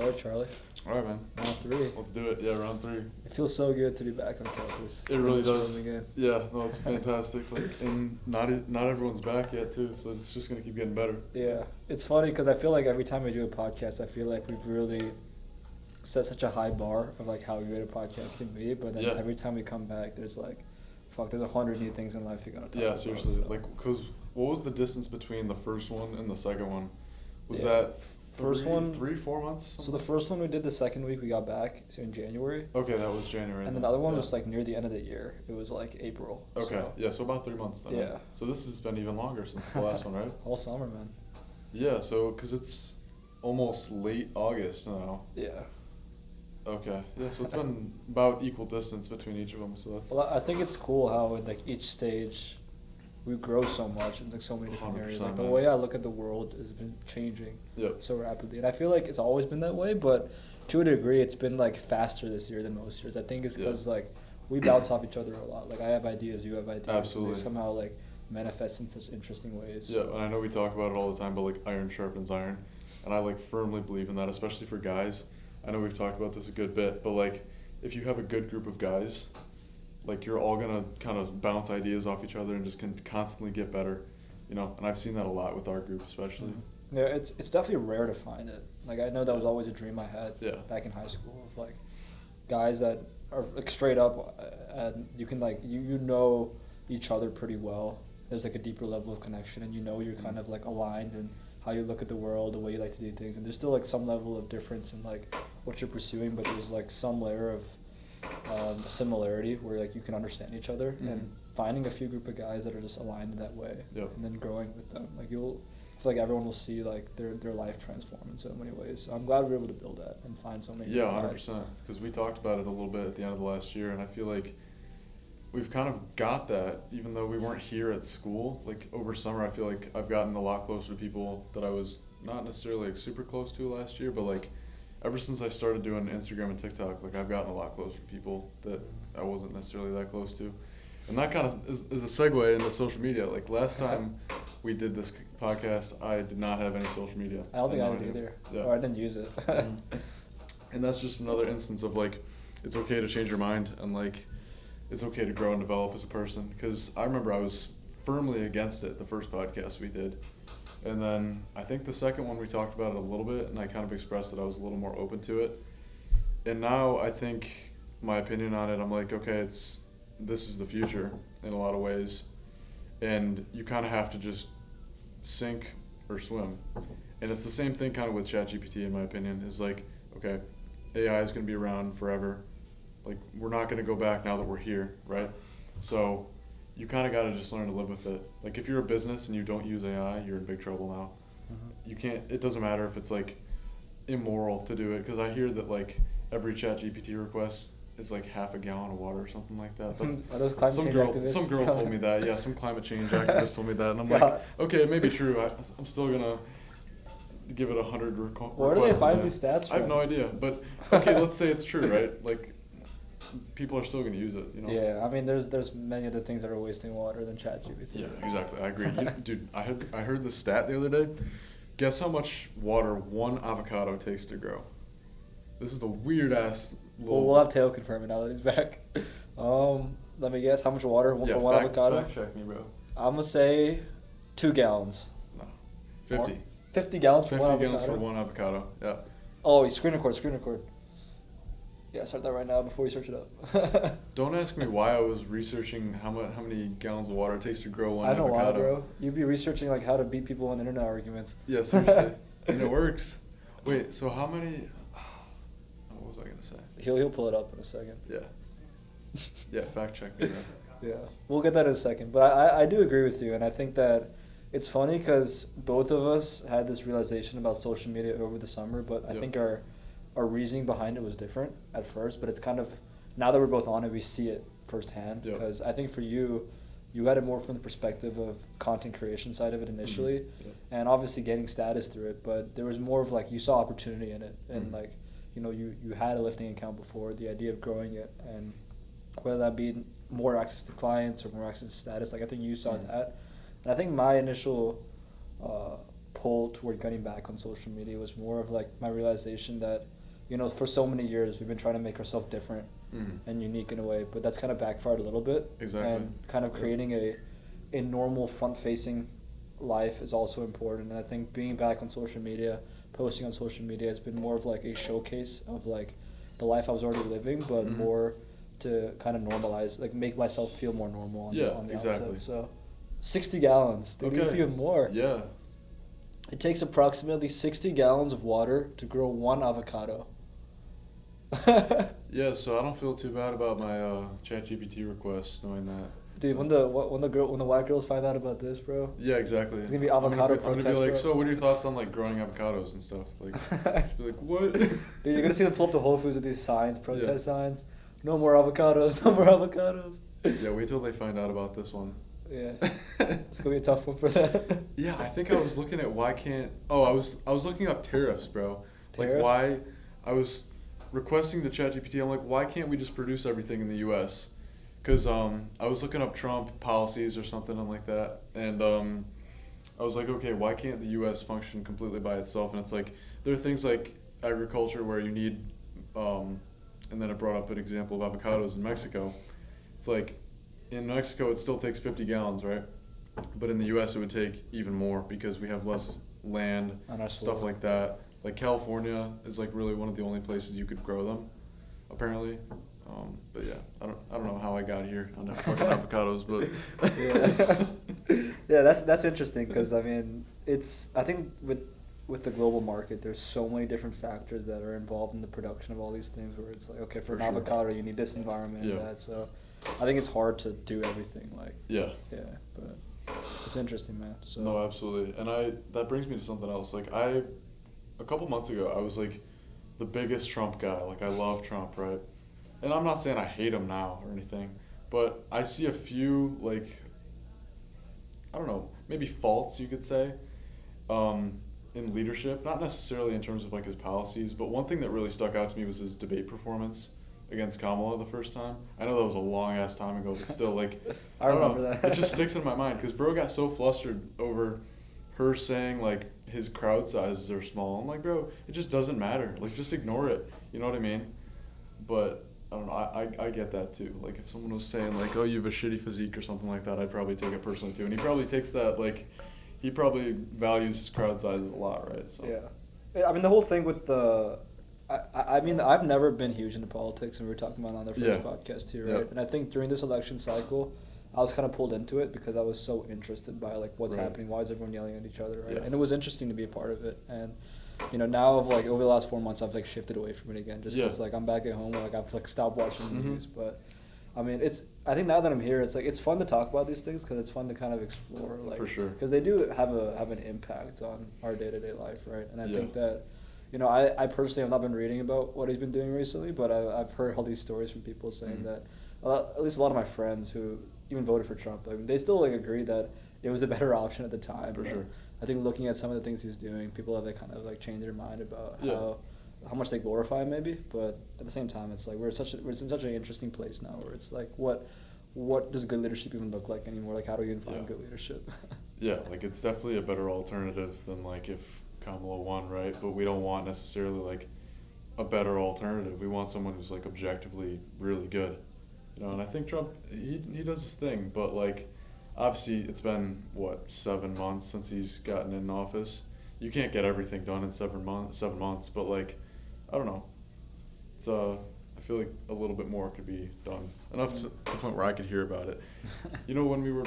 All right, Charlie. All right, man. Round 3. Let's do it. Yeah, round 3. It feels so good to be back on campus. It really does. Again. Yeah, no, it's fantastic. And not everyone's back yet too, so it's just gonna keep getting better. Yeah, it's funny because I feel like every time we do a podcast, I feel like we've really set such a high bar of like how good a podcast can be. But then every time we come back, there's there's 100 new things in life you gotta talk about. Yeah, seriously. So. Cause what was the distance between the first one and the second one? Was that first one 3-4 months? Something? So the first one we did the second week we got back, so in January. Okay, that was January. And then the other one was near the end of the year. It was April. Okay, so about 3 months then. Yeah. So this has been even longer since the last one, right? All summer, man. Yeah, so because it's almost late August now. Yeah. Okay, yeah, so it's been about equal distance between each of them, so that's... Well, I think it's cool how in each stage we grow so much in so many different areas. The way I look at the world has been changing so rapidly. And I feel like it's always been that way, but to a degree it's been faster this year than most years. I think it's because we bounce off each other a lot. I have ideas, you have ideas. Absolutely. And they somehow manifest in such interesting ways. Yeah, and I know we talk about it all the time, but iron sharpens iron. And I firmly believe in that, especially for guys. I know we've talked about this a good bit, but if you have a good group of guys, you're all gonna kind of bounce ideas off each other and just can constantly get better, and I've seen that a lot with our group especially. Mm-hmm. Yeah, it's definitely rare to find it. I know that was always a dream I had back in high school of guys that are straight up, and you can you know each other pretty well. There's a deeper level of connection, and you're kind of aligned in how you look at the world, the way you like to do things, and there's still some level of difference in what you're pursuing, but there's some layer of similarity where you can understand each other, and finding a few group of guys that are just aligned that way, and then growing with them. I feel everyone will see their life transform in so many ways. So I'm glad we were able to build that and find so many. Yeah, 100%. Because we talked about it a little bit at the end of the last year, and I feel we've kind of got that, even though we weren't here at school. Over summer, I feel I've gotten a lot closer to people that I was not necessarily super close to last year, but ever since I started doing Instagram and TikTok, I've gotten a lot closer to people that I wasn't necessarily that close to. And that kind of is a segue into social media. Last time we did this podcast, I did not have any social media. I don't think I did either. Yeah. Or I didn't use it. And that's just another instance of it's okay to change your mind, and it's okay to grow and develop as a person. Because I remember I was firmly against it the first podcast we did. And then I think the second one we talked about it a little bit, and I kind of expressed that I was a little more open to it. And now I think my opinion on it, I'm okay, this is the future in a lot of ways. And you kind of have to just sink or swim. And it's the same thing kind of with ChatGPT, in my opinion, is okay, AI is going to be around forever. We're not going to go back now that we're here, right? So you kind of got to just learn to live with it. If you're a business and you don't use AI, you're in big trouble now. Mm-hmm. You can't, it doesn't matter if it's immoral to do it, because I hear that every ChatGPT request is half a gallon of water or something like that. Are those climate change activists? Some girl told me that. Yeah, some climate change activist told me that, and I'm okay, it may be true. I'm still gonna give it 100 requests. Where do they find these stats from? I have no idea, but okay, let's say it's true, right? People are still going to use it, Yeah, I mean, there's many other things that are wasting water than ChatGPT. Yeah, exactly. I agree. Dude, I heard the stat the other day. Guess how much water one avocado takes to grow? This is a weird ass. We'll have Teo confirm it now that he's back. Let me guess, how much water for one avocado? Fact check me, bro. I'm gonna say 2 gallons. No, 50. More? 50 gallons for 50 one gallons avocado. for one avocado. Yeah. Oh, screen record. Yeah, start that right now before you search it up. Don't ask me why I was researching how many gallons of water it takes to grow one avocado. I know why, bro. You'd be researching how to beat people in internet arguments. Yeah, seriously. And it works. Wait, so how many... What was I going to say? He'll pull it up in a second. Yeah. Yeah, fact check me, bro. Yeah, we'll get that in a second. But I do agree with you, and I think that it's funny because both of us had this realization about social media over the summer, but I think our reasoning behind it was different at first, but it's kind of, now that we're both on it, we see it firsthand. Because I think for you had it more from the perspective of content creation side of it initially, and obviously getting status through it, but there was more of you saw opportunity in it, and you had a lifting account before, the idea of growing it, and whether that be more access to clients or more access to status, I think you saw that. And I think my initial pull toward getting back on social media was more of like my realization that, you know, for so many years we've been trying to make ourselves different and unique in a way, but that's kind of backfired a little bit. Exactly. And kind of creating a normal front-facing life is also important. And I think being back on social media, posting on social media has been more of like a showcase of like the life I was already living, but more to kind of normalize, like make myself feel more normal on the outside. So 60 gallons. Dude, it's even more. Yeah. It takes approximately 60 gallons of water to grow one avocado. Yeah, so I don't feel too bad about my ChatGPT request, knowing that. Dude, when the white girls find out about this, bro. Yeah, exactly. It's gonna be avocado protest. I'm gonna be like, bro. so what are your thoughts on like growing avocados and stuff? Like, be like, what? Dude, you're gonna see them pull up to Whole Foods with these signs, protest signs. No more avocados. No more avocados. Yeah, wait till they find out about this one. Yeah, it's gonna be a tough one for that. Yeah, I think I was looking at why can't. Oh, I was looking up tariffs, bro. Tariffs? Like why, I was requesting to ChatGPT. I'm like, why can't we just produce everything in the U.S.? Because I was looking up Trump policies or something like that, and I was like, okay, why can't the U.S. function completely by itself? And it's like there are things like agriculture where you need, and then it brought up an example of avocados in Mexico. It's like in Mexico it still takes 50 gallons, right? But in the U.S. it would take even more because we have less land, stuff like that. Like California is like really one of the only places you could grow them, apparently. But yeah, I don't know how I got here on fucking avocados, but yeah, that's interesting because I mean I think with the global market, there's so many different factors that are involved in the production of all these things. Where it's like, okay, for an avocado, you need this environment and that. So I think it's hard to do everything. Like but it's interesting, man. So no, absolutely, and that brings me to something else. Like a couple months ago, I was like the biggest Trump guy. Like I love Trump, right? And I'm not saying I hate him now or anything, but I see a few, like, I don't know, maybe faults you could say, in leadership. Not necessarily in terms of like his policies, but one thing that really stuck out to me was his debate performance against Kamala the first time. I know that was a long ass time ago, but still, like, I remember that. It just sticks in my mind because bro got so flustered over her saying like his crowd sizes are small. I'm like, bro, it just doesn't matter. Like, just ignore it. You know what I mean? But I don't know, I get that too. Like if someone was saying like, oh, you have a shitty physique or something like that, I'd probably take it personally too. And he probably takes that, like, he probably values his crowd sizes a lot, right? So. Yeah. I mean, the whole thing with I mean, I've never been huge into politics, and we were talking about it on the first podcast too, right? And I think during this election cycle, I was kind of pulled into it because I was so interested by like what's happening, why is everyone yelling at each other, right? And it was interesting to be a part of it. And you know, now of like over the last 4 months, I've like shifted away from it again, just because like I'm back at home, like I've like stopped watching the news. But I mean, I think now that I'm here, it's like it's fun to talk about these things because it's fun to kind of explore, like, for sure, because they do have an impact on our day-to-day life, right? And I think that, you know, I personally have not been reading about what he's been doing recently, but I've heard all these stories from people saying that at least a lot of my friends who even voted for Trump, I mean, they still like agree that it was a better option at the time. For sure. I think looking at some of the things he's doing, people have like kind of like changed their mind about how much they glorify him maybe, but at the same time, it's like we're in such an interesting place now where it's like what does good leadership even look like anymore? Like how do you even find good leadership? Yeah, like it's definitely a better alternative than like if Kamala won, right? But we don't want necessarily like a better alternative. We want someone who's like objectively really good, you know. And I think Trump he does his thing, but like. Obviously, it's been, 7 months since he's gotten in office. You can't get everything done in 7 months, but, like, I don't know. It's, I feel like a little bit more could be done. Enough to the point where I could hear about it. You know, when we were,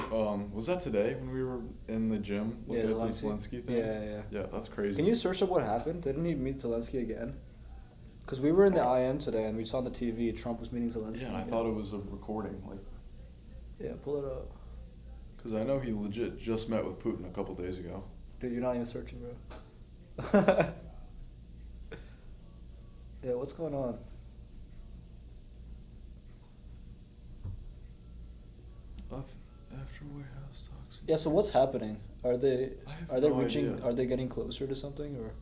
was that today, when we were in the gym looking at the Zelensky thing? Yeah. Yeah, that's crazy. Can you search up what happened? Didn't he meet Zelensky again? Because we were in the IM today, and we saw on the TV Trump was meeting Zelensky. Yeah, and I thought it was a recording, like. Yeah, pull it up. Because I know he legit just met with Putin a couple days ago. Dude, you're not even searching, bro. Yeah, what's going on? After warehouse talks. Yeah, so what's happening? Are they reaching? Idea. Are they getting closer to something, or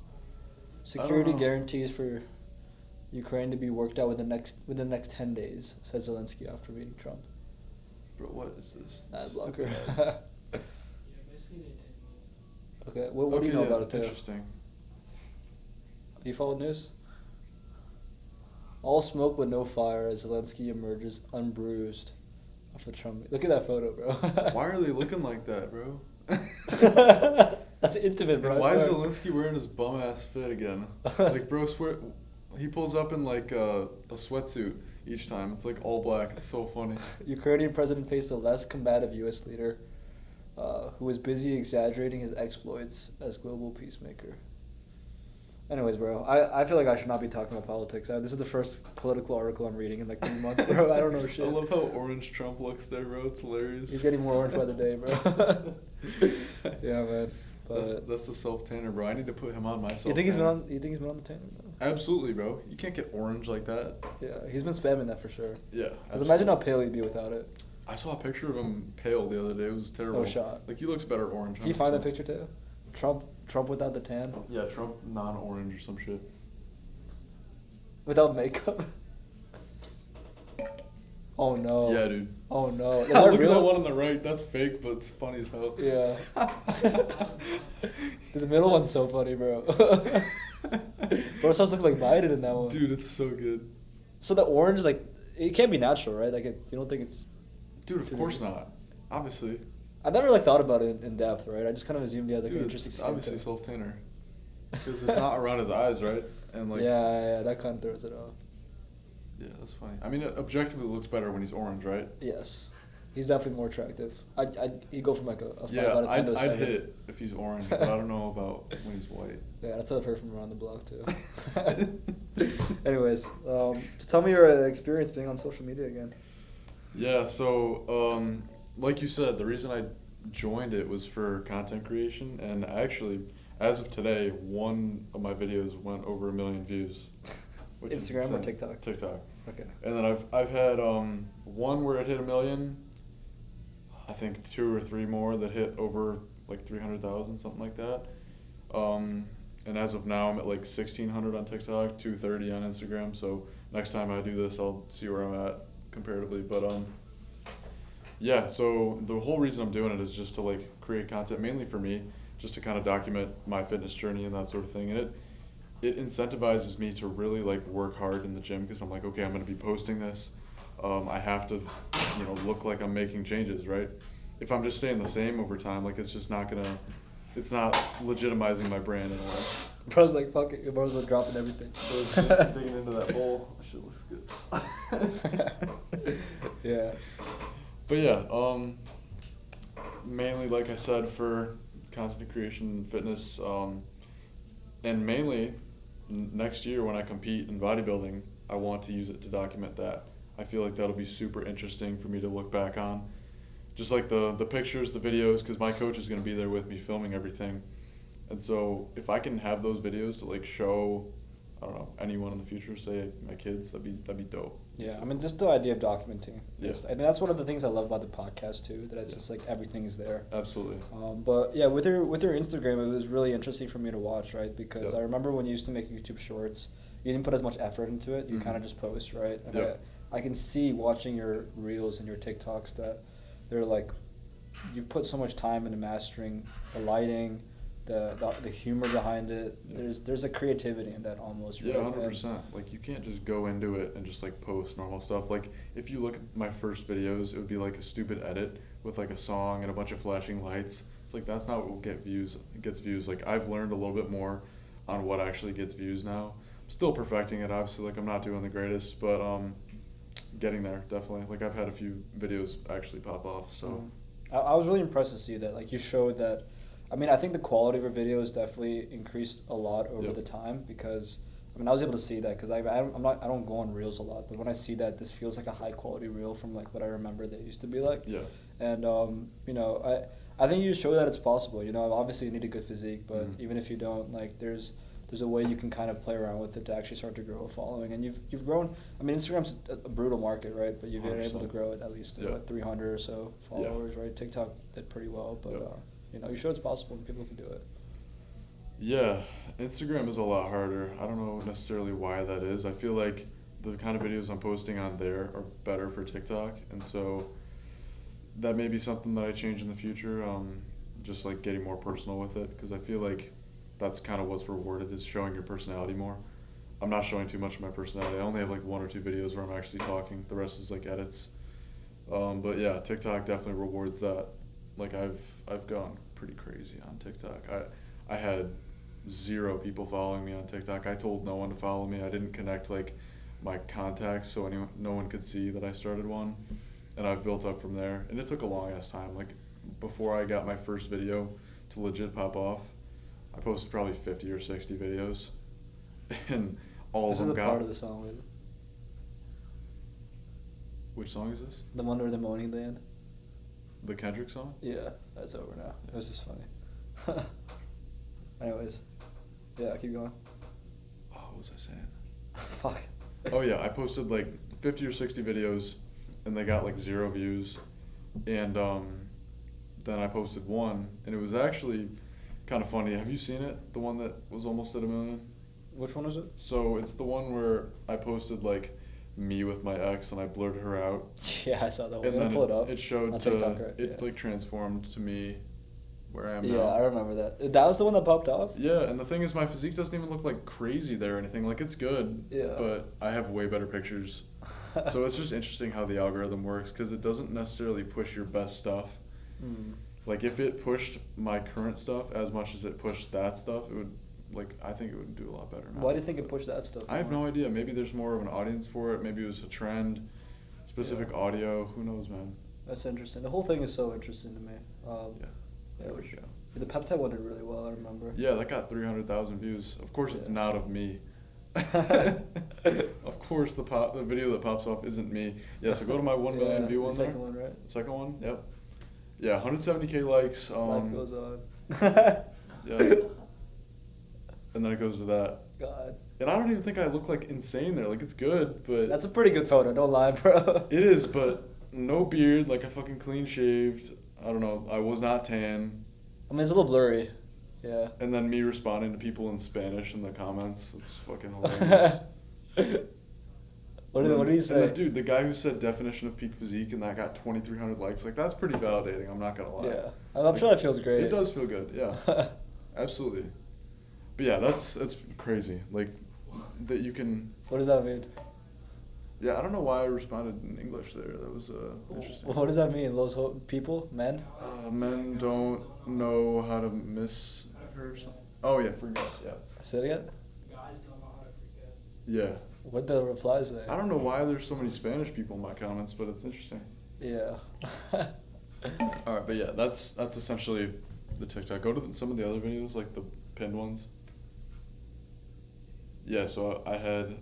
security guarantees for Ukraine to be worked out within the next 10 days? Said Zelensky after meeting Trump. Bro, what is this? Ad blocker. Okay, what do you know about it, too? Interesting. Do you follow news? All smoke but no fire as Zelensky emerges unbruised off the Trump. Look at that photo, bro. Why are they looking like that, bro? That's intimate, bro. And why is Zelensky wearing his bum-ass fit again? Like, bro, swear, he pulls up in, like, a sweatsuit each time. It's, like, all black. It's so funny. Ukrainian president faced a less combative U.S. leader who was busy exaggerating his exploits as global peacemaker. Anyways, bro, I feel like I should not be talking about politics. This is the first political article I'm reading in like 3 months, bro. I don't know shit. I love how orange Trump looks there, bro. It's hilarious. He's getting more orange by the day, bro. Yeah, man. But that's the self-tanner, bro. I need to put him on my self-tanner. You think he's been on the tanner? No? Absolutely, bro. You can't get orange like that. Yeah, he's been spamming that for sure. Yeah. Because imagine how pale he'd be without it. I saw a picture of him pale the other day. It was terrible. No shot. Like, he looks better orange. 100%. Can you find that picture too? Trump without the tan? Yeah, Trump non-orange or some shit. Without makeup? Oh no. Yeah, dude. Oh no. Look at that one on the right. That's fake, but it's funny as hell. Yeah. Dude, the middle one's so funny, bro. Bro, starts looking like Biden in that one. Dude, it's so good. So the orange is like, it can't be natural, right? Like, you don't think it's... Dude, of course not. Obviously. I never like thought about it in depth, right? I just kind of assumed he had like an interesting skin. Obviously self-tanner. Because it's not around his eyes, right? And like. Yeah, that kind of throws it off. Yeah, that's funny. I mean, objectively, it looks better when he's orange, right? Yes. He's definitely more attractive. He'd go from like a 5 out of 10 to a 7. I'd hit if he's orange, but I don't know about when he's white. Yeah, that's what I've heard from around the block, too. Anyways, so tell me your experience being on social media again. Yeah, so like you said, the reason I joined it was for content creation, and actually, as of today, one of my videos went over 1 million views. Instagram or TikTok? TikTok. Okay. And then I've had one where it hit 1 million. I think 2 or 3 more that hit over like 300,000, something like that. And as of now, I'm at like 1,600 on TikTok, 230 on Instagram. So next time I do this, I'll see where I'm at comparatively. But yeah. So the whole reason I'm doing it is just to like create content, mainly for me, just to kind of document my fitness journey and that sort of thing. And it incentivizes me to really like work hard in the gym because I'm like, okay, I'm going to be posting this. I have to, look like I'm making changes, right? If I'm just staying the same over time, like it's just not it's not legitimizing my brand in a way. Bro's like, fuck it. Bro's like dropping everything. So digging into that bowl. Shit looks good. Yeah. But yeah, mainly, like I said, for content creation and fitness, and mainly next year when I compete in bodybuilding, I want to use it to document that. I feel like that'll be super interesting for me to look back on. Just like the pictures, the videos, because my coach is going to be there with me filming everything. And so if I can have those videos to like show, I don't know, anyone in the future, say my kids, that'd be dope. Yeah, I mean, just the idea of documenting. Yeah. And that's one of the things I love about the podcast too, that it's just like everything is there. Absolutely. But yeah, with your Instagram, it was really interesting for me to watch, right? Because Yep. I remember when you used to make YouTube shorts, you didn't put as much effort into it. You kind of just post, right? And Yep. I can see watching your reels and your TikToks that they're like, you put so much time into mastering the lighting, the humor behind it. Yeah. There's a creativity in that almost. Yeah, right? 100%. Like you can't just go into it and just like post normal stuff. Like if you look at my first videos, it would be like a stupid edit with like a song and a bunch of flashing lights. It's like that's not what will get views. It gets views. Like I've learned a little bit more on what actually gets views now. I'm still perfecting it. Obviously, like I'm not doing the greatest, but getting there definitely. Like I've had a few videos actually pop off. So I was really impressed to see that. Like you showed that. I mean, I think the quality of your videos definitely increased a lot over Yep. the time because, I mean, I was able to see that because I don't go on reels a lot, but when I see that, this feels like a high quality reel from like what I remember they used to be like. Yeah. And I think you show that it's possible. Obviously you need a good physique, but even if you don't, like there's a way you can kind of play around with it to actually start to grow a following. And you've grown. I mean, Instagram's a brutal market, right? But you've been 100%. able to grow it at least to 300 or so followers, right? TikTok did pretty well, but you showed it's possible and people can do it. Yeah, Instagram is a lot harder. I don't know necessarily why that is. I feel like the kind of videos I'm posting on there are better for TikTok, and so that may be something that I change in the future. just like getting more personal with it, because I feel like that's kind of what's rewarded, is showing your personality more. I'm not showing too much of my personality. I only have like 1 or 2 videos where I'm actually talking. The rest is like edits. But yeah, TikTok definitely rewards that. Like I've gone pretty crazy on TikTok. I had 0 people following me on TikTok. I told no one to follow me. I didn't connect like my contacts so no one could see that I started one. And I've built up from there. And it took a long ass time. Like before I got my first video to legit pop off, I posted probably 50 or 60 videos. And all of them got... This is the part of the song, right? Which song is this? The one where they're moaning at the end. The Kendrick song? Yeah, that's over now. It was just funny. Anyways, yeah, keep going. Oh, what was I saying? Fuck. Oh yeah, I posted like 50 or 60 videos, and they got like 0 views, and then I posted one, and it was actually kind of funny. Have you seen it? The one that was almost at 1 million? Which one is it? So it's the one where I posted like me with my ex, and I blurred her out. Yeah, I saw that one. And then pull it up. It showed on to TikTok, right? it like transformed to me, where I am now. Yeah, I remember that. That was the one that popped off? Yeah, and the thing is, my physique doesn't even look like crazy there or anything. Like, it's good, Yeah. but I have way better pictures. So it's just interesting how the algorithm works, because it doesn't necessarily push your best stuff. Mm. Like, if it pushed my current stuff as much as it pushed that stuff, it would, like, I think it would do a lot better now. Why do you think it pushed that stuff? I have no idea. Maybe there's more of an audience for it. Maybe it was a trend, specific audio. Who knows, man? That's interesting. The whole thing is so interesting to me. There we go. The peptide one did really well, I remember. Yeah, that got 300,000 views. Of course, it's not of me. Of course, the video that pops off isn't me. Yeah, so go to my 1 million view one there. Second one, right? Second one, yep. Yeah, 170K likes. Life goes on. Yeah. And then it goes to that. God. And I don't even think I look like insane there. Like, it's good, but... That's a pretty good photo, don't lie, bro. It is, but no beard, like I fucking clean shaved. I don't know, I was not tan. I mean, it's a little blurry. Yeah. And then me responding to people in Spanish in the comments. It's fucking hilarious. What did he say? And then, dude, the guy who said definition of peak physique and that got 2,300 likes, like, that's pretty validating, I'm not gonna lie. Yeah. I'm sure that feels great. It does feel good, yeah. Absolutely. But yeah, that's crazy. Like, that you can... What does that mean? Yeah, I don't know why I responded in English there. That was interesting. What does that mean? Those people? Men? Men don't know how to miss... Oh, yeah, forget, yeah. Say it again? Guys don't know how to forget. Yeah. What'd the reply say? I don't know why there's so many Spanish people in my comments, but it's interesting. Yeah. Alright, but yeah, that's essentially the TikTok. Go to some of the other videos, like the pinned ones. Yeah, so I had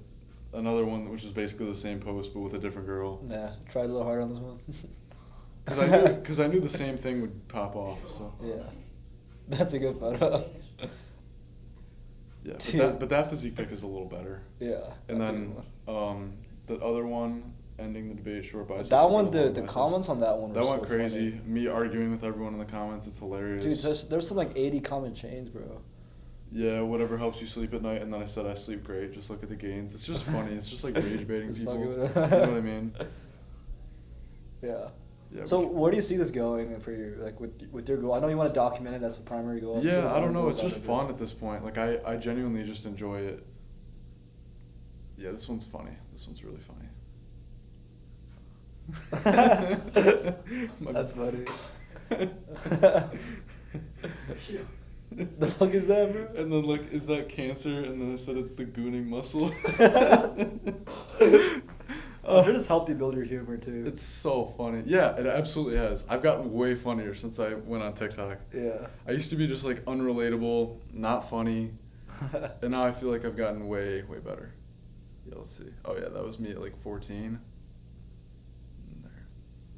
another one which is basically the same post but with a different girl. Yeah, tried a little harder on this one. Because I knew the same thing would pop off. So Yeah, that's a good photo. Yeah, but that physique pic is a little better. Yeah. And then the other one, ending the debate, short biceps. That one, the comments on that one were went so crazy. funny. Me arguing with everyone in the comments, it's hilarious. Dude, there's some like 80 comment chains, bro. Yeah, whatever helps you sleep at night, and then I said I sleep great. Just look at the gains. It's just funny. It's just like rage baiting people. You know what I mean? Yeah. Yeah. So where do you see this going for you, like with your goal? I know you want to document it. That's the primary goal. Yeah, I don't know. It's just fun at this point. Like I genuinely just enjoy it. Yeah, this one's funny. This one's really funny. That's funny. The fuck is that, bro? And then like, is that cancer? And then I said it's the gooning muscle. I'm sure this helped you build your humor too. It's so funny. Yeah, it absolutely has. I've gotten way funnier since I went on TikTok. Yeah. I used to be just like unrelatable, not funny, and now I feel like I've gotten way, way better. Yeah, let's see. Oh yeah, that was me at like 14.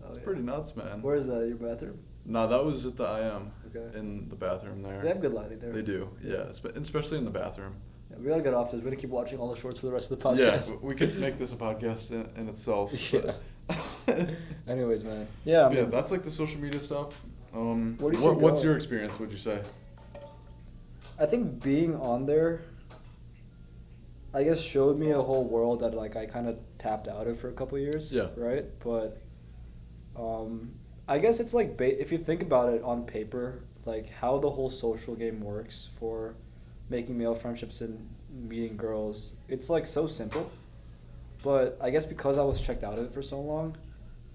It's pretty nuts, man. Where is that? Your bathroom? No, that was at the IM. Okay. In the bathroom there. They have good lighting there. They do, yeah. Especially in the bathroom. Yeah, we gotta get off this. We're gonna keep watching all the shorts for the rest of the podcast. Yeah, we could make this a podcast in itself. Yeah. Anyways, man. Yeah. I mean, yeah, that's like the social media stuff. What's your experience? Would you say? I think being on there, I guess, showed me a whole world that like I kind of tapped out of for a couple years. Yeah. Right, but I guess it's like if you think about it on paper, like how the whole social game works for making male friendships and meeting girls. It's like so simple, but I guess because I was checked out of it for so long,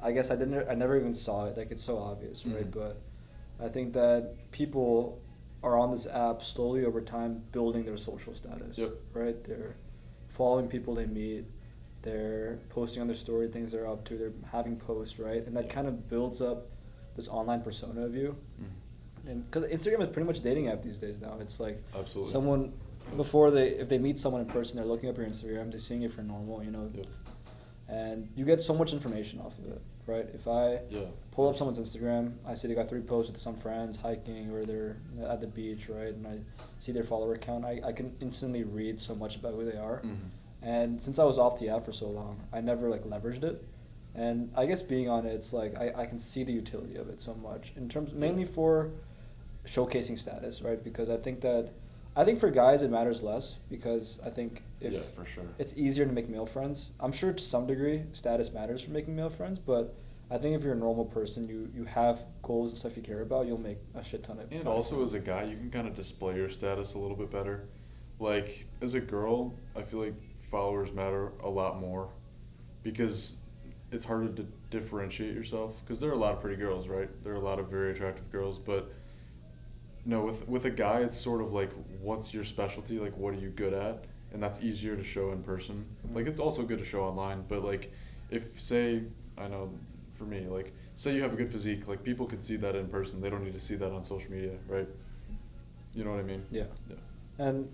I guess I never even saw it. Like, it's so obvious, right? But I think that people are on this app slowly over time building their social status, right? They're following people they meet, they're posting on their story things they're up to, they're having posts, right? And that kind of builds up this online persona of you. And because Instagram is pretty much a dating app these days now. It's like someone, if they meet someone in person, they're looking up your Instagram, they're seeing it for normal, you know, and you get so much information off of it, right? If I pull up someone's Instagram, I see they got 3 posts with some friends hiking or they're at the beach, right? And I see their follower count, I can instantly read so much about who they are. And since I was off the app for so long, I never like leveraged it. And I guess being on it, it's like I can see the utility of it so much in terms mainly for showcasing status, right? Because I think for guys it matters less, because I think if for sure. it's easier to make male friends. I'm sure to some degree status matters for making male friends, but I think if you're a normal person, you have goals and stuff you care about, you'll make a shit ton of. And also as a guy, you can kind of display your status a little bit better. Like as a girl, I feel like followers matter a lot more, because it's harder to differentiate yourself, because there are a lot of pretty girls, right? There are a lot of very attractive girls, but no, with a guy, it's sort of like, what's your specialty? Like, what are you good at? And that's easier to show in person. Like, it's also good to show online, but like, if say, I know for me, like, say you have a good physique, like people can see that in person. They don't need to see that on social media, right? You know what I mean? Yeah. And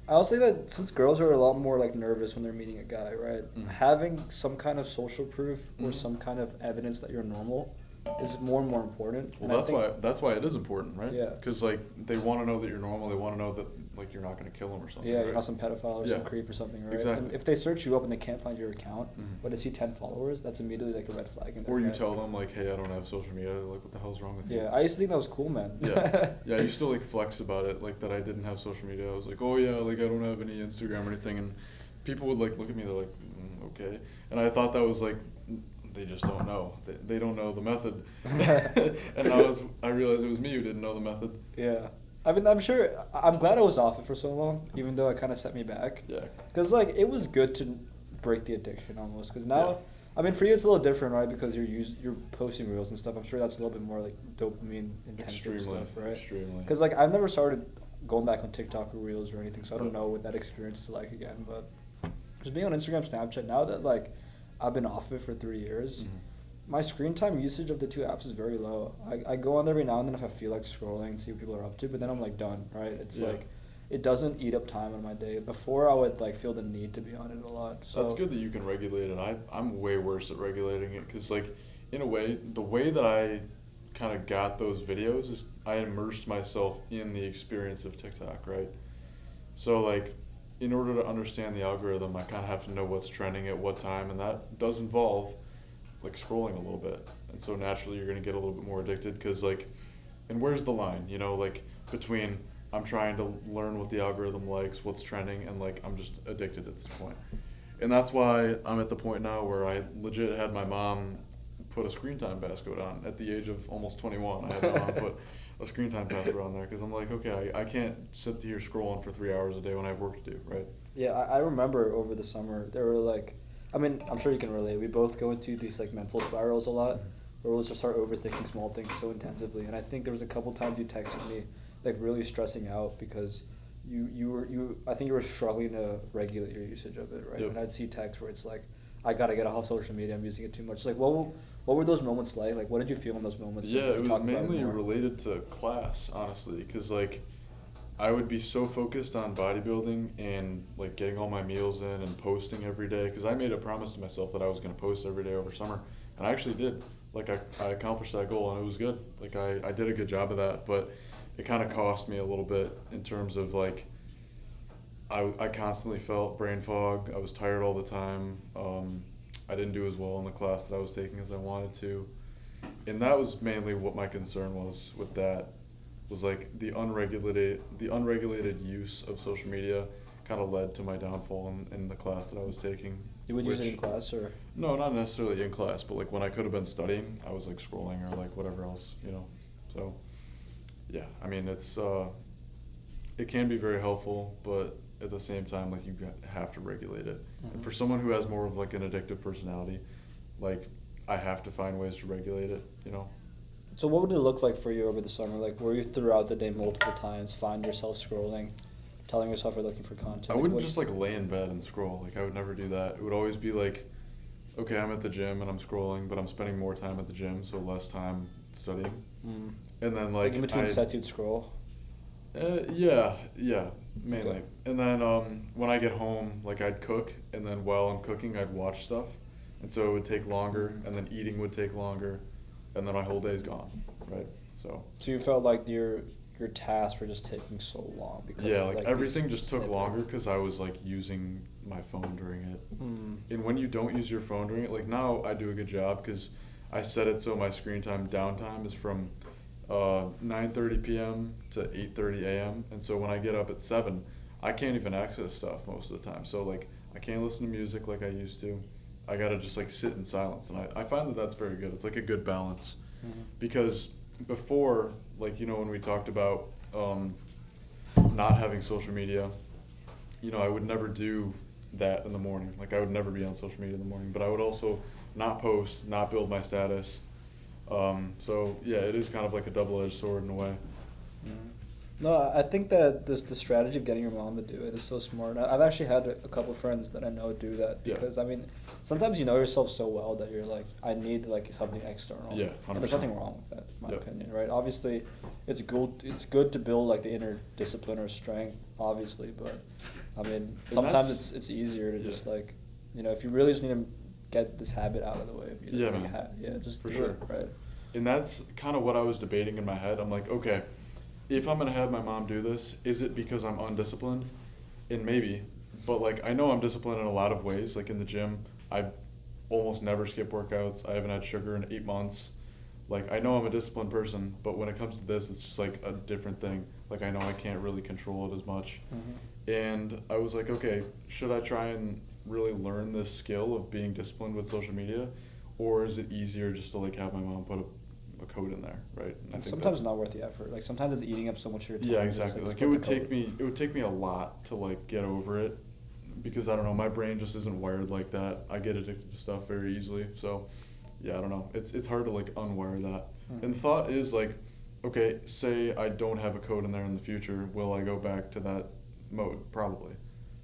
I'll say that since girls are a lot more like nervous when they're meeting a guy, right? Having some kind of social proof or some kind of evidence that you're normal is more and more important. Well, that's why it is important, right? Yeah. Because like they want to know that you're normal. They want to know that like you're not going to kill them or something. Yeah, right? you're not some pedophile or some creep or something, right? Exactly. And if they search you up and they can't find your account, but they see 10 followers, that's immediately like a red flag. Or you tell them like, hey, I don't have social media. Like, what the hell's wrong with you? Yeah, I used to think that was cool, man. I used to like flex about it, like that I didn't have social media. I was like, oh yeah, like I don't have any Instagram or anything, and people would like look at me. They're like, okay, and I thought that was like, they just don't know. They don't know the method. And I realized it was me who didn't know the method. Yeah. I mean, I'm glad I was off it for so long, even though it kind of set me back. Yeah. Because, like, it was good to break the addiction almost. Because now, I mean, for you it's a little different, right? Because you're posting reels and stuff. I'm sure that's a little bit more, like, dopamine intensive stuff, right? Extremely. Because, like, I've never started going back on TikTok or reels or anything, so I don't know what that experience is like again. But just being on Instagram, Snapchat, now that, like, I've been off it for 3 years. My screen time usage of the 2 apps is very low. I go on there every now and then if I feel like scrolling and see what people are up to, but then I'm like done, right? It's like, it doesn't eat up time in my day. Before I would like feel the need to be on it a lot. So that's good that you can regulate it. I'm way worse at regulating it, because like, in a way, the way that I kind of got those videos is I immersed myself in the experience of TikTok, right? So like, in order to understand the algorithm, I kind of have to know what's trending at what time, and that does involve like scrolling a little bit. And so naturally you're going to get a little bit more addicted, because like, and where's the line, you know, like between I'm trying to learn what the algorithm likes, what's trending, and like I'm just addicted at this point. And that's why I'm at the point now where I legit had my mom put a screen time passcode on at the age of almost 21. I had my mom put a screen time password on there, because I'm like, okay, I can't sit here scrolling for 3 hours a day when I have work to do, right? Yeah, I remember over the summer, there were like, I mean, I'm sure you can relate. We both go into these like mental spirals a lot, where we'll just start overthinking small things so intensively. And I think there was a couple times you texted me, like really stressing out because I think you were struggling to regulate your usage of it, right? And I'd see texts where it's like, I gotta get off social media, I'm using it too much. Like, what were those moments like? Like, what did you feel in those moments? Yeah, it was mainly related to class, honestly, because like, I would be so focused on bodybuilding and like getting all my meals in and posting every day, because I made a promise to myself that I was going to post every day over summer, and I actually did. Like I accomplished that goal, and it was good. Like I did a good job of that, but it kind of cost me a little bit in terms of like, I constantly felt brain fog. I was tired all the time. I didn't do as well in the class that I was taking as I wanted to, and that was mainly what my concern was with that. Was like the unregulated use of social media kind of led to my downfall in the class that I was taking. You would use it in class, or? No, not necessarily in class, but like when I could have been studying, I was like scrolling or like whatever else, you know. So Yeah, I mean, it can be very helpful, but at the same time, like, you have to regulate it. Mm-hmm. And for someone who has more of like an addictive personality, like, I have to find ways to regulate it, you know? So what would it look like for you over the summer? Like, were you throughout the day multiple times find yourself scrolling, telling yourself you're looking for content? I wouldn't just like lay in bed and scroll. Like, I would never do that. It would always be like, okay, I'm at the gym and I'm scrolling, but I'm spending more time at the gym, so less time studying. Mm. And then like in between sets you'd scroll? Yeah, mainly. Okay. And then when I get home, like, I'd cook, and then while I'm cooking, I'd watch stuff. And so it would take longer, and then eating would take longer, and then my whole day's gone, right? So you felt like your tasks were just taking so long because like everything just took longer because I was like using my phone during it. Mm. And when you don't use your phone during it, like, now I do a good job because I set it so my screen time downtime is from 9:30 p.m. to 8:30 a.m. And so when I get up at 7, I can't even access stuff most of the time. So like, I can't listen to music like I used to. I gotta just like sit in silence, and I find that that's very good. It's like a good balance. Mm-hmm. Because before, like, you know, when we talked about not having social media, you know, I would never do that in the morning. Like, I would never be on social media in the morning, but I would also not post, not build my status. So yeah, it is kind of like a double-edged sword in a way. Mm-hmm. No, I think that the strategy of getting your mom to do it is so smart. I've actually had a couple of friends that I know do that because, I mean, sometimes you know yourself so well that you're like, I need like something external. Yeah, 100%. And there's nothing wrong with that, in my opinion, right? Obviously, it's good to build like the inner discipline or strength, obviously, but I mean, and sometimes it's easier to just like, you know, if you really just need to get this habit out of the way. Just for do sure. it, right? And that's kind of what I was debating in my head. I'm like, okay, if I'm gonna have my mom do this, is it because I'm undisciplined? And maybe, but like, I know I'm disciplined in a lot of ways. Like, in the gym, I almost never skip workouts. I haven't had sugar in 8 months. Like, I know I'm a disciplined person, but when it comes to this, it's just like a different thing. Like, I know I can't really control it as much. Mm-hmm. And I was like, okay, should I try and really learn this skill of being disciplined with social media? Or is it easier just to like have my mom put a code in there, right? And sometimes it's not worth the effort. Like, sometimes it's eating up so much of your time. Yeah, exactly. Like, it would take me a lot to like get over it, because I don't know, my brain just isn't wired like that. I get addicted to stuff very easily. So yeah, I don't know. It's hard to like unwire that. And the thought is like, okay, say I don't have a code in there in the future, will I go back to that mode? Probably.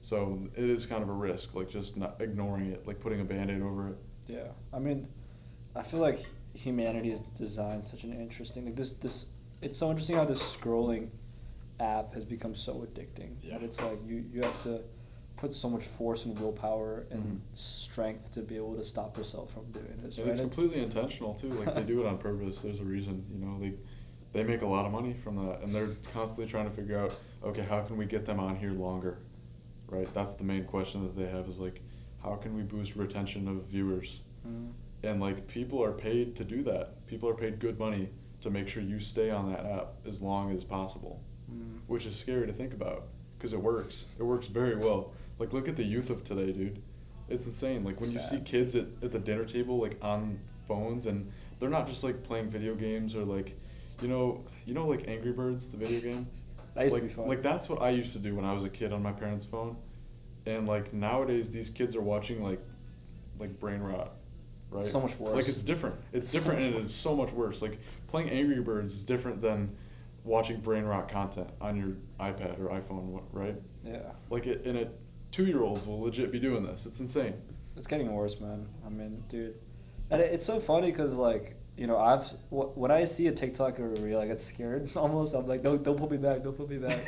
So it is kind of a risk, like just not ignoring it, like putting a Band-Aid over it. Yeah, I mean, I feel like humanity is designed such an interesting, like this it's so interesting how this scrolling app has become so addicting. Yeah. That it's like you have to put so much force and willpower and strength to be able to stop yourself from doing this. And right? it's completely intentional too. Like, they do it on purpose. There's a reason, you know. They make a lot of money from that, and they're constantly trying to figure out, okay, how can we get them on here longer, right? That's the main question that they have, is like, how can we boost retention of viewers? And like, people are paid to do that. People are paid good money to make sure you stay on that app as long as possible, which is scary to think about, because it works. It works very well. Like, look at the youth of today, dude. It's insane. Like, when you see kids at the dinner table, like, on phones, and they're not just like playing video games or like, you know, like Angry Birds, the video game. That used to be fun. Like, that's what I used to do when I was a kid on my parents' phone. And like, nowadays these kids are watching like brain rot, right? So much worse. Like, it's different. It's different, and it is so much worse. Like, playing Angry Birds is different than watching brain rot content on your iPad or iPhone, right? Yeah. Like, 2-year-olds will legit be doing this. It's insane. It's getting worse, man. I mean, dude, and it's so funny because, like, you know, when I see a TikTok or a reel, I get scared almost. I'm like, don't put me back, don't put me back.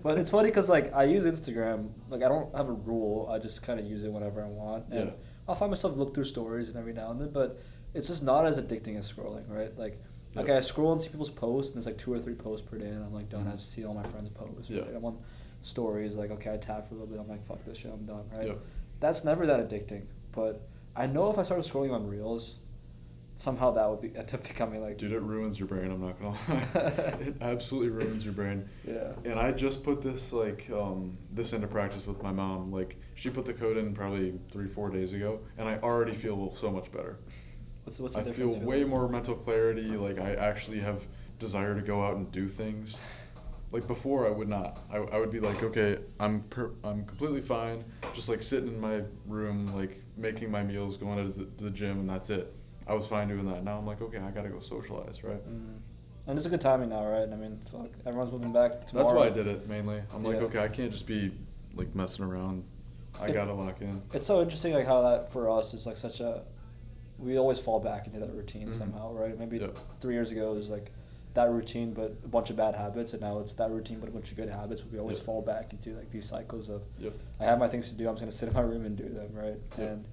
But it's funny because, like, I use Instagram. Like, I don't have a rule. I just kind of use it whenever I want, and I'll find myself look through stories and every now and then. But it's just not as addicting as scrolling, right? Like, okay, I scroll and see people's posts, and it's like 2 or 3 posts per day, and I'm like done. I've seen all my friends' posts. Right? I'm on stories, like, okay, I tap for a little bit. I'm like, fuck this shit, I'm done, right? That's never that addicting. But I know if I started scrolling on Reels, somehow that would end up becoming like... Dude, it ruins your brain, I'm not gonna lie. It absolutely ruins your brain. Yeah. And I just put this, like, this into practice with my mom. Like, she put the code in probably 3-4 days ago, and I already feel so much better. What's the I difference? feel way more mental clarity. Like, I actually have desire to go out and do things. Like before, I would not. I would be like, okay, I'm completely fine, just like sitting in my room, like making my meals, going to the gym, and that's it. I was fine doing that. Now I'm like, okay, I gotta go socialize, right? And it's a good timing now, right? I mean, fuck, everyone's moving back tomorrow. That's why I did it mainly. I'm like, okay, I can't just be like messing around. I gotta lock in. It's so interesting, like how that for us is like such a. We always fall back into that routine somehow, right? Maybe 3 years ago it was like that routine, but a bunch of bad habits, and now it's that routine, but a bunch of good habits. We always fall back into like these cycles of, I have my things to do. I'm just gonna sit in my room and do them, right? And,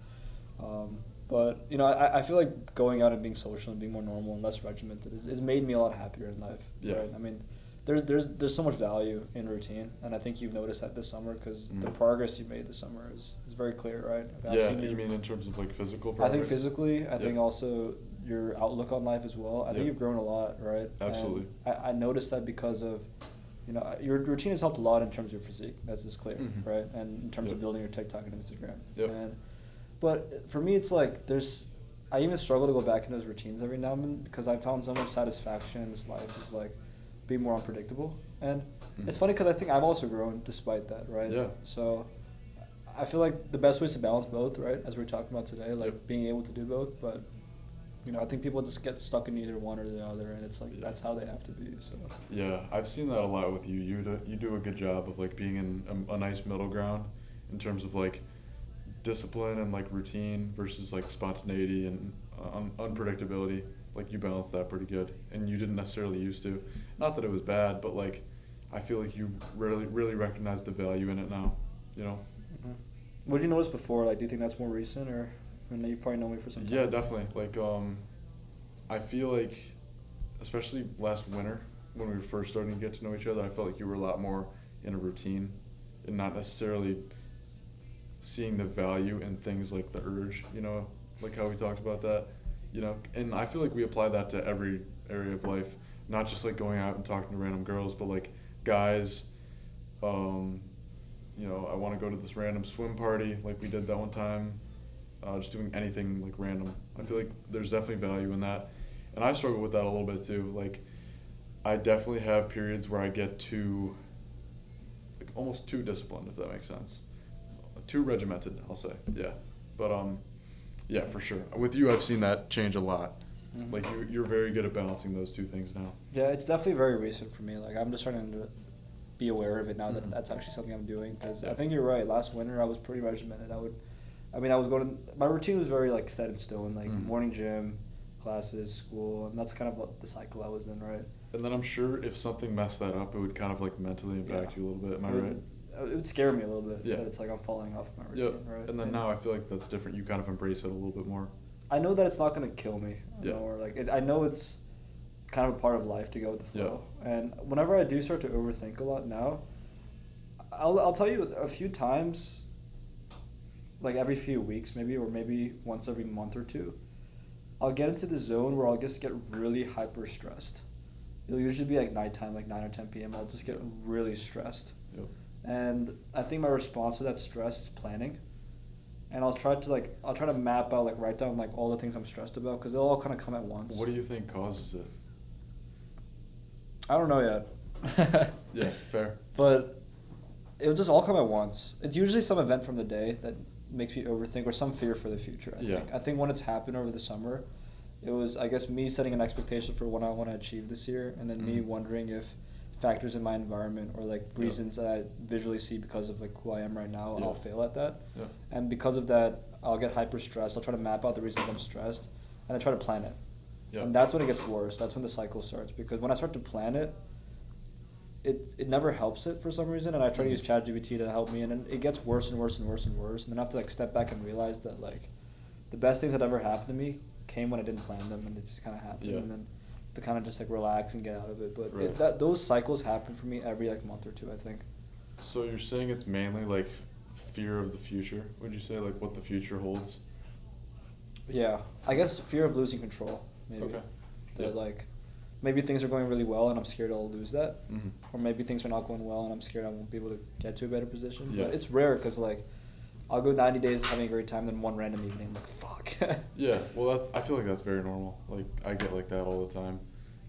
but you know, I feel like going out and being social and being more normal and less regimented has made me a lot happier in life. Right? I mean, there's so much value in routine, and I think you've noticed that this summer because the progress you made this summer is very clear, right? I've you mean in terms of like physical progress? I think physically. I think also your outlook on life as well. I think you've grown a lot, right? Absolutely. And I noticed that because of, you know, your routine has helped a lot in terms of your physique. That's just clear, right? And in terms of building your TikTok and Instagram. But for me, it's like I even struggle to go back in those routines every now and then because I found so much satisfaction in this life of like being more unpredictable. And it's funny because I think I've also grown despite that, right? Yeah. So I feel like the best way is to balance both, right? As we're talking about today, like being able to do both. But, you know, I think people just get stuck in either one or the other, and it's like that's how they have to be. So. Yeah, I've seen that a lot with you. You do a good job of like being in a nice middle ground in terms of like discipline and like routine versus like spontaneity and unpredictability. Like you balance that pretty good, and you didn't necessarily used to. Not that it was bad, but like I feel like you really recognize the value in it now. You know. What did you notice before? Like, do you think that's more recent, or I mean, you probably know me for some time? Yeah, definitely. Like, I feel like, especially last winter when we were first starting to get to know each other, I felt like you were a lot more in a routine, and not necessarily seeing the value in things like the urge. You know, like how we talked about that. You know, and I feel like we apply that to every area of life, not just like going out and talking to random girls, but like guys. You know, I want to go to this random swim party like we did that one time. Just doing anything like random. I feel like there's definitely value in that, and I struggle with that a little bit too. Like, I definitely have periods where I get too, like almost too disciplined, if that makes sense. Too regimented, I'll say. Yeah, but yeah, for sure. With you, I've seen that change a lot. Like you're very good at balancing those two things now. Yeah, it's definitely very recent for me. Like I'm just trying to be aware of it now that that's actually something I'm doing, because I think you're right. Last winter I was pretty regimented. I was going to, my routine was very like set in stone, like morning gym, classes, school, and that's kind of what the cycle I was in, right? And then I'm sure if something messed that up, it would kind of like mentally impact you a little bit. Am I right? It would scare me a little bit. That it's like I'm falling off my routine, right? And then now I feel like that's different. You kind of embrace it a little bit more. I know that it's not going to kill me. Or like I know it's kind of a part of life to go with the flow. And whenever I do start to overthink a lot now, I'll tell you a few times, like every few weeks maybe, or maybe once every month or two, I'll get into the zone where I'll just get really hyper stressed. It'll usually be like nighttime, like 9 or 10 p.m. I'll just get really stressed. And I think my response to that stress is planning. And I'll try to map out, like write down like all the things I'm stressed about, because they'll all kind of come at once. What do you think causes it? I don't know yet. Yeah, fair. But it'll just all come at once. It's usually some event from the day that makes me overthink, or some fear for the future, I think. I think when it's happened over the summer, it was, I guess, me setting an expectation for what I want to achieve this year, and then me wondering if factors in my environment or like reasons that I visually see because of like who I am right now, I'll fail at that. And because of that, I'll get hyper stressed. I'll try to map out the reasons I'm stressed, and I try to plan it. And that's when it gets worse. That's when the cycle starts, because when I start to plan it, it never helps it for some reason, and I try to use ChatGPT to help me, and then it gets worse and worse and worse and worse, and then I have to like step back and realize that like the best things that ever happened to me came when I didn't plan them, and it just kind of happened, and then to kind of just like relax and get out of it. But those cycles happen for me every like month or two, I think. So you're saying it's mainly like fear of the future? Would you say like what the future holds? Yeah, I guess fear of losing control, maybe. That like maybe things are going really well and I'm scared I'll lose that, or maybe things are not going well and I'm scared I won't be able to get to a better position. But it's rare, because like I'll go 90 days having a great time, then one random evening I'm like, fuck. Yeah, well I feel like that's very normal. Like I get like that all the time.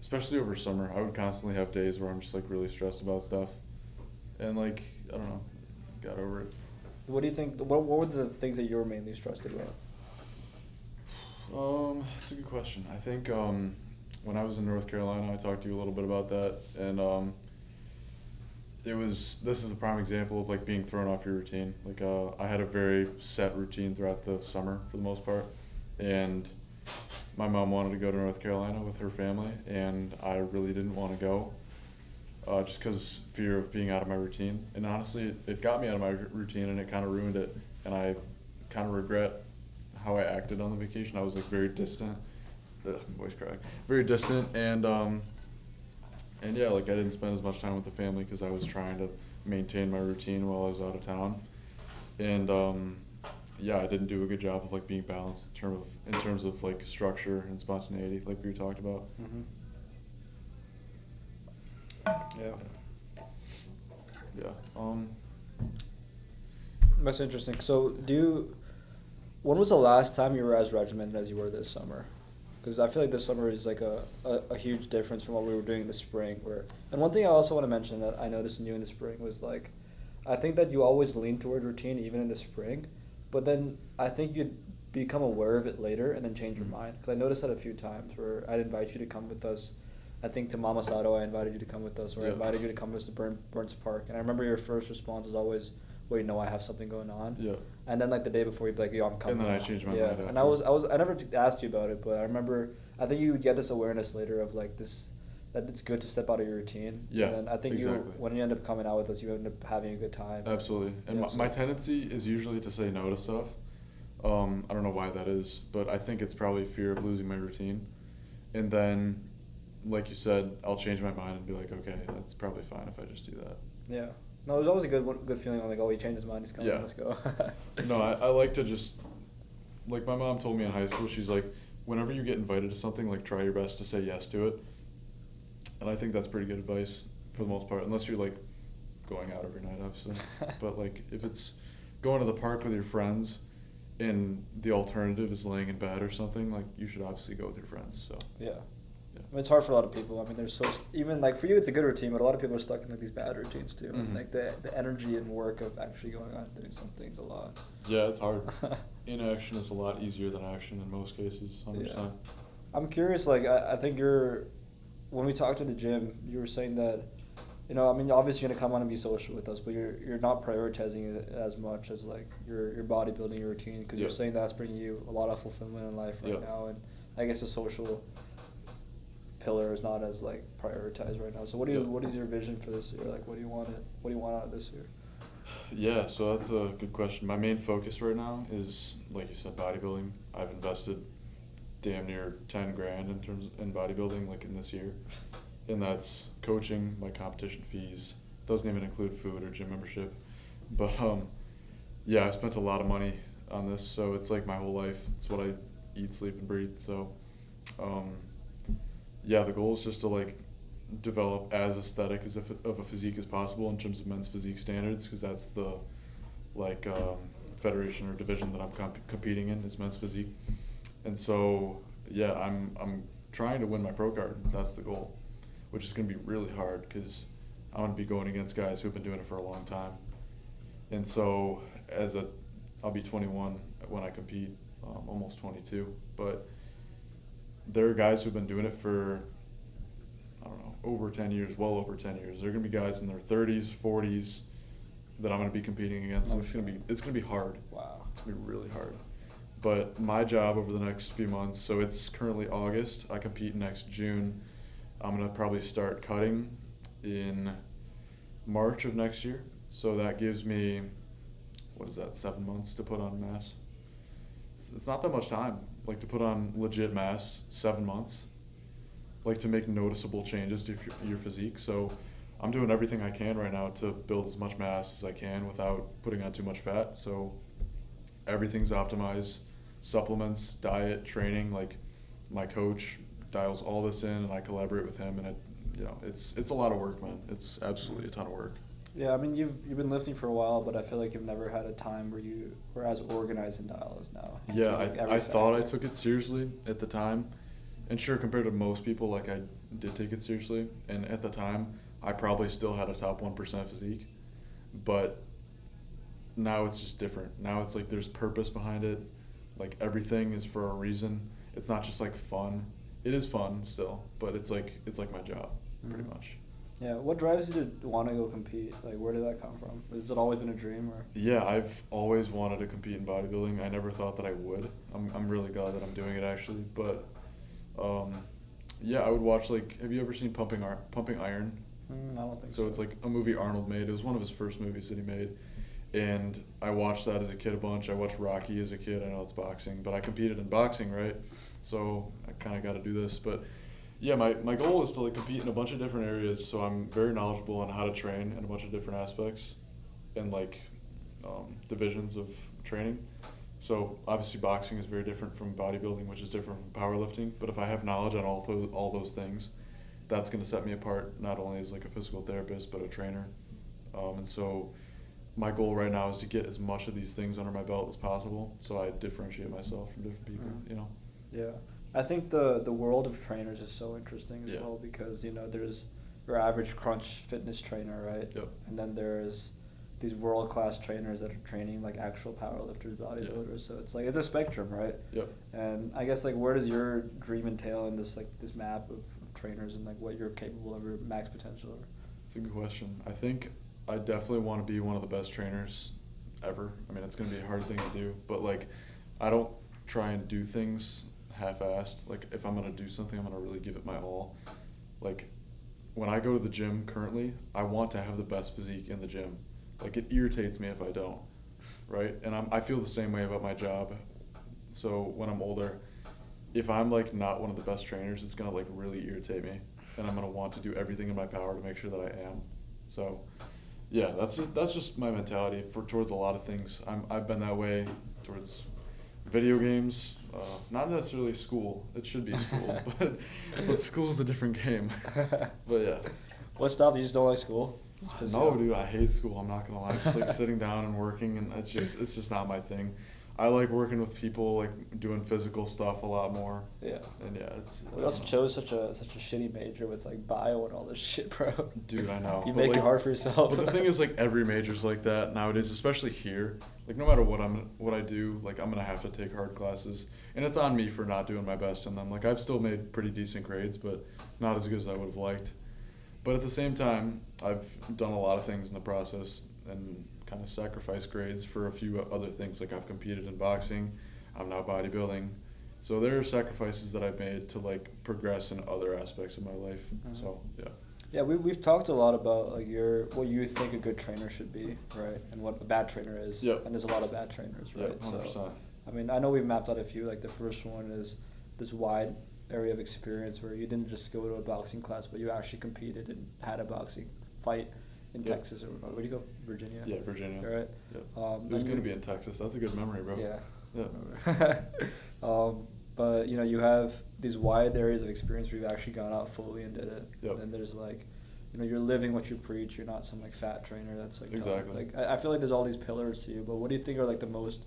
especially over summer, I would constantly have days where I'm just like really stressed about stuff, and like I don't know, got over it. What do you think? What were the things that you were mainly stressed about? That's a good question. I think when I was in North Carolina, I talked to you a little bit about that, and this is a prime example of like being thrown off your routine. Like I had a very set routine throughout the summer for the most part, and my mom wanted to go to North Carolina with her family, and I really didn't want to go, just because fear of being out of my routine. And honestly, it got me out of my routine, and it kind of ruined it, and I kind of regret how I acted on the vacation. I was like very distant, voice crack, very distant, and yeah, like I didn't spend as much time with the family because I was trying to maintain my routine while I was out of town, and yeah, I didn't do a good job of like being balanced in terms of like structure and spontaneity, like we talked about. Mm-hmm. Yeah. That's interesting. So when was the last time you were as regimented as you were this summer? Because I feel like this summer is like a huge difference from what we were doing in the spring. And one thing I also want to mention that I noticed in you in the spring was like, I think that you always lean toward routine even in the spring, but then I think you'd become aware of it later and then change your mind. Because I noticed that a few times where I'd invite you to come with us. I think to Mama Sato I invited you to come with us, or I invited you to come with us to Burns Park. And I remember your first response was always, wait, no, I have something going on. Yeah. And then like the day before you'd be like, yo, I'm coming. And then I changed my mind after. And I never asked you about it, but I remember, I think you would get this awareness later of like this, that it's good to step out of your routine. Yeah, and I think exactly. When you end up coming out with us, you end up having a good time. Absolutely. And my tendency is usually to say no to stuff. I don't know why that is, but I think it's probably fear of losing my routine. And then, like you said, I'll change my mind and be like, okay, that's probably fine if I just do that. Yeah. No, there's always a good feeling. I'm like, oh, he changed his mind. He's coming. Yeah. Let's go. No, I like to just, like my mom told me in high school, she's like, whenever you get invited to something, like try your best to say yes to it. And I think that's pretty good advice for the most part, unless you're like going out every night, obviously. But like if it's going to the park with your friends and the alternative is laying in bed or something, like you should obviously go with your friends. So yeah. I mean, it's hard for a lot of people. I mean, there's even like for you, it's a good routine, but a lot of people are stuck in like these bad routines too. Mm-hmm. Like the energy and work of actually going out and doing some things a lot. Yeah, it's hard. Inaction is a lot easier than action in most cases. 100%. Yeah. I'm curious. Like I think when we talked at the gym, you were saying that, I mean, obviously you're gonna come on and be social with us, but you're not prioritizing it as much as like your bodybuilding, your routine, because you're saying that's bringing you a lot of fulfillment in life right now, and I guess the social pillar is not as like prioritized right now. So what is your vision for this year? Like what do you want out of this year? Yeah, so that's a good question. My main focus right now is, like you said, bodybuilding. I've invested damn near $10,000 in bodybuilding like in this year. And that's coaching, my competition fees, doesn't even include food or gym membership. But yeah, I spent a lot of money on this, so it's like my whole life. It's what I eat, sleep, and breathe. So yeah, the goal is just to like develop as aesthetic of a physique as possible in terms of men's physique standards, because that's the like federation or division that I'm competing in is men's physique. And so yeah, I'm trying to win my pro card. That's the goal, which is going to be really hard because I'm going to be going against guys who've been doing it for a long time. And so I'll be 21 when I compete, almost 22, but there are guys who've been doing it for, I don't know, over 10 years, well over 10 years. There are going to be guys in their 30s, 40s that I'm going to be competing against. It's going to be hard. Wow. It's going to be really hard. But my job over the next few months, so it's currently August. I compete next June. I'm going to probably start cutting in March of next year. So that gives me, 7 months to put on mass. It's not that much time, like to put on legit mass, 7 months, like to make noticeable changes to your physique. So I'm doing everything I can right now to build as much mass as I can without putting on too much fat. So everything's optimized, supplements, diet, training, like my coach dials all this in and I collaborate with him, and it's a lot of work, man. It's absolutely a ton of work. Yeah, I mean, you've been lifting for a while, but I feel like you've never had a time where you were as organized and dialed as now. Yeah, I thought I took it seriously at the time, and sure, compared to most people, like did take it seriously, and at the time, I probably still had a top 1% physique, but now it's just different. Now it's like there's purpose behind it. Like everything is for a reason. It's not just like fun. It is fun still, but it's like my job, pretty much. Yeah, what drives you to want to go compete? Like, where did that come from? Has it always been a dream, or? Yeah, I've always wanted to compete in bodybuilding. I never thought that I would. I'm really glad that I'm doing it actually. But, yeah, I would watch like. Have you ever seen Pumping Iron? I don't think so. So it's like a movie Arnold made. It was one of his first movies that he made, and I watched that as a kid a bunch. I watched Rocky as a kid. I know it's boxing, but I competed in boxing, right? So I kind of got to do this, but. Yeah, my goal is to like compete in a bunch of different areas, so I'm very knowledgeable on how to train in a bunch of different aspects and like divisions of training. So obviously boxing is very different from bodybuilding, which is different from powerlifting. But if I have knowledge on all those things, that's going to set me apart not only as like a physical therapist but a trainer. And so my goal right now is to get as much of these things under my belt as possible, so I differentiate myself from different people. You know. Yeah. I think the world of trainers is so interesting as well, because, you know, there's your average crunch fitness trainer, right? Yep. And then there's these world-class trainers that are training like actual powerlifters, bodybuilders. Yep. So it's like, it's a spectrum, right? Yep. And I guess like, where does your dream entail in this map of trainers and like what you're capable of, your max potential? It's a good question. I think I definitely want to be one of the best trainers ever. I mean, it's going to be a hard thing to do, but like, I don't try and do things half-assed. Like if I'm going to do something, I'm going to really give it my all. Like when I go to the gym currently, I want to have the best physique in the gym. Like it irritates me if I don't, right? And I feel the same way about my job. So when I'm older, if I'm like not one of the best trainers, it's going to like really irritate me, and I'm going to want to do everything in my power to make sure that I am. So yeah, that's just my mentality towards a lot of things. I've been that way towards video games, not necessarily school. It should be school, but school's a different game. But yeah. What stuff? You just don't like school? No, dude, I hate school. I'm not gonna lie. Just like sitting down and working, and it's just not my thing. I like working with people, like doing physical stuff a lot more. Yeah. And yeah, it's. We also chose such a shitty major with like bio and all this shit, bro. Dude, I know. You make it hard for yourself. But the thing is, like every major's like that nowadays, especially here. Like no matter what I do, like I'm gonna have to take hard classes, and it's on me for not doing my best in them. Like I've still made pretty decent grades, but not as good as I would have liked. But at the same time, I've done a lot of things in the process and kind of sacrificed grades for a few other things. Like I've competed in boxing, I'm now bodybuilding. So there are sacrifices that I've made to like progress in other aspects of my life. Mm-hmm. So yeah. Yeah, we've talked a lot about like what you think a good trainer should be, right, and what a bad trainer is. Yep. And there's a lot of bad trainers, right? Yep, 100%. So I mean, I know we've mapped out a few. Like the first one is this wide area of experience where you didn't just go to a boxing class, but you actually competed and had a boxing fight in Texas, or where do you go? Virginia? Yeah, Virginia. Right? Yep. It was going to be in Texas. That's a good memory, bro. Yeah. But, you know, you have these wide areas of experience where you've actually gone out fully and did it. Yep. And then there's, like, you know, you're living what you preach. You're not some, like, fat trainer that's, like, exactly. Like, I feel like there's all these pillars to you, but what do you think are, like, the most,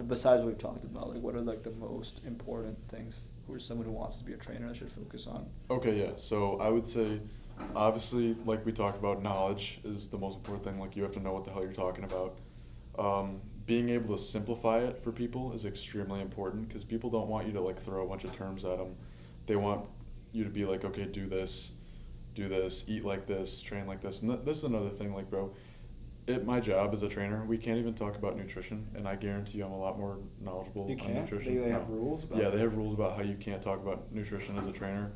besides what we've talked about, like, what are, like, the most important things for someone who wants to be a trainer that should focus on? Okay, yeah. So I would say, obviously, like we talked about, knowledge is the most important thing. Like, you have to know what the hell you're talking about. Being able to simplify it for people is extremely important, because people don't want you to like throw a bunch of terms at them. They want you to be like, okay, do this, eat like this, train like this. And this is another thing, like, bro, my job as a trainer, we can't even talk about nutrition, and I guarantee you I'm a lot more knowledgeable on nutrition. They have rules about it? Yeah, they have rules about how you can't talk about nutrition as a trainer,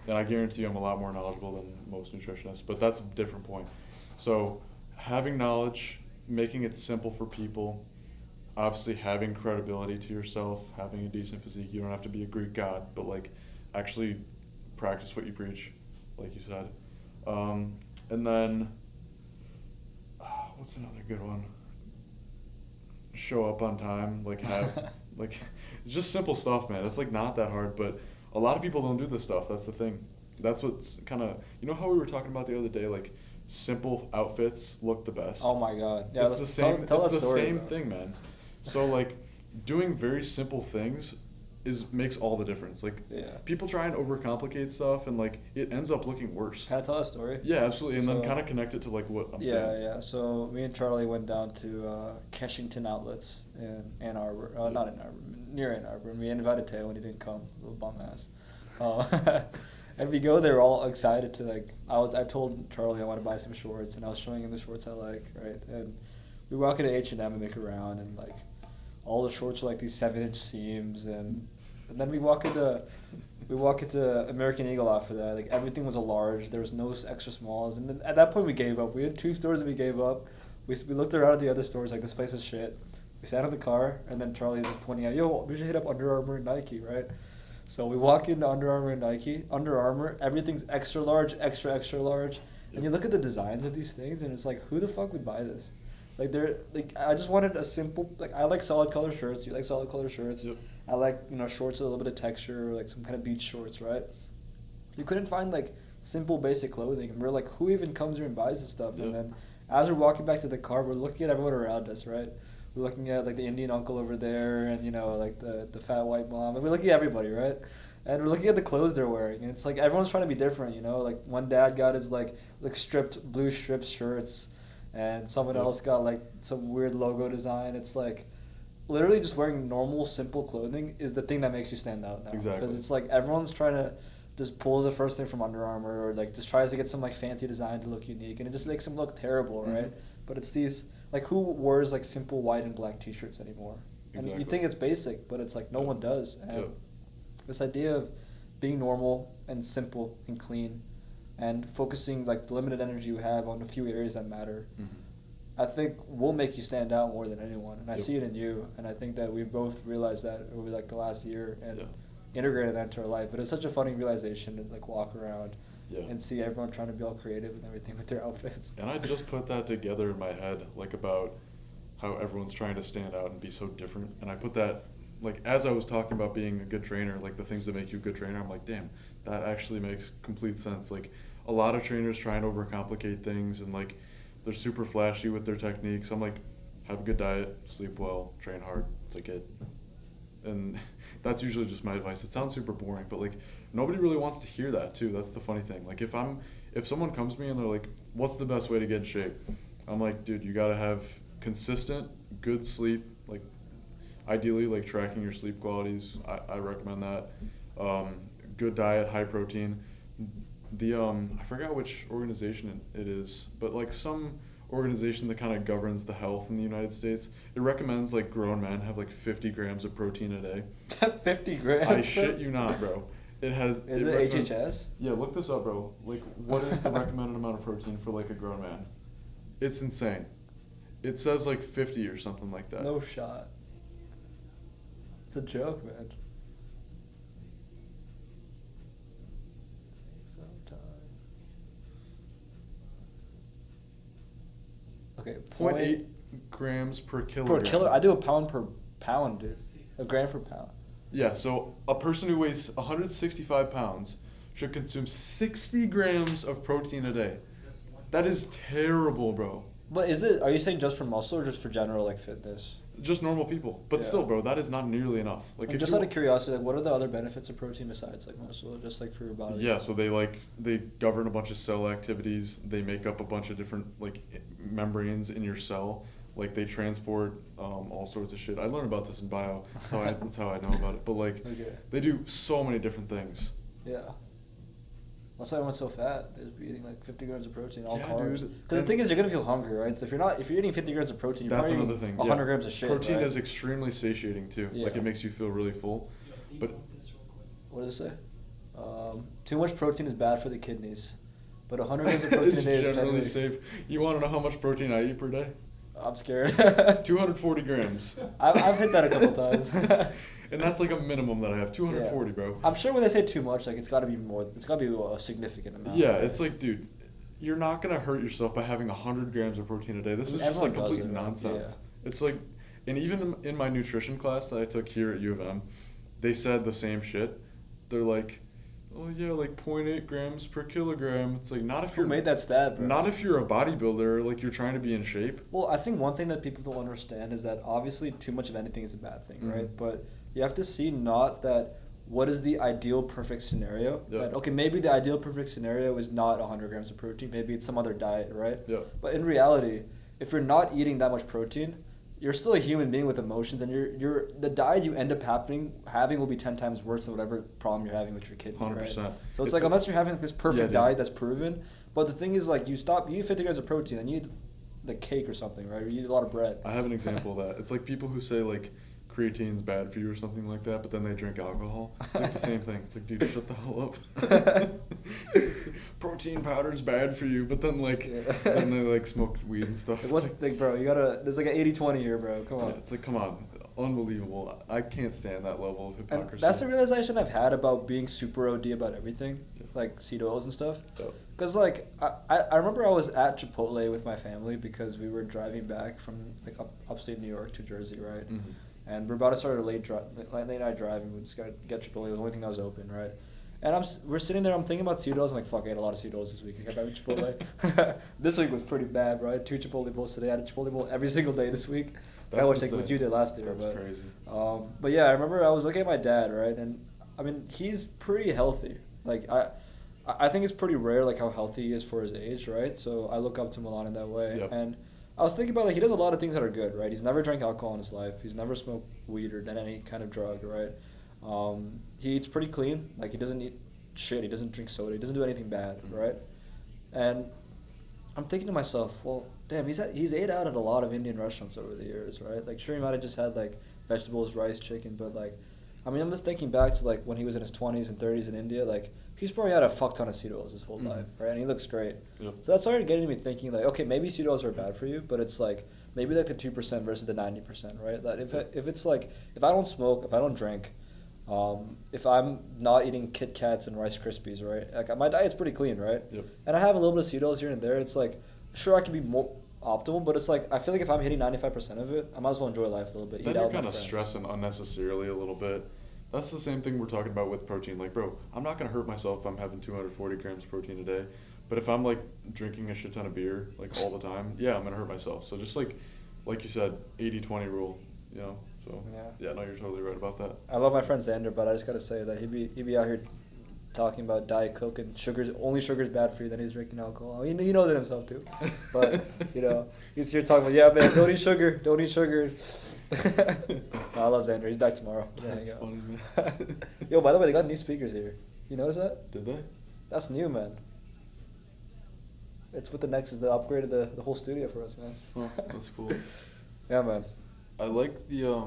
and I guarantee you I'm a lot more knowledgeable than most nutritionists, but that's a different point. So having knowledge, making it simple for people, obviously having credibility to yourself, having a decent physique. You don't have to be a Greek god, but like actually practice what you preach, like you said. And then what's another good one? Show up on time, like have like it's just simple stuff, man. It's like not that hard, but a lot of people don't do this stuff. That's the thing. That's what's kind of, you know how we were talking about the other day, like simple outfits look the best. Oh my god. Yeah, it's the same. It's the same thing, man. So like doing very simple things makes all the difference. Like, people try and overcomplicate stuff, and like it ends up looking worse. Can I tell a story? Yeah, absolutely, and then kind of connect it to like what I'm saying. Yeah. So me and Charlie went down to Keshington Outlets in Ann Arbor. Not Ann Arbor, near Ann Arbor. And we invited Teo, and he didn't come. Little bum ass. And we go there all excited to like. I told Charlie I want to buy some shorts, and I was showing him the shorts I like, right? And we walk into H&M and make a round, and like all the shorts are like these 7-inch seams, and then we walk into American Eagle after that. Like everything was a large. There was no extra smalls, and then at that point we gave up. We had 2 stores that we gave up. We looked around at the other stores like this place is shit. We sat in the car, and then Charlie's pointing out, yo, we should hit up Under Armour and Nike, right? So we walk into Under Armour and Nike. Under Armour, everything's extra large, extra large. And you look at the designs of these things, and it's like, who the fuck would buy this? Like I just wanted a simple, like I like solid color shirts. You like solid color shirts. Yep. I like, shorts with a little bit of texture, or like some kind of beach shorts, right? You couldn't find like simple basic clothing, and we're like, who even comes here and buys this stuff? Yep. And then as we're walking back to the car, we're looking at everyone around us, right? We're looking at like the Indian uncle over there, and like the fat white mom, and we're looking at everybody, right? And we're looking at the clothes they're wearing, and it's like everyone's trying to be different, Like one dad got his like blue striped shirts, and someone else got like some weird logo design. It's like literally just wearing normal, simple clothing is the thing that makes you stand out now. Exactly. Because it's like everyone's trying to just pulls the first thing from Under Armour, or like just tries to get some like fancy design to look unique, and it just makes them look terrible, right? But it's these like, who wears like simple white and black T-shirts anymore? Exactly. And you think it's basic, but it's like no one does. And this idea of being normal and simple and clean, and focusing like the limited energy you have on a few areas that matter, I think will make you stand out more than anyone. And I see it in you, and I think that we've both realized that over like the last year and integrated that into our life. But it's such a funny realization to like walk around and see everyone trying to be all creative and everything with their outfits. And I just put that together in my head, like about how everyone's trying to stand out and be so different. And I put that, like, as I was talking about being a good trainer, like the things that make you a good trainer, I'm like, damn, that actually makes complete sense. Like, a lot of trainers try and overcomplicate things, and like they're super flashy with their techniques. I'm like, have a good diet, sleep well, train hard. It's like it. And that's usually just my advice. It sounds super boring, but like nobody really wants to hear that too. That's the funny thing. Like if someone comes to me and they're like, what's the best way to get in shape? I'm like, dude, you gotta have consistent, good sleep. Like ideally, like tracking your sleep qualities. I recommend that. Good diet, high protein. I forgot which organization it is, but like some organization that kind of governs the health in the United States, it recommends like grown men have like 50 grams of protein a day. 50 grams? I shit you not, bro. It has. Is it HHS? Yeah, look this up, bro. Like, what is the recommended amount of protein for like a grown man? It's insane. It says like 50 or something like that. No shot. It's a joke, man. Okay, 0.8 grams per kilogram. Per kilo? I do a pound per pound, dude. A gram per pound. Yeah, so a person who weighs 165 pounds should consume 60 grams of protein a day. That is terrible, bro. But are you saying just for muscle or just for general like fitness? Just normal people. But still, bro, that is not nearly enough. Like, just out of curiosity, like, what are the other benefits of protein besides like muscle, just like for your body? Yeah, so they govern a bunch of cell activities. They make up a bunch of different like membranes in your cell. Like they transport all sorts of shit. I learned about this in bio. That's how I know about it. But like they do so many different things. Yeah. That's why everyone's so fat. They're just eating like 50 grams of protein, all carbs. Because the thing is, you're gonna feel hungry, right? So if you're eating 50 grams of protein, you're probably eating 100 grams of shit. Protein is extremely satiating too. Yeah. Like it makes you feel really full. But what does it say? Too much protein is bad for the kidneys, but 100 grams of protein a day is generally safe. You want to know how much protein I eat per day? I'm scared. 240 grams. I've hit that a couple times. And that's like a minimum that I have, 240, bro. I'm sure when they say too much, like it's got to be more. It's got to be a significant amount. Yeah, it's like, dude, you're not gonna hurt yourself by having 100 grams of protein a day. This is just like complete nonsense. Yeah. It's like, and even in my nutrition class that I took here at U of M, they said the same shit. They're like, oh yeah, like 0.8 grams per kilogram. It's like, not if you're... Who made that stat, bro? Not if you're a bodybuilder, like you're trying to be in shape. Well, I think one thing that people don't understand is that obviously too much of anything is a bad thing, right? But you have to see not that what is the ideal perfect scenario. Yep. That, okay, maybe the ideal perfect scenario is not 100 grams of protein. Maybe it's some other diet, right? Yep. But in reality, if you're not eating that much protein, you're still a human being with emotions, and you're the diet you end up having will be 10 times worse than whatever problem you're having with your kidney, 100%. Right? So it's like unless you're having like this perfect diet that's proven, but the thing is like you eat 50 grams of protein and you eat like cake or something, right? Or you eat a lot of bread. I have an example of that. It's like people who say like creatine's bad for you or something like that, but then they drink alcohol. It's like the same thing. It's like, dude, shut the hell up. Protein powder's bad for you, but then then they like smoke weed and stuff. What's the thing, bro? There's like an 80-20 here, bro. Come on. Yeah, it's like, come on. Unbelievable. I can't stand that level of hypocrisy. And that's the realization I've had about being super OD about everything, like seed oils and stuff. Because like I remember I was at Chipotle with my family because we were driving back from like upstate New York to Jersey, right? Mm-hmm. And we're about to start a late night driving. We just got to get Chipotle. It was the only thing that was open, right? And we're sitting there. I'm thinking about seed oils. I'm like, fuck, I ate a lot of seed oils this week. I got back with Chipotle. This week was pretty bad, bro. I had 2 Chipotle bowls today. I had a Chipotle bowl every single day this week. I wish what you did last year. That's crazy. But yeah, I remember I was looking at my dad, right? And I mean, he's pretty healthy. Like I think it's pretty rare, like how healthy he is for his age, right? So I look up to him a lot in that way. Yep. And I was thinking about, like, he does a lot of things that are good, right? He's never drank alcohol in his life. He's never smoked weed or done any kind of drug, right? He eats pretty clean. Like, he doesn't eat shit. He doesn't drink soda. He doesn't do anything bad, right? And I'm thinking to myself, well, damn, he's ate out at a lot of Indian restaurants over the years, right? Like, sure, he might have just had, like, vegetables, rice, chicken, but, like, I mean, I'm just thinking back to, like, when he was in his 20s and 30s in India, like, he's probably had a fuck ton of seed oils his whole life, right? And he looks great. Yep. So that started getting me thinking, like, okay, maybe seed oils are bad for you, but it's, like, maybe, like, the 2% versus the 90%, right? That if it's, like, if I don't smoke, if I don't drink, if I'm not eating Kit Kats and Rice Krispies, right? Like, my diet's pretty clean, right? Yep. And I have a little bit of seed oils here and there. It's, like, sure, I can be more optimal, but it's like I feel like if I'm hitting 95% of it, I might as well enjoy life a little bit. Then you're kind of stressing unnecessarily a little bit. That's the same thing we're talking about with protein. Like, bro, I'm not gonna hurt myself if I'm having 240 grams of protein a day, but if I'm like drinking a shit ton of beer like all the time, yeah, I'm gonna hurt myself. So just like you said, 80-20 rule, you know. So yeah, no, you're totally right about that. I love my friend Xander, but I just gotta say that he'd be out here talking about Diet Coke and sugar's bad for you, then he's drinking alcohol. He knows it himself too. But, you know, he's here talking about, yeah, man, don't eat sugar. I love Xander. He's back tomorrow. That's funny, man. Yo, by the way, they got new speakers here. You notice that? Did they? That's new, man. It's with the Nexus. They upgraded the whole studio for us, man. Oh, that's cool. Yeah, man. I like the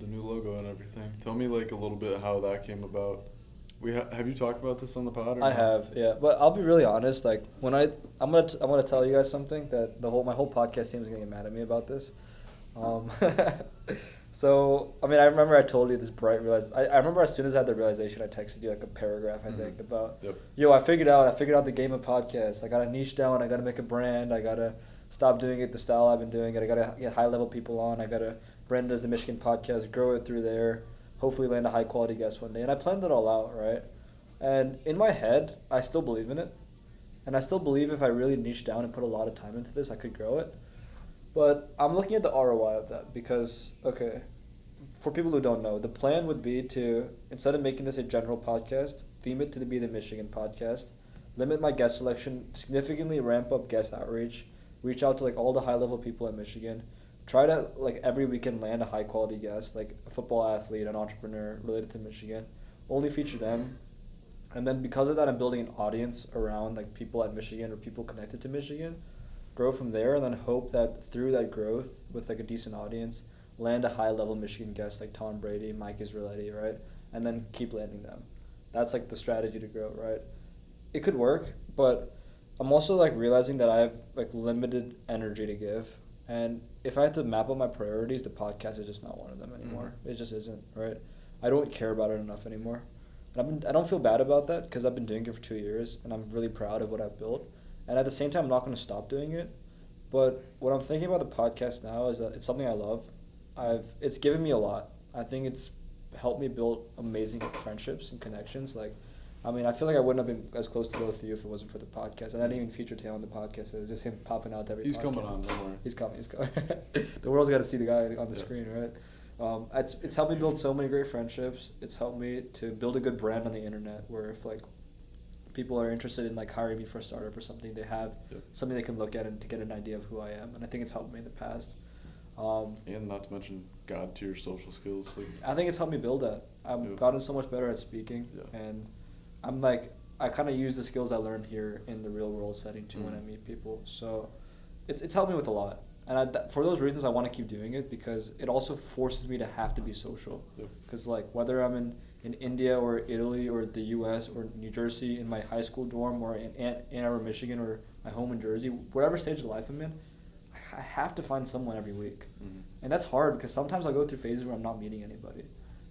new logo and everything. Tell me like a little bit how that came about. Have you talked about this on the pod? I have, yeah. But I'll be really honest. Like when I'm gonna tell you guys something that my whole podcast team is gonna get mad at me about this. So I mean, I remember I told you this bright I remember as soon as I had the realization, I texted you like a paragraph I think about. Yep. Yo, I figured out the game of podcasts. I gotta niche down. I gotta make a brand. I gotta stop doing it the style I've been doing it. I gotta get high level people on. I gotta brand it as the Michigan Podcast. Grow it through there. Hopefully land a high quality guest one day. And I planned it all out, right? And in my head, I still believe in it. And I still believe if I really niche down and put a lot of time into this, I could grow it. But I'm looking at the ROI of that because, okay, for people who don't know, the plan would be to, instead of making this a general podcast, theme it to be the Michigan Podcast, limit my guest selection, significantly ramp up guest outreach, reach out to like all the high level people in Michigan, try to, like, every weekend land a high-quality guest, like a football athlete, an entrepreneur related to Michigan. Only feature them. And then because of that, I'm building an audience around, like, people at Michigan or people connected to Michigan. Grow from there, and then hope that through that growth, with, like, a decent audience, land a high-level Michigan guest like Tom Brady, Mike Israeliti, right? And then keep landing them. That's, like, the strategy to grow, right? It could work, but I'm also, like, realizing that I have, like, limited energy to give. And if I had to map out my priorities, the podcast is just not one of them anymore. Mm-hmm. It just isn't, right? I don't care about it enough anymore. And I don't feel bad about that because I've been doing it for 2 years, and I'm really proud of what I've built. And at the same time, I'm not going to stop doing it. But what I'm thinking about the podcast now is that it's something I love. It's given me a lot. I think it's helped me build amazing friendships and connections. Like, I mean, I feel like I wouldn't have been as close to both of you if it wasn't for the podcast. And I didn't even feature Taylor on the podcast. It was just him popping out to every podcast. He's coming on, don't worry. He's coming. The world's got to see the guy on the screen, right? It's helped me build so many great friendships. It's helped me to build a good brand on the internet where if like people are interested in like hiring me for a startup or something, they have something they can look at and to get an idea of who I am. And I think it's helped me in the past. And not to mention God tier social skills. Like, I think it's helped me build that. I've gotten so much better at speaking, and I'm like, I kind of use the skills I learned here in the real world setting too when I meet people. So it's helped me with a lot. And for those reasons, I want to keep doing it because it also forces me to have to be social. Because like whether I'm in India or Italy or the U.S. or New Jersey in my high school dorm or in Ann Arbor, Michigan or my home in Jersey, whatever stage of life I'm in, I have to find someone every week. And that's hard because sometimes I go through phases where I'm not meeting anybody.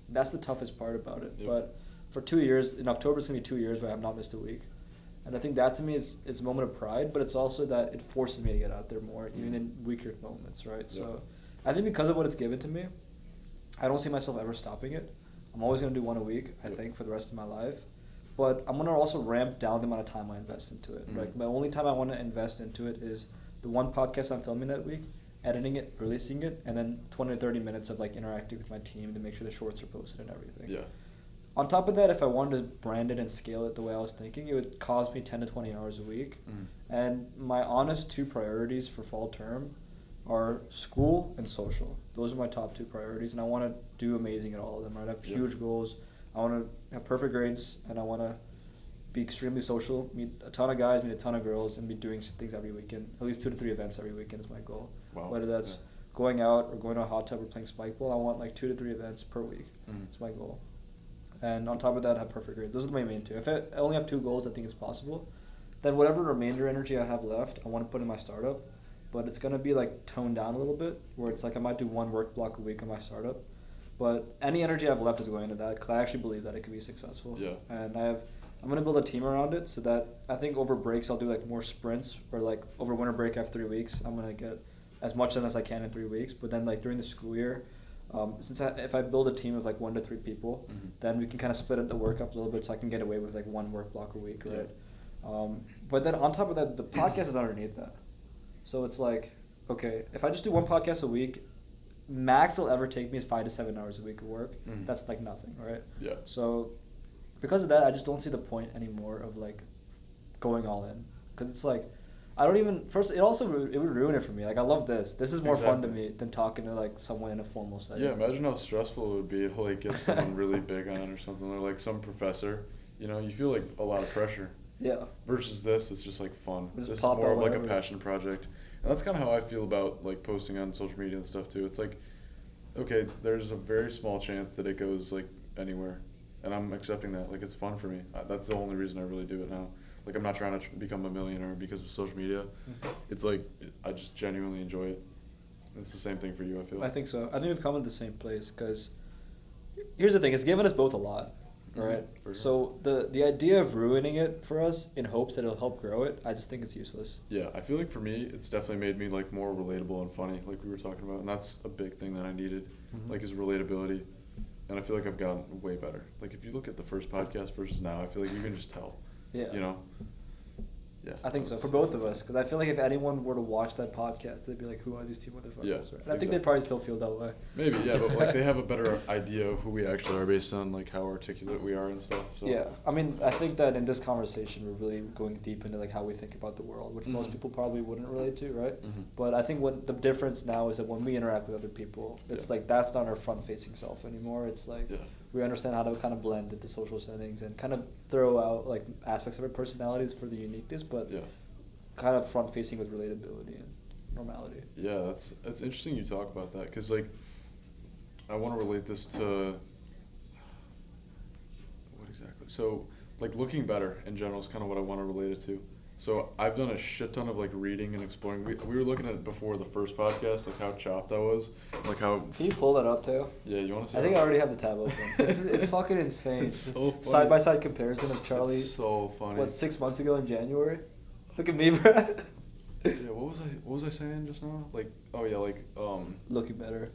That's the toughest part about it. But for 2 years, in October it's going to be 2 years where I have not missed a week. And I think that to me is a moment of pride, but it's also that it forces me to get out there more, even in weaker moments, right? So I think because of what it's given to me, I don't see myself ever stopping it. I'm always going to do one a week, I think, for the rest of my life. But I'm going to also ramp down the amount of time I invest into it. Like the only time I want to invest into it is the one podcast I'm filming that week, editing it, releasing it, and then 20 to 30 minutes of like interacting with my team to make sure the shorts are posted and everything. On top of that, if I wanted to brand it and scale it the way I was thinking, it would cost me 10 to 20 hours a week. And my honest 2 priorities for fall term are school and social. Those are my top 2 priorities, and I want to do amazing at all of them. Right? I have huge goals. I want to have perfect grades, and I want to be extremely social, meet a ton of guys, meet a ton of girls, and be doing things every weekend. At least 2 to 3 events every weekend is my goal. Whether that's going out or going to a hot tub or playing spike ball, I want like 2 to 3 events per week. That's my goal. And on top of that, have perfect grades. Those are my main 2. If I only have 2 goals, I think it's possible. Then whatever remainder energy I have left, I want to put in my startup. But it's going to be like toned down a little bit, where it's like I might do 1 work block a week on my startup. But any energy I have left is going into that because I actually believe that it could be successful. And I'm going to build a team around it so that I think over breaks I'll do like more sprints, or like over winter break I have 3 weeks. I'm going to get as much done as I can in 3 weeks. But then like during the school year, if I build a team of like 1 to 3 people, then we can kind of split up the work up a little bit so I can get away with like 1 work block a week, right? But then on top of that, the podcast is underneath that. So it's like, okay, if I just do 1 podcast a week, max it'll ever take me is 5 to 7 hours a week of work. That's like nothing, right? So because of that, I just don't see the point anymore of like going all in. Because it's like, I don't even, first, it would ruin it for me. Like, I love this. This is more fun to me than talking to, like, someone in a formal setting. Yeah, imagine how stressful it would be to, like, get someone really big on or something, or, like, some professor. You know, you feel, like, a lot of pressure. Versus this, it's just, like, fun. This is more of, like, a passion project. And that's kind of how I feel about, like, posting on social media and stuff, too. It's like, okay, there's a very small chance that it goes, like, anywhere. And I'm accepting that. Like, it's fun for me. That's the only reason I really do it now. Like, I'm not trying to become a millionaire because of social media. It's like, I just genuinely enjoy it. It's the same thing for you, I feel. I think so. I think we've come to the same place because here's the thing. It's given us both a lot, right? Sure. So the idea of ruining it for us in hopes that it'll help grow it, I just think it's useless. Yeah, I feel like for me, it's definitely made me, like, more relatable and funny, like we were talking about. And that's a big thing that I needed, like, is relatability. And I feel like I've gotten way better. Like, if you look at the first podcast versus now, I feel like you can just tell. You know? Yeah. I think so, for both of us. Because I feel like if anyone were to watch that podcast, they'd be like, who are these 2 motherfuckers? Right? And I think they'd probably still feel that way. Maybe, yeah, but like they have a better idea of who we actually are based on like how articulate we are and stuff. So. Yeah. I mean, I think that in this conversation, we're really going deep into like how we think about the world, which most people probably wouldn't relate to, right? But I think what the difference now is that when we interact with other people, it's like that's not our front-facing self anymore. It's like we understand how to kind of blend into social settings and kind of throw out like aspects of our personalities for the uniqueness, but kind of front-facing with relatability and normality. Yeah, it's interesting you talk about that because like I want to relate this to what exactly? So like looking better in general is kind of what I want to relate it to. So I've done a shit ton of like reading and exploring. We were looking at it before the first podcast, like how chopped I was, like how. Can you pull that up, Teo? Yeah, you want to see? I think I already have the tab open. It's fucking insane. It's so funny. Side by side comparison of Charlie. It's so funny. What, 6 months ago in January? Look at me, bro. Yeah, what was I saying just now? Like, oh yeah, like looking better.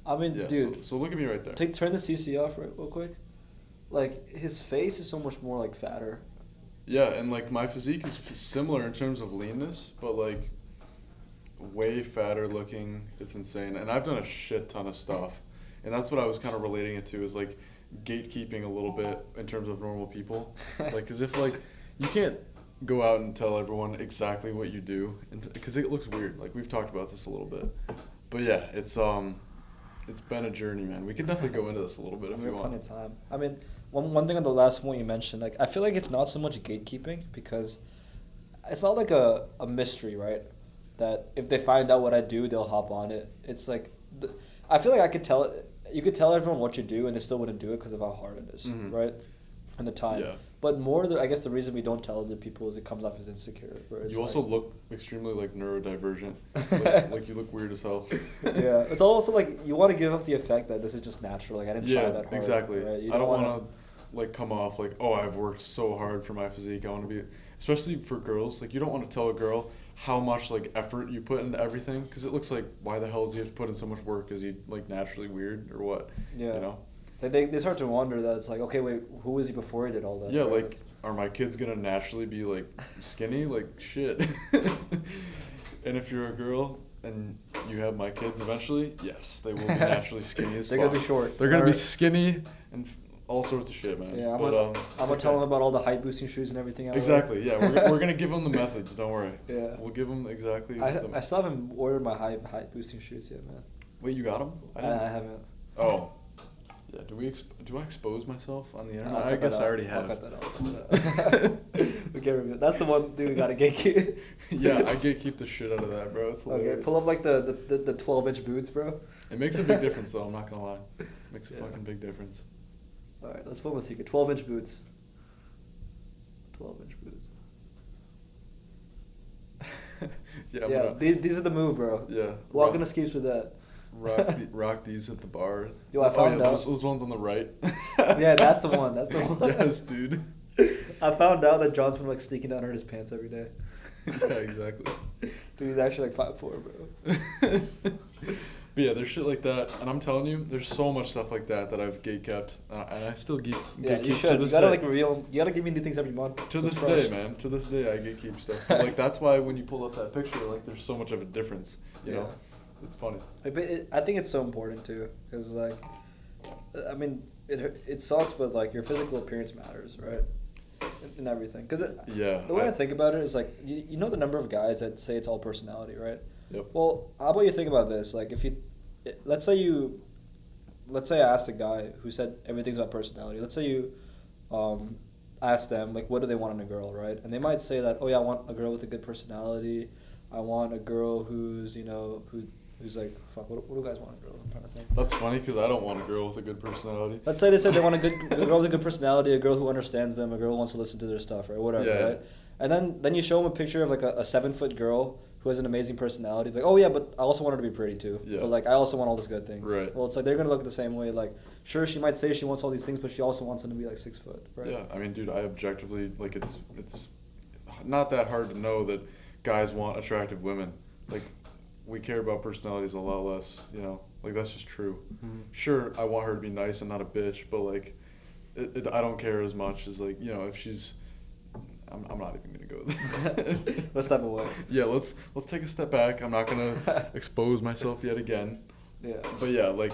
I mean, yeah, dude. So look at me right there. Turn the CC off real quick. Like his face is so much more like fatter. Yeah, and like my physique is similar in terms of leanness, but like way fatter looking. It's insane. And I've done a shit ton of stuff. And that's what I was kind of relating it to, is like gatekeeping a little bit in terms of normal people. Like, because if like you can't go out and tell everyone exactly what you do, because it looks weird. Like, we've talked about this a little bit, but yeah, it's been a journey, man. We can definitely go into this a little bit if you want. Plenty of time. I mean, one thing on the last point you mentioned, like, I feel like it's not so much gatekeeping, because it's not like a mystery, right? That if they find out what I do, they'll hop on it. It's like, I feel like you could tell everyone what you do and they still wouldn't do it because of how hard it is, right? And the time. Yeah. But I guess the reason we don't tell other people is it comes off as insecure. You also look extremely like neurodivergent. like you look weird as hell. Yeah. It's also like you want to give off the effect that this is just natural. Like, I didn't try that hard. Exactly. Right? I don't want to like come off like, oh, I've worked so hard for my physique. I want to be, especially for girls. Like, you don't want to tell a girl how much like effort you put into everything, because it looks like, why the hell does he have to put in so much work? Is he like naturally weird or what? Yeah. You know. They start to wonder that it's like, okay, wait, who was he before he did all that? Yeah, right? Like, are my kids gonna naturally be like skinny? Like, shit. And if you're a girl and you have my kids eventually, yes, they will be naturally skinny as fuck. They're gonna be short. They're gonna be skinny and all sorts of shit, man. Yeah, I'm gonna tell them about all the height boosting shoes and everything. Exactly. Yeah, we're gonna give them the methods. Don't worry. Yeah. We'll give them exactly. I still haven't ordered my height boosting shoes yet, man. Wait, you got them? I haven't. Oh. Yeah, do I expose myself on the internet? I guess I already have. I'll cut that out. We can't review. That's the one thing we gotta gatekeep. Yeah, I gatekeep the shit out of that, bro. It's hilarious. Okay, pull up like the 12-inch boots, bro. It makes a big difference, though. I'm not gonna lie. It makes a fucking big difference. All right, let's film a secret. 12-inch boots. 12-inch boots. These are the move, bro. Yeah. Walking the skis with that. Rock these at the bar. Yo, I found out. Those ones on the right. Yeah, that's the one. That's the one. Yes, dude. I found out that John's been like sneaking down his pants every day. Yeah, exactly. Dude, he's actually like 5'4", bro. But yeah, there's shit like that, and I'm telling you, there's so much stuff like that I've gatekept, and I still gatekeep. Yeah, you should. You gotta you gotta give me new things every month. To this day, man. To this day, I gatekeep stuff. But, like, that's why when you pull up that picture, like, there's so much of a difference. You know, it's funny. I think it's so important too, because like, I mean, it sucks, but like your physical appearance matters, right? And everything, because the way I think about it is like, you know the number of guys that say it's all personality, right? Yep. Well, how about you think about this? Like, let's say I asked a guy who said everything's about personality. Let's say you ask them, like, what do they want in a girl, right? And they might say that, oh yeah, I want a girl with a good personality. I want a girl who's like, fuck, what do guys want in a girl? I'm trying to think. That's funny, because I don't want a girl with a good personality. Let's say they said they want a girl with a good personality, a girl who understands them, a girl who wants to listen to their stuff, right? Whatever, right? And then you show them a picture of like a 7-foot girl who has an amazing personality. Like, oh yeah, but I also want her to be pretty too. Yeah. But like, I also want all these good things. Right. Well, it's like they're gonna look the same way. Like, sure, she might say she wants all these things, but she also wants them to be like 6 foot. Right. Yeah, I mean, dude, I objectively, like, it's not that hard to know that guys want attractive women. Like, we care about personalities a lot less. You know, like, that's just true. Mm-hmm. Sure, I want her to be nice and not a bitch, but like, I don't care as much as, like, you know, if she's. I'm not even gonna go there. Let's step away. Yeah, let's take a step back. I'm not gonna expose myself yet again. Yeah. But yeah, like,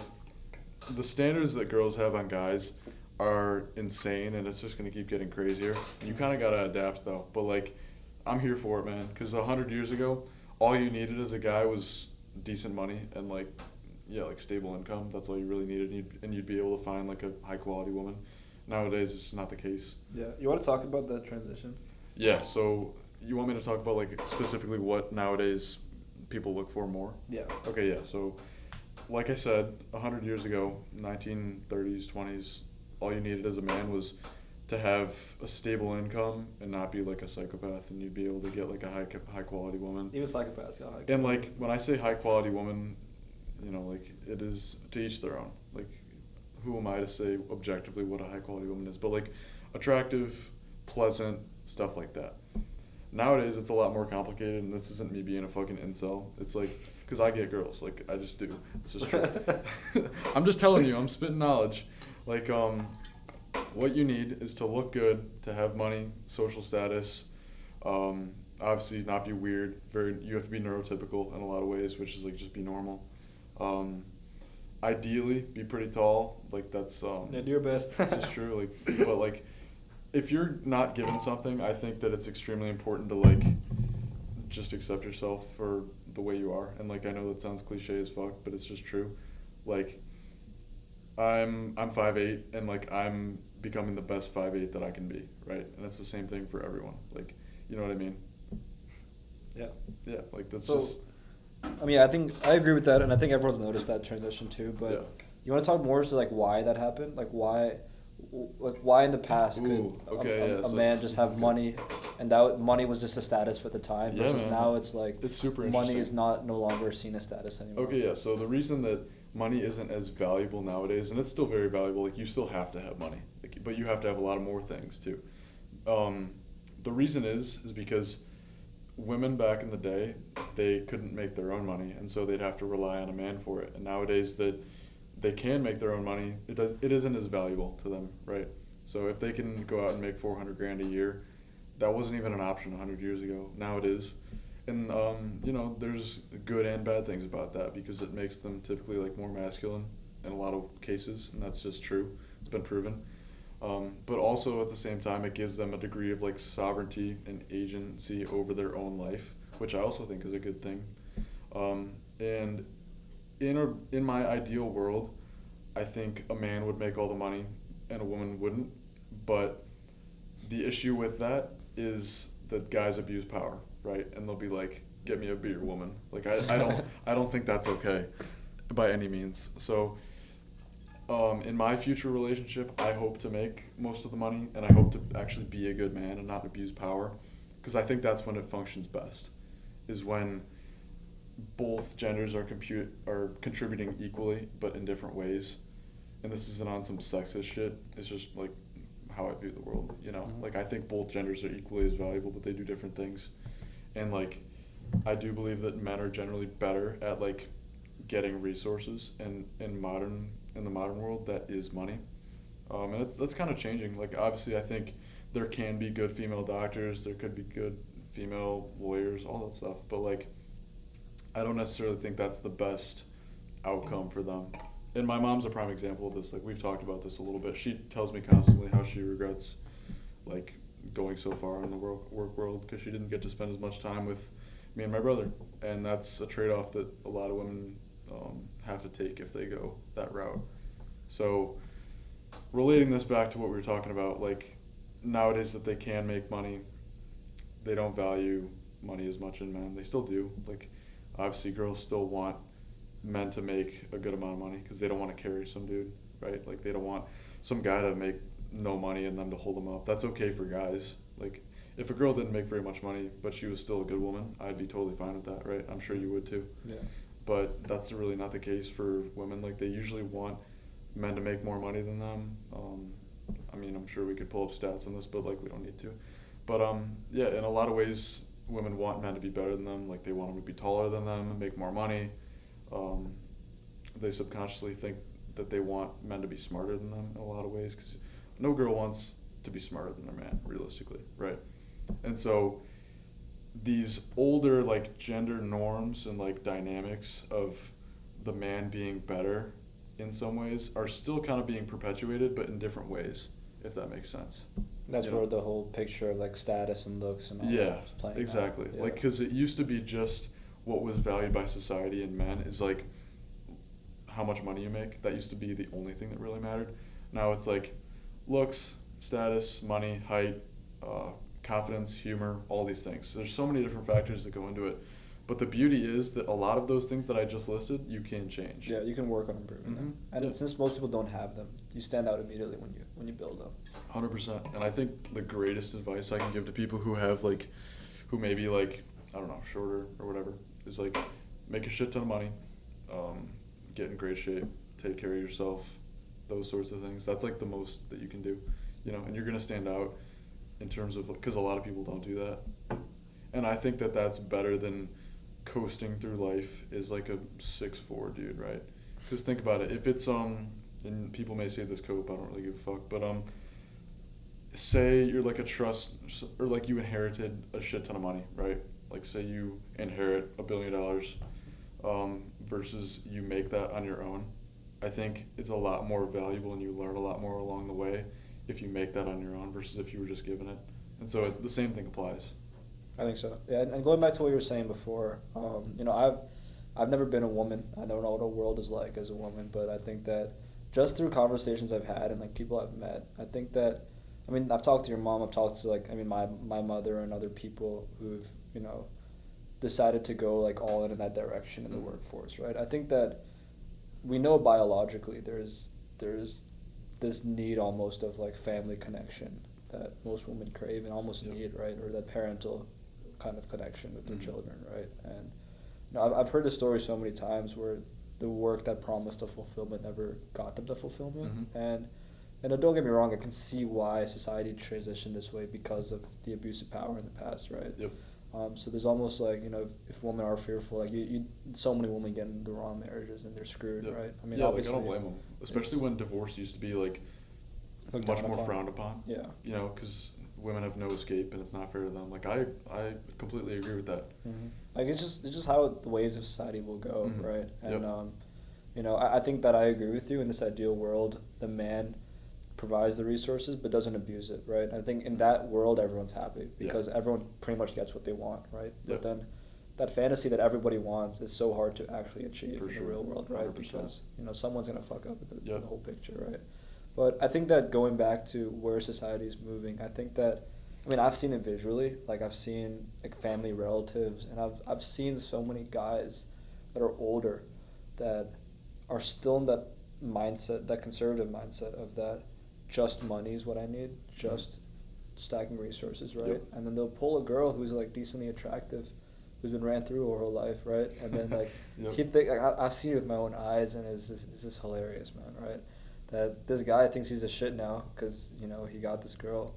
the standards that girls have on guys are insane, and it's just gonna keep getting crazier. You kind of gotta adapt though. But like, I'm here for it, man. Because 100 years ago, all you needed as a guy was decent money and like stable income. That's all you really needed, and you'd be able to find like a high quality woman. Nowadays, it's not the case. Yeah. You want to talk about that transition? Yeah. So you want me to talk about like specifically what nowadays people look for more? Yeah. Okay. Yeah. So, like I said, 100 years ago, 1930s, 20s, all you needed as a man was to have a stable income and not be like a psychopath, and you'd be able to get like a high quality woman. Even psychopaths got high quality. And like, when I say high quality woman, you know, like, it is to each their own. Like, who am I to say objectively what a high quality woman is? But like, attractive, pleasant, stuff like that. Nowadays, it's a lot more complicated, and this isn't me being a fucking incel. It's like, because I get girls, like, I just do. It's just true. I'm just telling you, I'm spitting knowledge. Like, what you need is to look good, to have money, social status, obviously not be weird. You have to be neurotypical in a lot of ways, which is like just be normal. ideally be pretty tall. Like that's do your best. It's just true. Like, but like, if you're not given something, I think that it's extremely important to like just accept yourself for the way you are. And like, I know that sounds cliche as fuck, but it's just true. Like, I'm 5'8", and like I'm becoming the best 5'8" that I can be, right? And it's the same thing for everyone. Like, you know what I mean? Yeah. Yeah, like that's so, just. I mean, I think I agree with that, and I think everyone's noticed that transition too. But Yeah. you want to talk more to like why that happened, like why in the past could a man just have money, and that money was just a status for the time, Yeah, versus man. now it's like It's super money interesting. is no longer seen as status anymore. Okay, yeah. So the reason that money isn't as valuable nowadays, and it's still very valuable, like you still have to have money, like, but you have to have a lot of more things too. The reason is because women back in the day, they couldn't make their own money, and so they'd have to rely on a man for it. And nowadays that they can make their own money, it isn't as valuable to them, right? So if they can go out and make $400,000 a year, that wasn't even an option 100 years ago. Now it is. And you know, there's good and bad things about that, because it makes them typically like more masculine in a lot of cases, and that's just true. It's been proven. But also at the same time, it gives them a degree of like sovereignty and agency over their own life, which I also think is a good thing. And in my ideal world, I think a man would make all the money and a woman wouldn't. But the issue with that is that guys abuse power, right? And they'll be like, "Get me a beer, woman." Like I don't think that's okay by any means. So in my future relationship, I hope to make most of the money, and I hope to actually be a good man and not abuse power, because I think that's when it functions best, is when both genders are contributing equally, but in different ways. And this isn't on some sexist shit. It's just like how I view the world, you know? Mm-hmm. Like, I think both genders are equally as valuable, but they do different things. And like, I do believe that men are generally better at like getting resources, and in the modern world, that is money. And that's kind of changing. Like, obviously, I think there can be good female doctors, there could be good female lawyers, all that stuff, but like, I don't necessarily think that's the best outcome for them. And my mom's a prime example of this. Like, we've talked about this a little bit. She tells me constantly how she regrets like going so far in the work world, because she didn't get to spend as much time with me and my brother. And that's a trade-off that a lot of women have to take if they go that route. So relating this back to what we were talking about, like, nowadays that they can make money, they don't value money as much in men. They still do. Like, obviously girls still want men to make a good amount of money, because they don't want to carry some dude, right? Like, they don't want some guy to make no money and them to hold them up. That's okay for guys. Like, if a girl didn't make very much money, but she was still a good woman, I'd be totally fine with that, right? I'm sure you would too. Yeah. But that's really not the case for women. Like, they usually want men to make more money than them. I mean, I'm sure we could pull up stats on this, but like, we don't need to. But yeah, in a lot of ways, women want men to be better than them. Like, they want them to be taller than them and make more money. They subconsciously think that they want men to be smarter than them in a lot of ways, because no girl wants to be smarter than their man, realistically, right? And so these older like gender norms and like dynamics of the man being better in some ways are still kind of being perpetuated, but in different ways, if that makes sense. That's where the whole picture of like status and looks and all Yeah, that is playing exactly. out. Yeah. Like, because it used to be just what was valued by society in men is like how much money you make. That used to be the only thing that really mattered. Now it's like looks, status, money, height, confidence, humor, all these things. So there's so many different factors that go into it. But the beauty is that a lot of those things that I just listed, you can change. Yeah, you can work on improving them. And since most people don't have them, you stand out immediately when you build them. 100%. And I think the greatest advice I can give to people who have like, who may be like, I don't know, shorter or whatever, is like, make a shit ton of money, get in great shape, take care of yourself, those sorts of things. That's like the most that you can do, you know, and you're going to stand out in terms of, because a lot of people don't do that. And I think that that's better than coasting through life is like a 6'4" dude, right? Because think about it, if it's and people may say this cope, I don't really give a fuck, but say you're like a trust, or like you inherited a shit ton of money, right? Like, say you inherit $1 billion versus you make that on your own. I think is a lot more valuable and you learn a lot more along the way if you make that on your own versus if you were just given it. And so the same thing applies. I think so. Yeah, and going back to what you were saying before, I've never been a woman. I don't know what a world is like as a woman, but I think that just through conversations I've had and like people I've met, I think that, I mean, I've talked to your mom, I've talked to my mother and other people who've, decided to go like all in that direction in the workforce, right? I think that we know biologically there's this need almost of like family connection that most women crave and almost need, right? Or that parental kind of connection with their children, right? And I've heard the story so many times where the work that promised a fulfillment never got them the fulfillment. And don't get me wrong, I can see why society transitioned this way because of the abuse of power in the past, right? Yep. So there's almost like, if women are fearful, like so many women get into the wrong marriages and they're screwed, right? I mean, obviously, I don't blame them, especially when divorce used to be like much more frowned upon. Yeah. Because women have no escape and it's not fair to them. Like I completely agree with that. Like it's just how the waves of society will go, right? And I think that I agree with you. In this ideal world, the man provides the resources but doesn't abuse it, right? I think in that world everyone's happy because everyone pretty much gets what they want, right? But then that fantasy that everybody wants is so hard to actually achieve in the real world, right? 100%. Because someone's gonna fuck up the whole picture, right? But I think that going back to where society is moving, I think that, I've seen it visually. Like I've seen like family relatives, and I've seen so many guys that are older that are still in that mindset, that conservative mindset of that just money is what I need, just stacking resources, right? And then they'll pull a girl who's like decently attractive, who's been ran through her whole life, right? And then like I've seen it with my own eyes, and it's just hilarious, man, right? That this guy thinks he's a shit now because he got this girl,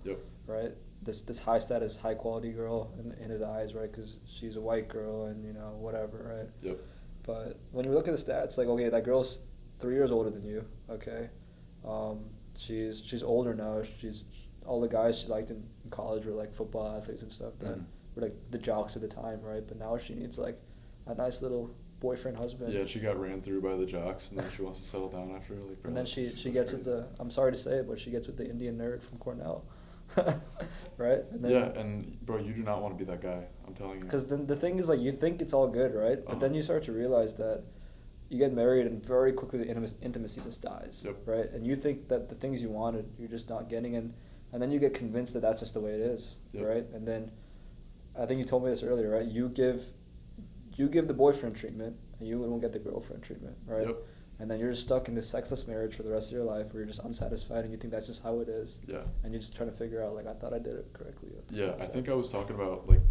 right? This high status, high quality girl in his eyes, right? Because she's a white girl and whatever, right? But when you look at the stats, like, okay, that girl's 3 years older than you, okay? She's older now. She's all the guys she liked in college were like football athletes and stuff that were like the jocks at the time, right? But now she needs like a nice little boyfriend, husband. Yeah, she got ran through by the jocks, and then she wants to settle down after. Like, and then she gets with the, I'm sorry to say it, but she gets with the Indian nerd from Cornell, right? And then, and bro, you do not want to be that guy. I'm telling you. Because then the thing is, like, you think it's all good, right? But then you start to realize that you get married and very quickly the intimacy just dies, right? And you think that the things you wanted, you're just not getting, and then you get convinced that that's just the way it is, right? And then, I think you told me this earlier, right? You give the boyfriend treatment, and you won't get the girlfriend treatment, right? And then you're just stuck in this sexless marriage for the rest of your life where you're just unsatisfied and you think that's just how it is. And you're just trying to figure out, like, I thought I did it correctly. I think I was talking about, like,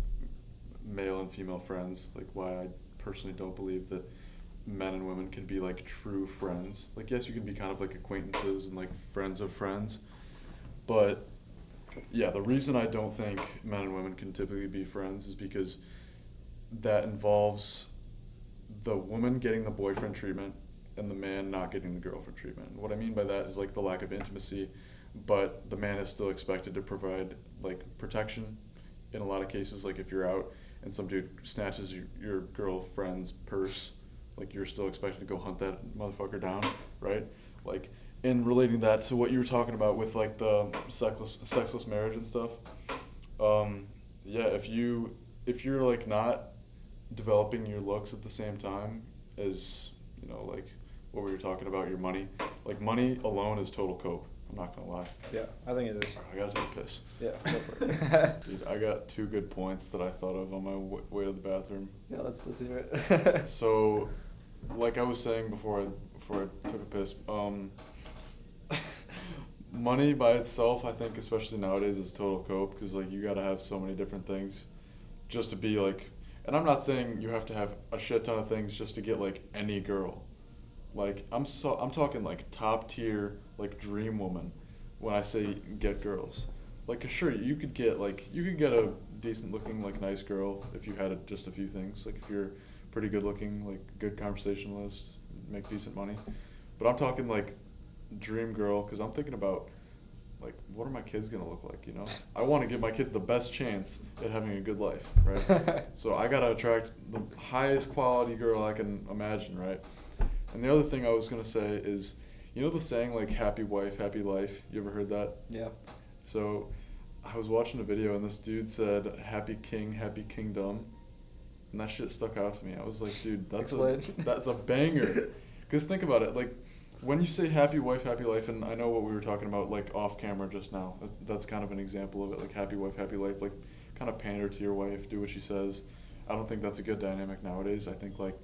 male and female friends, like, why I personally don't believe that men and women can be like true friends. Like, yes, you can be kind of like acquaintances and like friends of friends, but the reason I don't think men and women can typically be friends is because that involves the woman getting the boyfriend treatment and the man not getting the girlfriend treatment. And what I mean by that is like the lack of intimacy, but the man is still expected to provide like protection in a lot of cases. Like if you're out and some dude snatches your girlfriend's purse, like you're still expected to go hunt that motherfucker down, right? Like, in relating that to what you were talking about with like the sexless marriage and stuff, if you're like not developing your looks at the same time as like what we were talking about, your money, like money alone is total cope. I'm not gonna lie. Yeah, I think it is. I gotta take a piss. Yeah, go for it. Dude, I got 2 good points that I thought of on my way to the bathroom. Yeah, let's hear it. So, like I was saying before I took a piss, money by itself, I think, especially nowadays, is total cope because like you gotta have so many different things just to be like. And I'm not saying you have to have a shit ton of things just to get like any girl. Like I'm talking like top tier, like dream woman when I say get girls. Like sure, you could get a decent looking like nice girl if you had just a few things. Like if you're pretty good looking, like good conversationalist, make decent money. But I'm talking like dream girl because I'm thinking about like what are my kids gonna look like, I want to give my kids the best chance at having a good life, right? So I gotta attract the highest quality girl I can imagine, right? And the other thing I was going to say is, you know the saying, like, happy wife, happy life? You ever heard that? Yeah. So I was watching a video, and this dude said, happy king, happy kingdom. And that shit stuck out to me. I was like, dude, that's a banger. Because think about it. Like, when you say happy wife, happy life, and I know what we were talking about, like, off camera just now. That's kind of an example of it. Like, happy wife, happy life. Like, kind of pander to your wife, do what she says. I don't think that's a good dynamic nowadays. I think, like,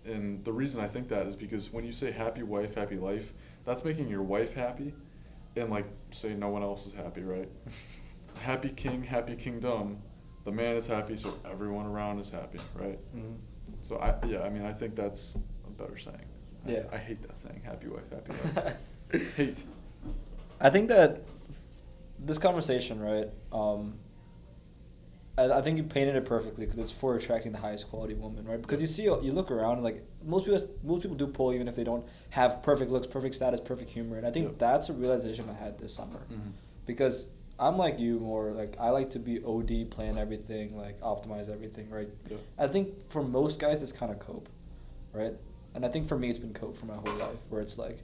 and the reason I think that is because when you say happy wife, happy life, that's making your wife happy, and, like, say no one else is happy, right? Happy king, happy kingdom, the man is happy, so everyone around is happy, right? Mm-hmm. So I think that's a better saying. Yeah. I hate that saying, happy wife, happy life. Hate. I think that this conversation, right, I think you painted it perfectly because it's for attracting the highest quality woman, right? Because you look around, and, like, most people do pull even if they don't have perfect looks, perfect status, perfect humor, and I think that's a realization I had this summer, because I'm like you more, like, I like to be OD, plan everything, like, optimize everything, right? Yeah. I think for most guys it's kind of cope, right? And I think for me it's been cope for my whole life, where it's like,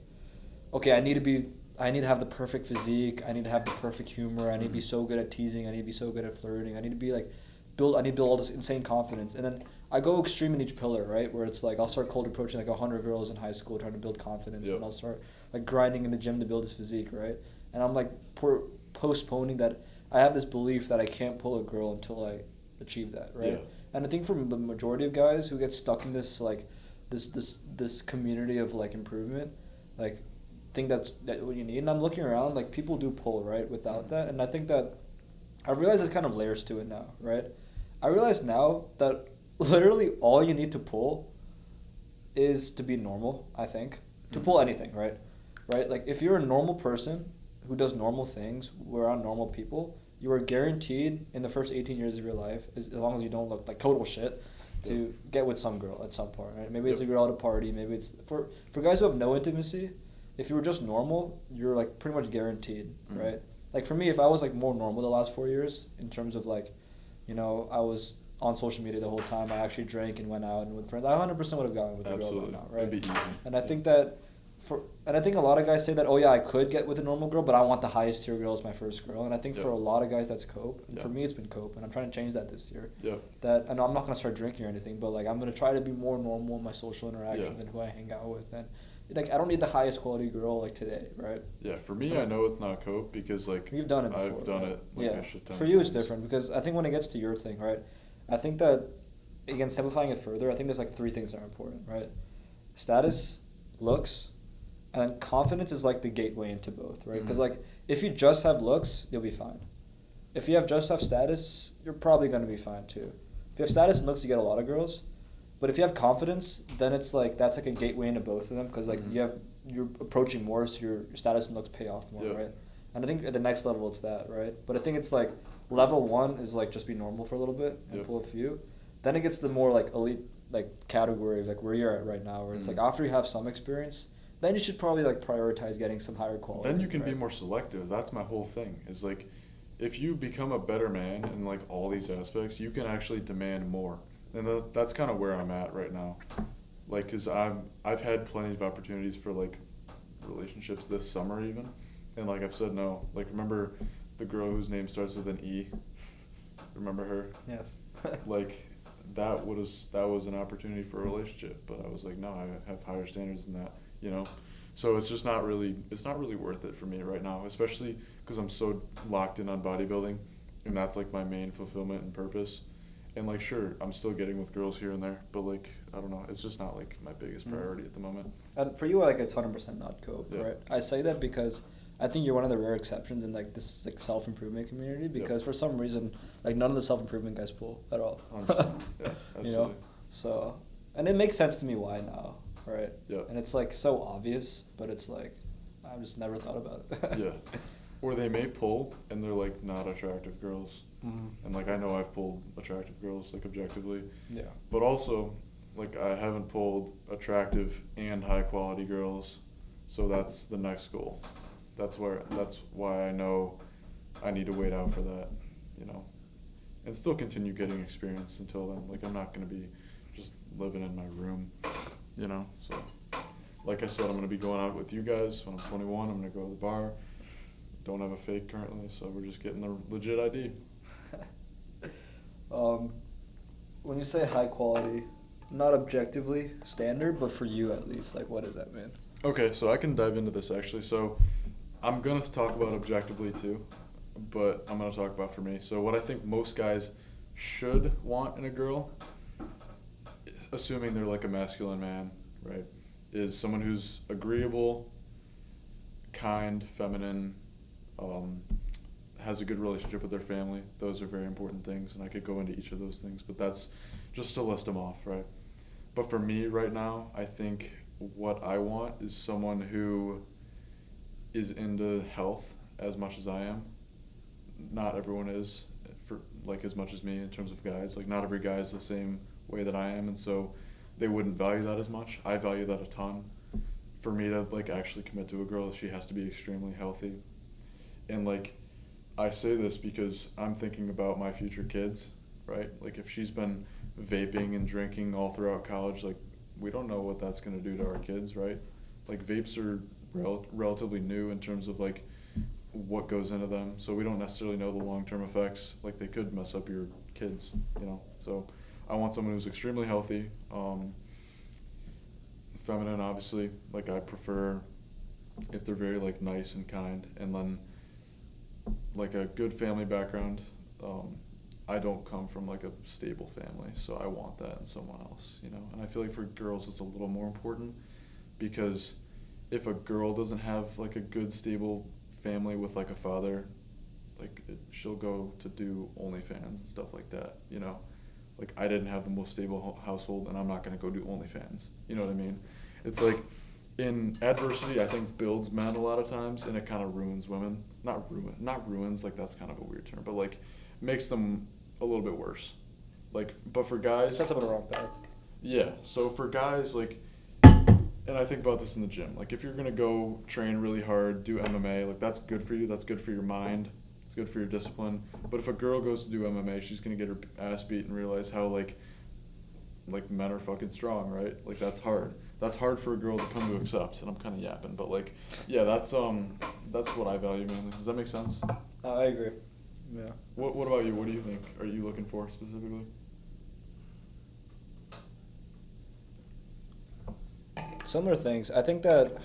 okay, I need to have the perfect physique, I need to have the perfect humor, I need to be so good at teasing, I need to be so good at flirting, I need to be like, build all this insane confidence. And then I go extreme in each pillar, right? Where it's like, I'll start cold approaching like 100 girls in high school trying to build confidence, and I'll start like grinding in the gym to build this physique, right? And I'm like postponing that. I have this belief that I can't pull a girl until I achieve that, right? Yeah. And I think for the majority of guys who get stuck in this like this community of like improvement, like, think that's what you need. And I'm looking around, like, people do pull, right, without that. And I think that I realize there's kind of layers to it now, right? I realize now that literally all you need to pull is to be normal, I think. To pull anything, right? Right? Like, if you're a normal person who does normal things around normal people, you are guaranteed in the first 18 years of your life, as long as you don't look like total shit, to get with some girl at some point, right? Maybe it's a girl at a party, maybe it's for guys who have no intimacy. If you were just normal, you're, like, pretty much guaranteed, right? Like, for me, if I was, like, more normal the last 4 years, in terms of, like, you know, I was on social media the whole time, I actually drank and went out and with friends, I 100% would have gotten with a girl right now, right? It'd be easy. And I think that, I think a lot of guys say that, oh yeah, I could get with a normal girl, but I want the highest tier girl as my first girl. And I think for a lot of guys that's cope. And for me, it's been cope, and I'm trying to change that this year. Yeah. That, and I'm not going to start drinking or anything, but, like, I'm going to try to be more normal in my social interactions and who I hang out with. And, like, I don't need the highest quality girl, like, today, right? Yeah, for me, I know it's not cope because, like, you've done it before. I've done it, like, a shit ton for you, it's different because I think when it gets to your thing, right, I think that, again, simplifying it further, I think there's, like, 3 things that are important, right? Status, looks, and then confidence is, like, the gateway into both, right? Because, like, if you just have looks, you'll be fine. If you just have status, you're probably going to be fine, too. If you have status and looks, you get a lot of girls. But if you have confidence, then it's, like, that's, like, a gateway into both of them because, like, you're approaching more, so your status and looks pay off more, right? And I think at the next level, it's that, right? But I think it's, like, level 1 is, like, just be normal for a little bit and pull a few. Then it gets the more, like, elite, like, category of, like, where you're at right now, where it's, like, after you have some experience, then you should probably, like, prioritize getting some higher quality. Then you can be more selective. That's my whole thing. Is, like, if you become a better man in, like, all these aspects, you can actually demand more. And that's kind of where I'm at right now. Like, because I've had plenty of opportunities for, like, relationships this summer even. And, like, I've said no. Like, remember the girl whose name starts with an E? Remember her? Yes. Like, that was an opportunity for a relationship. But I was like, no, I have higher standards than that. You know, so it's just not really worth it for me right now, especially because I'm so locked in on bodybuilding, and that's, like, my main fulfillment and purpose. And, like, sure, I'm still getting with girls here and there, but, like, I don't know, it's just not, like, my biggest priority at the moment. And for you, like, it's 100% not cope, right? I say that because I think you're one of the rare exceptions in, like, this, like, self-improvement community because for some reason, like, none of the self-improvement guys pull at all. 100%. Yeah, absolutely. You know, so, and it makes sense to me why now. Right. Yeah. And it's, like, so obvious, but it's like I've just never thought about it. Yeah. Or they may pull and they're, like, not attractive girls. And, like, I know I've pulled attractive girls, like, objectively. Yeah. But also, like, I haven't pulled attractive and high quality girls, so that's the next goal. That's why I know I need to wait out for that, you know, and still continue getting experience until then. Like, I'm not gonna be just living in my room. You know, so like I said, I'm going to be going out with you guys when I'm 21. I'm going to go to the bar. Don't have a fake currently, so we're just getting the legit ID. When you say high quality, not objectively standard, but for you at least, like what does that mean? Okay, so I can dive into this actually. So I'm going to talk about objectively too, but I'm going to talk about for me. So what I think most guys should want in a girl, assuming they're like a masculine man, right, is someone who's agreeable, kind, feminine, has a good relationship with their family. Those are very important things, and I could go into each of those things, but that's just to list them off, right? But for me right now, I think what I want is someone who is into health as much as I am. Not everyone is, for like as much as me in terms of guys. Like not every guy is the same way that I am, and so they wouldn't value that as much. I value that a ton. For me to like actually commit to a girl, she has to be extremely healthy. And like I say this because I'm thinking about my future kids, right? Like if she's been vaping and drinking all throughout college, like we don't know what that's going to do to our kids, right? Like vapes are relatively new in terms of like what goes into them, so we don't necessarily know the long-term effects. Like they could mess up your kids, you know. So I want someone who's extremely healthy, feminine obviously. Like I prefer if they're very like nice and kind, and then like a good family background. I don't come from like a stable family, so I want that in someone else, you know. And I feel like for girls it's a little more important, because if a girl doesn't have like a good stable family with like a father, like she'll go to do OnlyFans and stuff like that, you know. Like I didn't have the most stable household, and I'm not gonna go do OnlyFans, you know what I mean? It's like in adversity, I think builds men a lot of times, and it kind of ruins women. Not ruins, like that's kind of a weird term, but like makes them a little bit worse. Like, but for guys, Sets up on the wrong path. yeah. So for guys, like, and I think about this in the gym. Like, if you're gonna go train really hard, do MMA, like that's good for you. That's good for your mind. It's good for your discipline. But if a girl goes to do MMA, she's gonna get her ass beat and realize how like men are fucking strong, right? Like that's hard. That's hard for a girl to come to accept. And I'm kind of yapping, but like, yeah, that's what I value mainly. Does that make sense? I agree. Yeah. What about you? What do you think? Are you looking for specifically? Similar things. I think that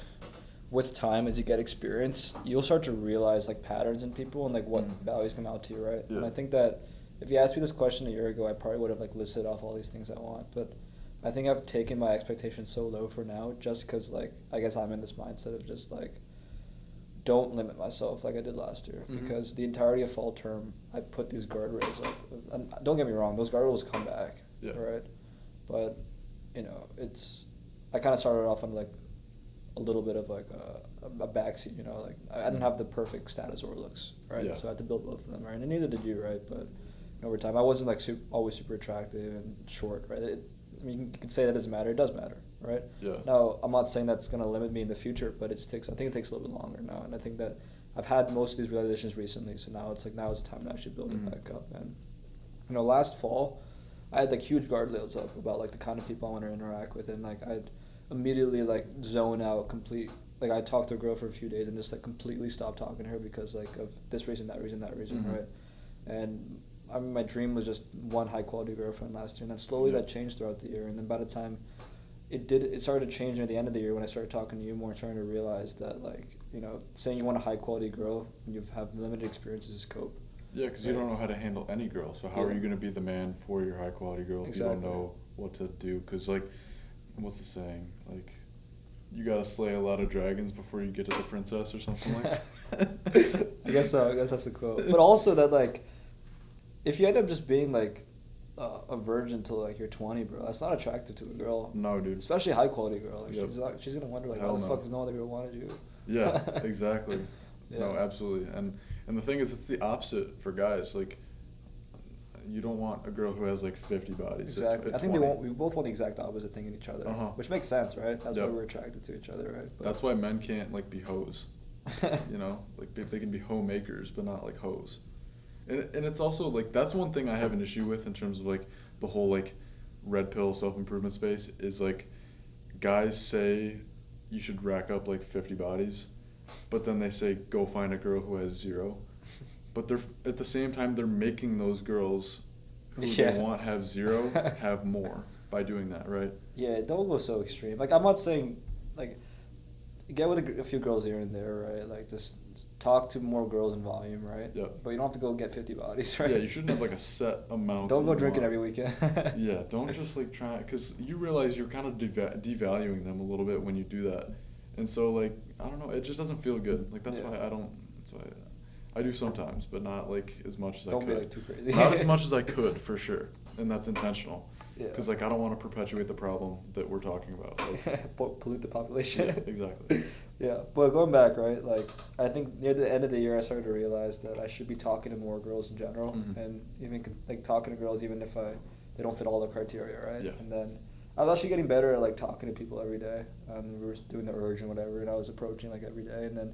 with time, as you get experience, you'll start to realize like patterns in people and like what values come out to you, right? Yeah. And I think that if you asked me this question a year ago, I probably would have like listed off all these things I want. But I think I've taken my expectations so low for now, just because like I guess I'm in this mindset of just like don't limit myself like I did last year, because the entirety of fall term I put these guardrails up. And don't get me wrong, those guardrails come back, right? But you know, I kind of started off on like a little bit of like a backseat, you know, like I didn't have the perfect status or looks, right? Yeah. So I had to build both of them, right? And neither did you, right? But over time, I wasn't like always super attractive and short, right? I mean, you can say that doesn't matter. It does matter, right? Yeah. Now, I'm not saying that's going to limit me in the future, but I think it takes a little bit longer now. And I think that I've had most of these realizations recently, so now it's the time to actually build it back up. And, you know, last fall, I had like huge guardrails up about like the kind of people I want to interact with, and like I'd immediately like zone out like I talked to a girl for a few days and just like completely stopped talking to her because like of this reason, that reason, right? And I mean, my dream was just one high quality girlfriend last year, and then slowly that changed throughout the year. And then by the time it started changing at the end of the year when I started talking to you more and starting to realize that like, you know, saying you want a high quality girl when you have limited experiences is cope. Yeah, because you don't know how to handle any girl. So how are you going to be the man for your high quality girl if you don't know what to do? Because like, what's the saying? Like, you gotta slay a lot of dragons before you get to the princess or something like that. I guess so. I guess that's the quote. But also that like, if you end up just being like a virgin till like you're 20, bro, that's not attractive to a girl. No, dude. Especially a high quality girl. Like she's gonna wonder like, why the fuck is no other girl wanted you? Yeah, exactly. No, absolutely. And the thing is, it's the opposite for guys. Like, you don't want a girl who has like 50 bodies. Exactly. I think we both want the exact opposite thing in each other, which makes sense, right? That's why we're attracted to each other, right? But that's why men can't like be hoes. You know, like they can be homemakers, but not like hoes. And it's also like that's one thing I have an issue with in terms of like the whole like red pill self-improvement space is like guys say you should rack up like 50 bodies, but then they say go find a girl who has 0. But they're at the same time they're making those girls who they want have 0 have more by doing that, right? Yeah, don't go so extreme. Like, I'm not saying, like, get with a few girls here and there, right? Like, just talk to more girls in volume, right? Yeah. But you don't have to go get 50 bodies, right? Yeah, you shouldn't have like a set amount. Don't go drinking every weekend. Yeah, don't just like try, because you realize you're kind of devaluing them a little bit when you do that. And so, like, I don't know, it just doesn't feel good. Like, that's why I do sometimes, but not like as much as I could. Don't be like too crazy. Not as much as I could, for sure. And that's intentional. Because, like, I don't want to perpetuate the problem that we're talking about. Like, pollute the population. Yeah, exactly. Yeah, but going back, right, like, I think near the end of the year I started to realize that I should be talking to more girls in general, and even, like, talking to girls even if they don't fit all the criteria, right? Yeah. And then I was actually getting better at, like, talking to people every day. We were doing the urge and whatever, and I was approaching, like, every day, and then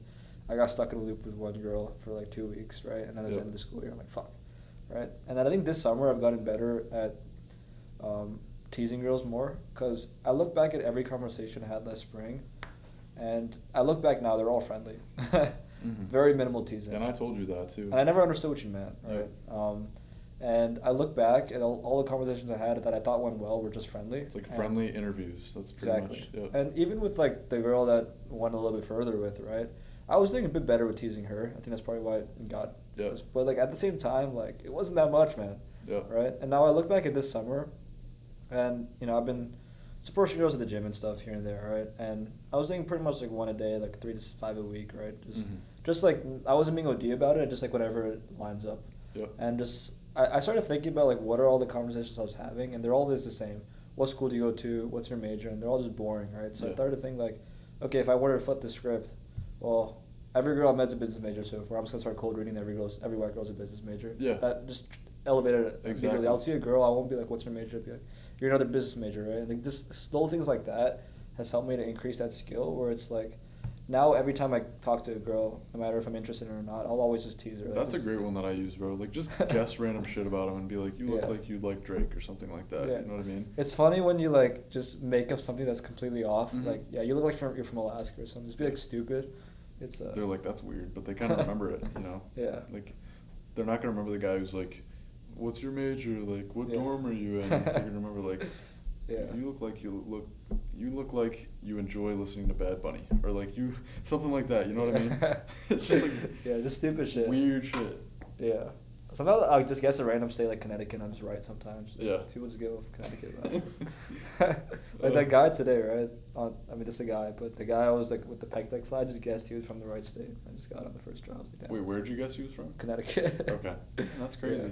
I got stuck in a loop with one girl for, like, 2 weeks, right? And then at the end of the school year, I'm like, fuck, right? And then I think this summer I've gotten better at teasing girls more, because I look back at every conversation I had last spring, and I look back now, they're all friendly. Very minimal teasing. And I told you that too. And I never understood what you meant, right? Yeah. And I look back at all the conversations I had that I thought went well were just friendly. It's like friendly interviews. That's pretty much. Yeah. And even with, like, the girl that went a little bit further with, right? I was doing a bit better with teasing her. I think that's probably why it got. Yeah. But, like, at the same time, like, it wasn't that much, man. Yeah. Right? And now I look back at this summer, and, you know, I've been supporting girls at the gym and stuff here and there, right? And I was doing pretty much, like, 1 a day, like 3 to 5 a week, right? Just like, I wasn't being OD about it, just, like, whatever it lines up. Yep. And just, I started thinking about, like, what are all the conversations I was having, and they're all the same. What school do you go to? What's your major? And they're all just boring, right? So I started to think, like, okay, if I wanted to flip the script, well, every girl I met's a business major so far. I'm just going to start cold reading every white girl's a business major. Yeah. That just elevated it. Exactly. I'll see a girl, I won't be like, what's your major? I'll be like, you're another business major, right? And, like, just little things like that has helped me to increase that skill, where it's like, now every time I talk to a girl, no matter if I'm interested in her or not, I'll always just tease her. Like, that's a great one that I use, bro. Like, just guess random shit about him and be like, you look like you like Drake or something like that. Yeah. You know what I mean? It's funny when you, like, just make up something that's completely off. Like, yeah, you look like you're from Alaska or something. Just be, like, stupid. It's They're like, that's weird, but they kind of remember it, you know? Yeah. Like, they're not going to remember the guy who's like, what's your major? Like, what dorm are you in? They're going to remember, like, you look like you enjoy listening to Bad Bunny, or like you, something like that, you know what I mean? It's just like, just stupid shit. Weird shit. Yeah. Sometimes I'll just guess a random state like Connecticut, and I'm just right sometimes. Yeah. People just give off Connecticut. Like that guy today, right? I mean, this is a guy, but the guy I was like with the pec deck fly, I just guessed he was from the right state. I just got on the first try. I was like, damn. Wait, where'd you guess he was from? Connecticut. Okay. That's crazy.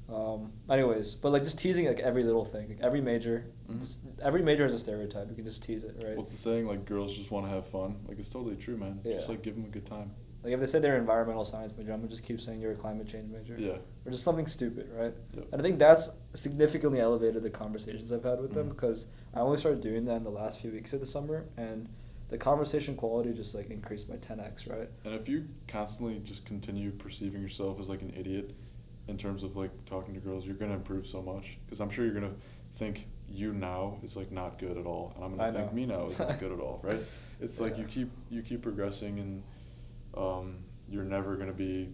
Yeah. Anyways, but like just teasing like every little thing, like every major. Every major has a stereotype. You can just tease it, right? What's the saying? Like, girls just want to have fun. Like, it's totally true, man. Yeah. Just like give them a good time. Like if they say they're an environmental science major, I'm gonna just keep saying you're a climate change major. Yeah. Or just something stupid, right? Yep. And I think that's significantly elevated the conversations I've had with them, because I only started doing that in the last few weeks of the summer, and the conversation quality just like increased by 10x, right? And if you constantly just continue perceiving yourself as like an idiot in terms of like talking to girls, you're gonna improve so much, because I'm sure you're gonna think you now is like not good at all, and I'm gonna think me now is not good at all, right? It's like you keep progressing, and you're never gonna be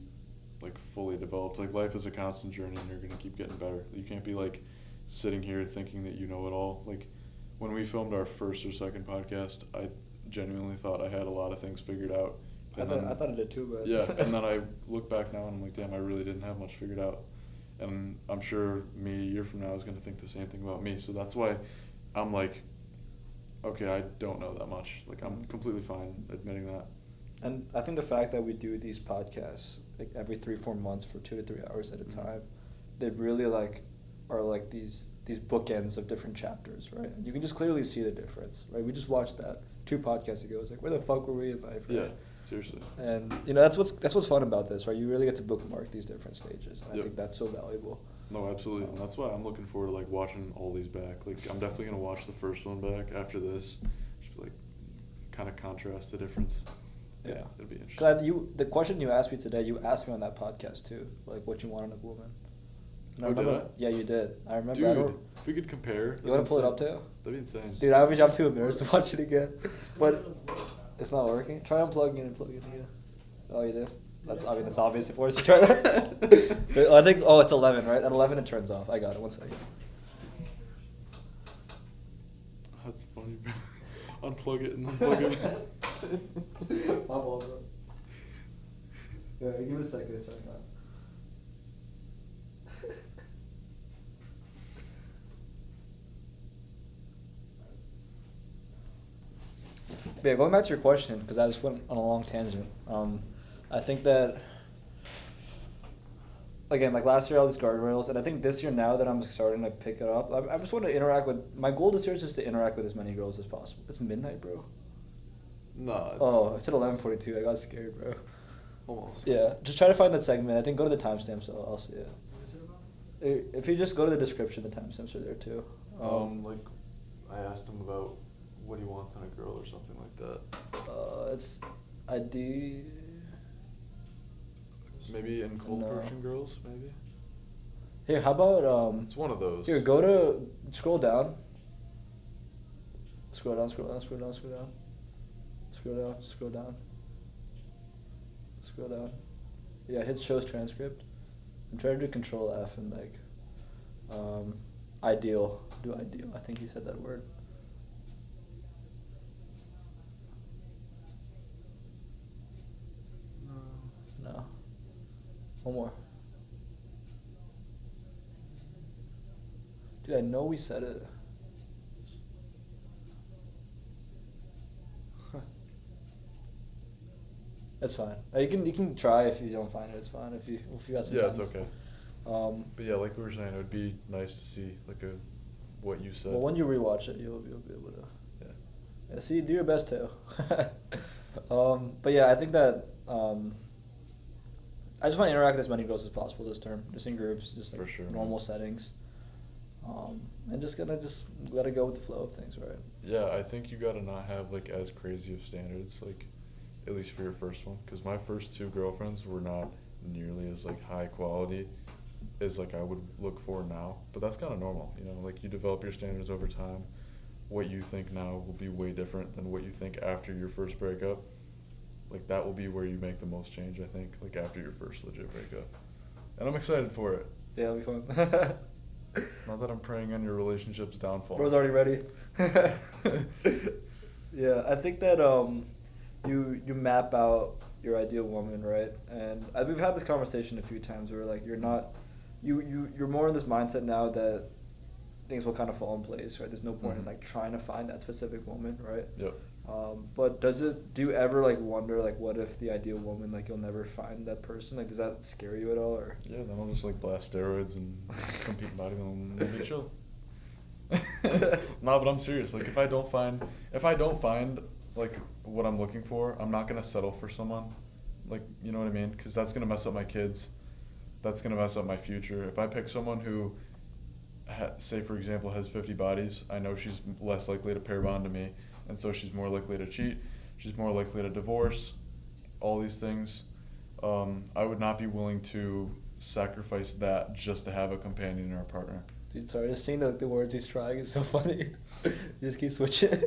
like fully developed. Like, life is a constant journey, and you're gonna keep getting better. You can't be like sitting here thinking that you know it all. Like, when we filmed our first or second podcast, I genuinely thought I had a lot of things figured out. I thought I did too, but yeah. And then I look back now and I'm like, damn, I really didn't have much figured out. And I'm sure me a year from now is going to think the same thing about me. So that's why I'm like, okay, I don't know that much. Like, I'm completely fine admitting that. And I think the fact that we do these podcasts like every 3-4 months for 2 to 3 hours at a time, they really like are like these bookends of different chapters, right? And you can just clearly see the difference, right? We just watched that 2 podcasts ago. It's like, where the fuck were we in life, right? Yeah, seriously. And that's what's fun about this, right? You really get to bookmark these different stages, and I think that's so valuable. No, absolutely. And that's why I'm looking forward to like watching all these back. Like, I'm definitely gonna watch the first one back after this, just like kind of contrast the difference. Yeah, it'll be interesting. The question you asked me today, you asked me on that podcast too, like what you want in a woman. No, remember? Yeah, you did. I remember. Dude, if we could compare. You want to pull it up too? That'd be insane. Dude, I'm too embarrassed to watch it again. But it's not working. Try unplugging it and plugging it again. Oh, you did? That's obvious for us to try that. I think, it's 11, right? At 11 it turns off. I got it. 1 second. That's funny, bro. Unplug it and unplug it. My fault, bro. Yeah, give it a second. It's right now. But yeah, going back to your question, because I just went on a long tangent. I think that, again, like last year, all these guardrails, and I think this year now that I'm starting to pick it up, I just want to interact with, my goal this year is just to interact with as many girls as possible. It's midnight, bro. No. It's at 11:42. I got scared, bro. Almost. Yeah, just try to find that segment. I think go to the timestamps, so I'll see it. What is it about? If you just go to the description, the timestamps are there too. Like, I asked him about what he wants in a girl or something like that. It's ID. Maybe in cold Persian girls, maybe. Here, how about It's one of those. Here, go to scroll down. Scroll down, scroll down, scroll down, scroll down. Scroll down, scroll down. Scroll down. Yeah, hit shows transcript. And try to do Control F and like ideal. Do ideal. I think he said that word. No. One more. Dude, I know we said it. That's fine. You can try if you don't find it. It's fine if you got some time. Yeah, it's okay. But yeah, like we were saying, it would be nice to see like what you said. Well, when you rewatch it, you'll be able to. Yeah. See, do your best too. But yeah, I think that I just want to interact with as many girls as possible this term, just in groups, just like for sure, normal settings. And just gotta go with the flow of things, right? Yeah, I think you gotta not have like as crazy of standards, like at least for your first one, because my first 2 girlfriends were not nearly as like high quality as like I would look for now. But that's kind of normal, you know. Like you develop your standards over time. What you think now will be way different than what you think after your first breakup. Like that will be where you make the most change, I think. Like after your first legit breakup, and I'm excited for it. Yeah, it'll be fun. Not that I'm preying on your relationship's downfall. Bro's already ready. Yeah, I think that you map out your ideal woman, right? And we've had this conversation a few times where like you're more in this mindset now that things will kind of fall in place, right? There's no point in like trying to find that specific woman, right? Yep. But do you ever like wonder like what if the ideal woman, like you'll never find that person? Like does that scare you at all, or? Yeah, then I'll just like blast steroids and compete in bodybuilding and we'll be chill. No, but I'm serious. Like if I don't find like what I'm looking for, I'm not gonna settle for someone. Like, you know what I mean? Because that's gonna mess up my kids. That's gonna mess up my future. If I pick someone who, say for example, has 50 bodies, I know she's less likely to pair bond to me, and so she's more likely to cheat. She's more likely to divorce. All these things. I would not be willing to sacrifice that just to have a companion or a partner. Dude, sorry, just seeing the words he's trying is so funny. You just keep switching.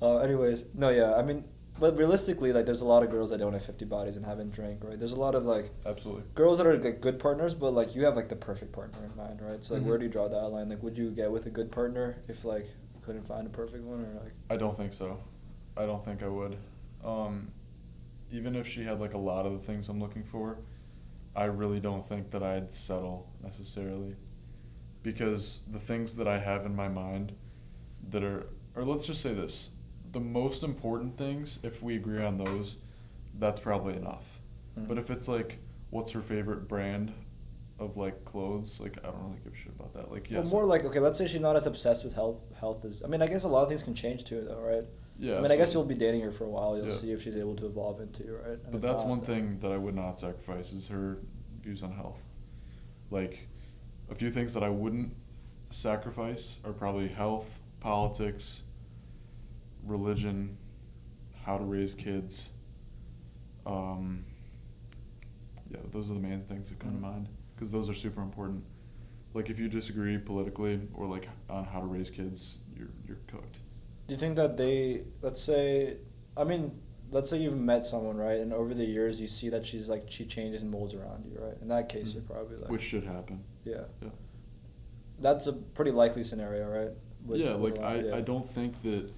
Anyways, no, yeah, I mean, but realistically, like, there's a lot of girls that don't have 50 bodies and haven't drank, right? There's a lot of, like, absolutely girls that are, like, good partners, but, like, you have, like, the perfect partner in mind, right? So, like, where do you draw that line? Like, would you get with a good partner if, like, you couldn't find a perfect one, or, like? I don't think so. I don't think I would. Even if she had, like, a lot of the things I'm looking for, I really don't think that I'd settle necessarily. Because the things that I have in my mind that are, or let's just say this, the most important things, if we agree on those, that's probably enough. Mm-hmm. But if it's like, what's her favorite brand of like clothes, like I don't really give a shit about that. Like, yes. Well, more like, okay, let's say she's not as obsessed with health as, I mean, I guess a lot of things can change too, though, right? Yeah. I mean, absolutely. I guess you'll be dating her for a while. You'll see if she's able to evolve into you, right? And but that's one thing that I would not sacrifice is her views on health. Like, a few things that I wouldn't sacrifice are probably health, politics, religion, how to raise kids. Yeah, those are the main things that come to mind because those are super important. Like if you disagree politically or like on how to raise kids, you're cooked. Do you think that let's say you've met someone, right, and over the years you see that she changes and molds around you, right? In that case, you're probably like... Which should happen. Yeah. That's a pretty likely scenario, right? I don't think that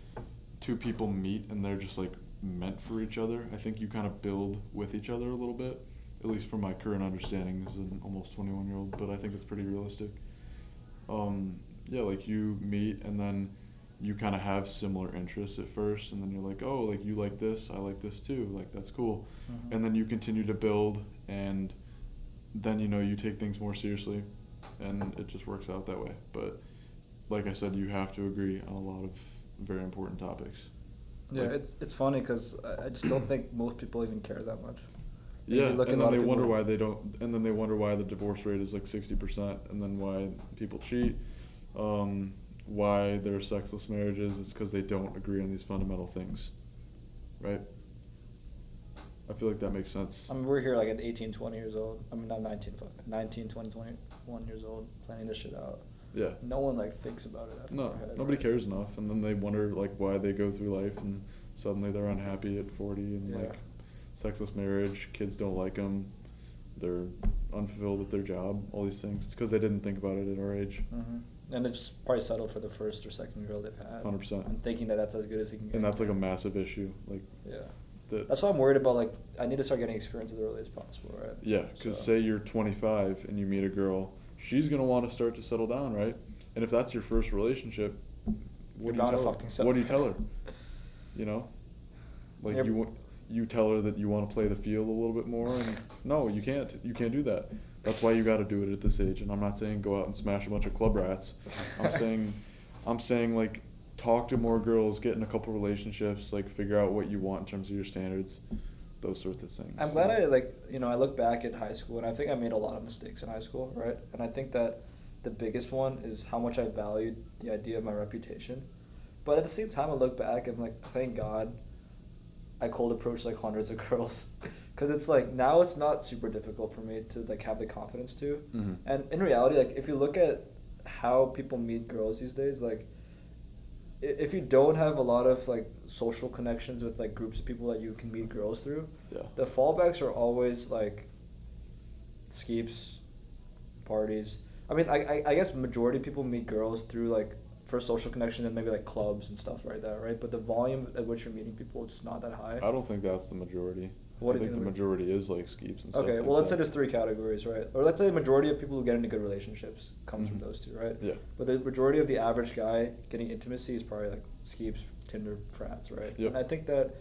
two people meet and they're just like meant for each other. I think you kind of build with each other a little bit, at least from my current understanding as an almost 21-year-old, but I think it's pretty realistic. Like you meet and then you kind of have similar interests at first, and then you're like, oh, like you like this, I like this too, like that's cool. Mm-hmm. And then you continue to build, and then you take things more seriously, and it just works out that way. But like I said, you have to agree on a lot of very important topics. Yeah, it's funny because I just don't think most people even care that much. Yeah, and then they wonder why they don't, and then they wonder why the divorce rate is like 60%, and then why people cheat, why there are sexless marriages. It's because they don't agree on these fundamental things, right? I feel like that makes sense. I mean, we're here like at 18, 20 years old. I mean, not 19, 20, 21 years old, planning this shit out. Yeah. No one like thinks about it. Nobody cares enough, and then they wonder like why they go through life, and suddenly they're unhappy at 40, and like sexless marriage, kids don't like them, they're unfulfilled with their job, all these things. It's because they didn't think about it at our age. Mm-hmm. And they just probably settle for the first or second girl they've had. 100%. And thinking that that's as good as he can get. And that's like a massive issue. Like. Yeah. That's why I'm worried about, like, I need to start getting experience as early as possible, right? Yeah, because say you're 25 and you meet a girl, she's going to want to start to settle down, right? And if that's your first relationship, what do you tell her? Like, you tell her that you want to play the field a little bit more, and no, you can't. You can't do that. That's why you got to do it at this age. And I'm not saying go out and smash a bunch of club rats. I'm saying like, talk to more girls, get in a couple relationships, like figure out what you want in terms of your standards, those sorts of things. I'm glad I look back at high school, and I think I made a lot of mistakes in high school, right? And I think that the biggest one is how much I valued the idea of my reputation. But at the same time, I look back and I'm like, thank God I cold approached like hundreds of girls. Because it's like, now it's not super difficult for me to like have the confidence to. Mm-hmm. And in reality, like if you look at how people meet girls these days, like if you don't have a lot of like social connections with like groups of people that you can meet girls through, the fallbacks are always like skeeps, parties. I mean, I guess majority of people meet girls through like first social connection and maybe like clubs and stuff like that, right? But the volume at which you're meeting people, it's just not that high. I don't think that's the majority. I think the majority is like skeeps and stuff. Okay, well, let's say there's 3 categories, right? Or let's say the majority of people who get into good relationships comes from those 2, right? Yeah. But the majority of the average guy getting intimacy is probably like skeeps, Tinder, frats, right? Yep. And I think that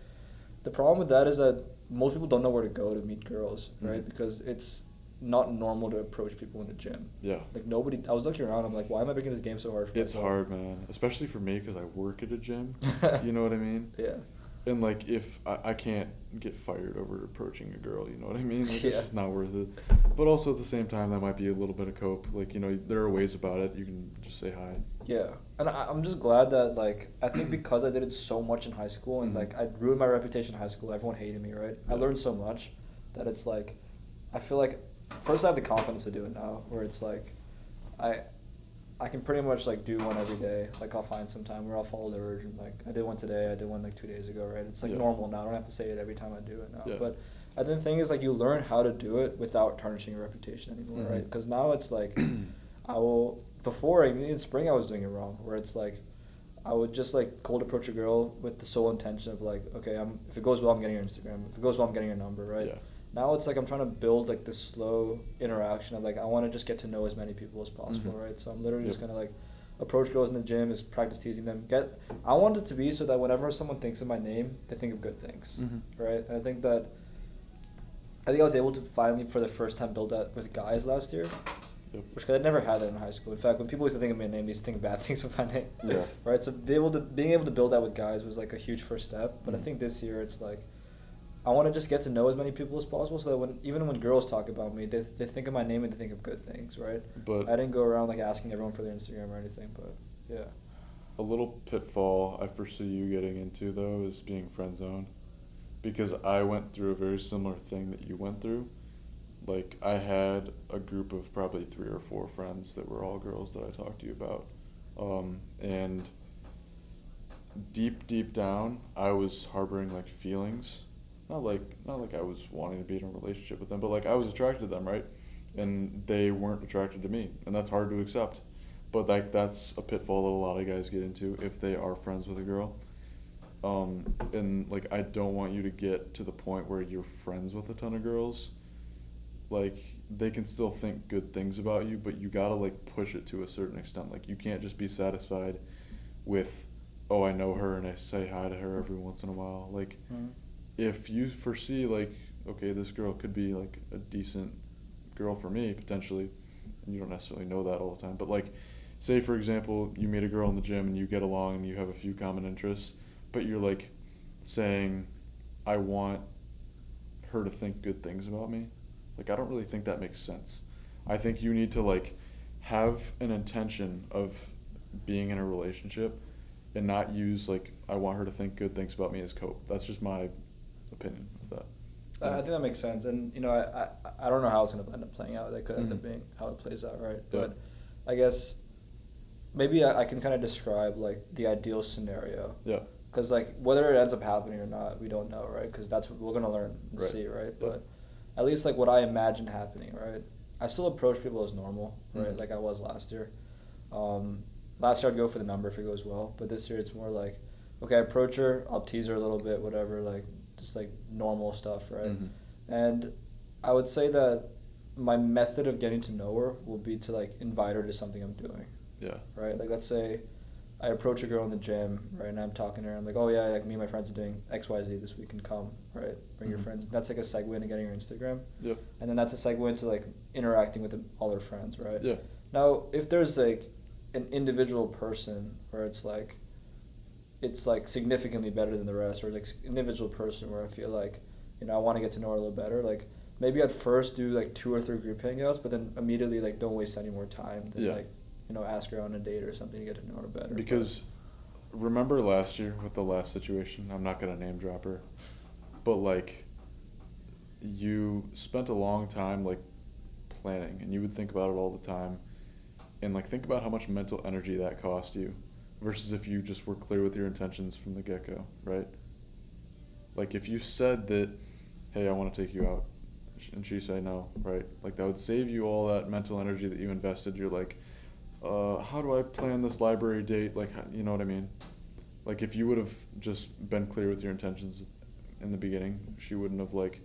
the problem with that is that most people don't know where to go to meet girls, right? Mm-hmm. Because it's not normal to approach people in the gym. Yeah. Like nobody, I was looking around, I'm like, why am I making this game so hard for myself? It's hard, man. Especially for me because I work at a gym. You know what I mean? Yeah. And like if I can't get fired over approaching a girl, you know what I mean? Like, it's just not worth it. But also at the same time, that might be a little bit of cope. Like, there are ways about it. You can just say hi. Yeah. And I'm just glad that, like, I think because I did it so much in high school and, like, I ruined my reputation in high school. Everyone hated me, right? Yeah. I learned so much that it's, like, I feel like, first I have the confidence to do it now, where it's, like, I can pretty much, like, do one every day. Like, I'll find some time where I'll follow the urge. And, like, I did one today. I did one, like, 2 days ago, right? It's, like, normal now. I don't have to say it every time I do it now. Yeah. But the thing is, like, you learn how to do it without tarnishing your reputation anymore, right? Because now it's, like, before, in spring, I was doing it wrong, where it's, like, I would just, like, cold approach a girl with the sole intention of, like, okay, if it goes well, I'm getting her Instagram. If it goes well, I'm getting her number, right? Yeah. Now it's like I'm trying to build like this slow interaction of like I want to just get to know as many people as possible, right? So I'm literally just gonna like approach girls in the gym, just practice teasing them. I want it to be so that whenever someone thinks of my name, they think of good things, right? And I think I was able to finally for the first time build that with guys last year, which I never had that in high school. In fact, when people used to think of my name, they used to think bad things with my name, right? So being able to build that with guys was like a huge first step. But I think this year it's like, I want to just get to know as many people as possible so that even when girls talk about me, they think of my name and they think of good things, right? But I didn't go around like asking everyone for their Instagram or anything, but yeah. A little pitfall I foresee you getting into, though, is being friend zoned. Because I went through a very similar thing that you went through, like, I had a group of probably 3 or 4 friends that were all girls that I talked to you about. And deep down, I was harboring, like, feelings. Not like I was wanting to be in a relationship with them, but, like, I was attracted to them, right? And they weren't attracted to me. And that's hard to accept. But, like, that's a pitfall that a lot of guys get into if they are friends with a girl. And, like, I don't want you to get to the point where you're friends with a ton of girls. Like, they can still think good things about you, but you gotta, like, push it to a certain extent. Like, you can't just be satisfied with, oh, I know her and I say hi to her every once in a while. Like, if you foresee, like, okay, this girl could be, like, a decent girl for me, potentially, and you don't necessarily know that all the time, but, like, say, for example, you meet a girl in the gym and you get along and you have a few common interests, but you're, like, saying, I want her to think good things about me. Like, I don't really think that makes sense. I think you need to, like, have an intention of being in a relationship and not use, like, I want her to think good things about me as cope. That's just my opinion of that. I think that makes sense. And, you know, I don't know how it's going to end up playing out. That could end up being how it plays out, right? But I guess maybe I can kind of describe, like, the ideal scenario. Yeah. Because, like, whether it ends up happening or not, we don't know, right? Because that's what we're going to learn and see, right? But at least, like, what I imagine happening, right? I still approach people as normal, right? Like I was last year. Last year I'd go for the number if it goes well. But this year it's more like, okay, I approach her, I'll tease her a little bit, whatever, like, just, like, normal stuff, right? And I would say that my method of getting to know her will be to, like, invite her to something I'm doing. Yeah. Right? Like, let's say I approach a girl in the gym, right, and I'm talking to her. I'm like, oh, yeah, like, me and my friends are doing XYZ this weekend. Come, right? Bring your friends. That's, like, a segue into getting her Instagram. Yeah. And then that's a segue into, like, interacting with all her friends, right? Yeah. Now, if there's, like, an individual person where it's, like, significantly better than the rest, or, like, individual person where I feel like, you know, I want to get to know her a little better, like, maybe I'd first do, like, 2 or 3 group hangouts, but then immediately, like, don't waste any more time than, like, you know, ask her on a date or something to get to know her better. Because remember last year with the last situation, I'm not going to name drop her, but, like, you spent a long time, like, planning, and you would think about it all the time, and, like, think about how much mental energy that cost you versus if you just were clear with your intentions from the get-go, right? Like, if you said that, hey, I want to take you out, and she say no, right? Like, that would save you all that mental energy that you invested. You're like, how do I plan this library date? Like, you know what I mean? Like, if you would have just been clear with your intentions in the beginning, she wouldn't have, like,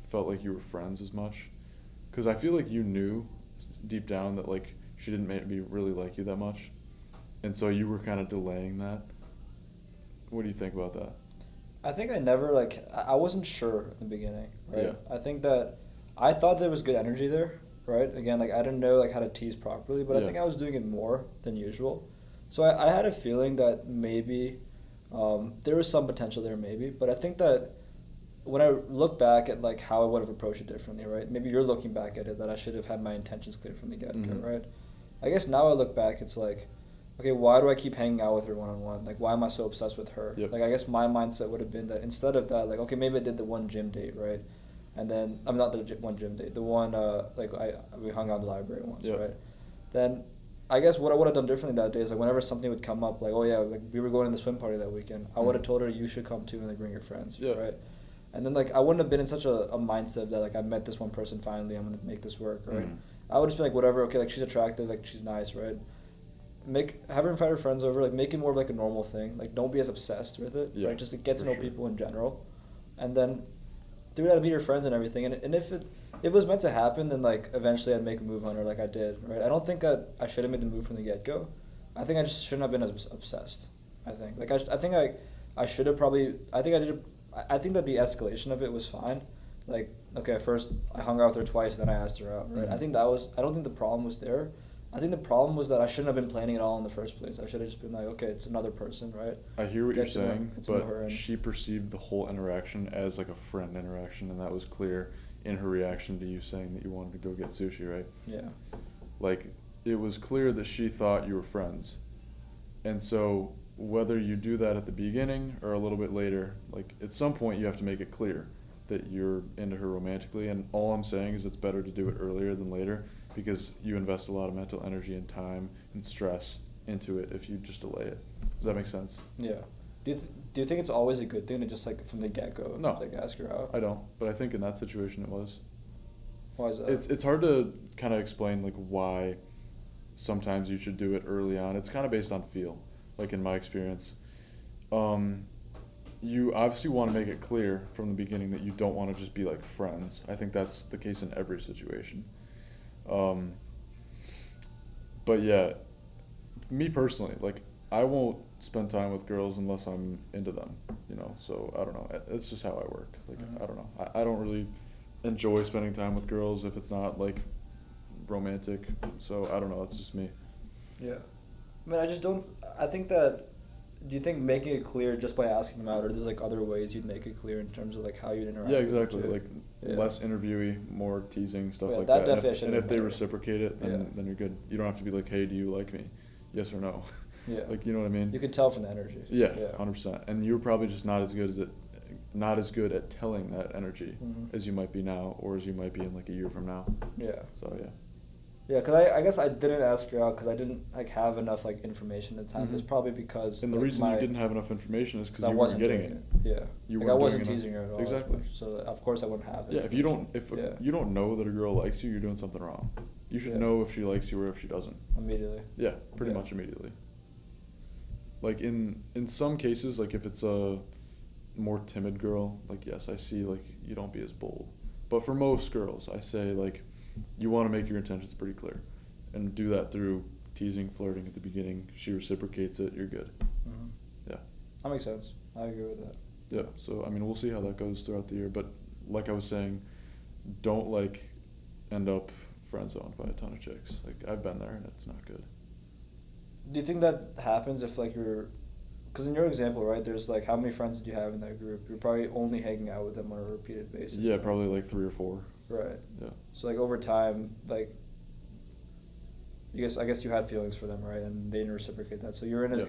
felt like you were friends as much. Because I feel like you knew deep down that, like, she didn't maybe really like you that much. And so you were kind of delaying that. What do you think about that? I think I never, like, I wasn't sure in the beginning, right? Yeah. I think that I thought there was good energy there, right? Again, like, I didn't know, like, how to tease properly, but I think I was doing it more than usual. So I had a feeling that maybe there was some potential there, maybe. But I think that when I look back at, like, how I would have approached it differently, right? Maybe you're looking back at it that I should have had my intentions clear from the get-go, right? I guess now I look back, it's like, okay, why do I keep hanging out with her one-on-one? Like, why am I so obsessed with her? Yep. Like, I guess my mindset would have been that instead of that, like, okay, maybe I did the one gym date, right? And then, I'm not the one gym date, the one, like, we hung out in the library once, right? Then, I guess what I would have done differently that day is, like, whenever something would come up, like, oh, yeah, like, we were going to the swim party that weekend, I would have told her, you should come too, and, like, bring your friends, right? And then, like, I wouldn't have been in such a mindset that, like, I met this one person finally, I'm going to make this work, right? I would just be like, whatever, okay, like, she's attractive, like, she's nice, right? Have her invite her friends over, like, make it more of, like, a normal thing. Like, don't be as obsessed with it, right? Just to get to know people in general. And then through that, meet her friends and everything. And if it was meant to happen, then, like, eventually I'd make a move on her like I did, right? I don't think I should have made the move from the get-go. I think I just shouldn't have been as obsessed, I think. Like, I think I should have probably, I think that the escalation of it was fine. Like, okay, first I hung out with her twice, then I asked her out, right? I don't think the problem was there. I think the problem was that I shouldn't have been planning it all in the first place. I should have just been like, okay, it's another person, right? I hear what you're saying, but she perceived the whole interaction as, like, a friend interaction, and that was clear in her reaction to you saying that you wanted to go get sushi, right? Yeah. Like, it was clear that she thought you were friends. And so whether you do that at the beginning or a little bit later, like, at some point you have to make it clear that you're into her romantically, and all I'm saying is it's better to do it earlier than later because you invest a lot of mental energy and time and stress into it if you just delay it. Does that make sense? Yeah. Do you think it's always a good thing to just like from the get-go No, like ask her out? I don't, but I think in that situation it was. Why is that? It's hard to kind of explain like why sometimes you should do it early on. It's kind of based on feel, like in my experience. You obviously want to make it clear from the beginning that you don't want to just be like friends. I think that's the case in every situation. But yeah, me personally, like I won't spend time with girls unless I'm into them, you know, so I don't know. It's just how I work. Like, I don't know. I don't really enjoy spending time with girls if it's not like romantic. So I don't know. It's just me. Yeah. I mean, I think that, do you think making it clear just by asking them out, or there's like other ways you'd make it clear in terms of like how you'd interact? Yeah, exactly. With like yeah. less interviewee, more teasing, stuff like that. And if they reciprocate it, then you're good. You don't have to be like, hey, do you like me? Yes or no. Yeah. Like, you know what I mean? You can tell from the energy. Yeah, 100%. And you're probably just not as good at telling that energy as you might be now, or as you might be in like a year from now. Yeah. So yeah. Yeah, because I guess I didn't ask her out because I didn't like have enough like information at the time. It's probably because. And the reason you didn't have enough information is because you wasn't weren't getting it. Yeah. You I wasn't teasing her at all. Exactly. So of course I wouldn't have it. Yeah, if you don't know that a girl likes you, you're doing something wrong. You should know if she likes you or if she doesn't. Immediately. Yeah, pretty much immediately. Like in some cases, like if it's a more timid girl, like yes, I see like you don't be as bold. But for most girls, I say like you want to make your intentions pretty clear. And do that through teasing, flirting at the beginning. She reciprocates it, you're good. Yeah. That makes sense. I agree with that. Yeah, so I mean, we'll see how that goes throughout the year. But like I was saying, don't like end up friend zoned by a ton of chicks. Like I've been there and it's not good. Do you think that happens if like because in your example, right, there's like how many friends did you have in that group? You're probably only hanging out with them on a repeated basis. Yeah, right? probably like 3 or 4. Right. Yeah. So like over time, like I guess you had feelings for them, right? And they didn't reciprocate that. So you're in a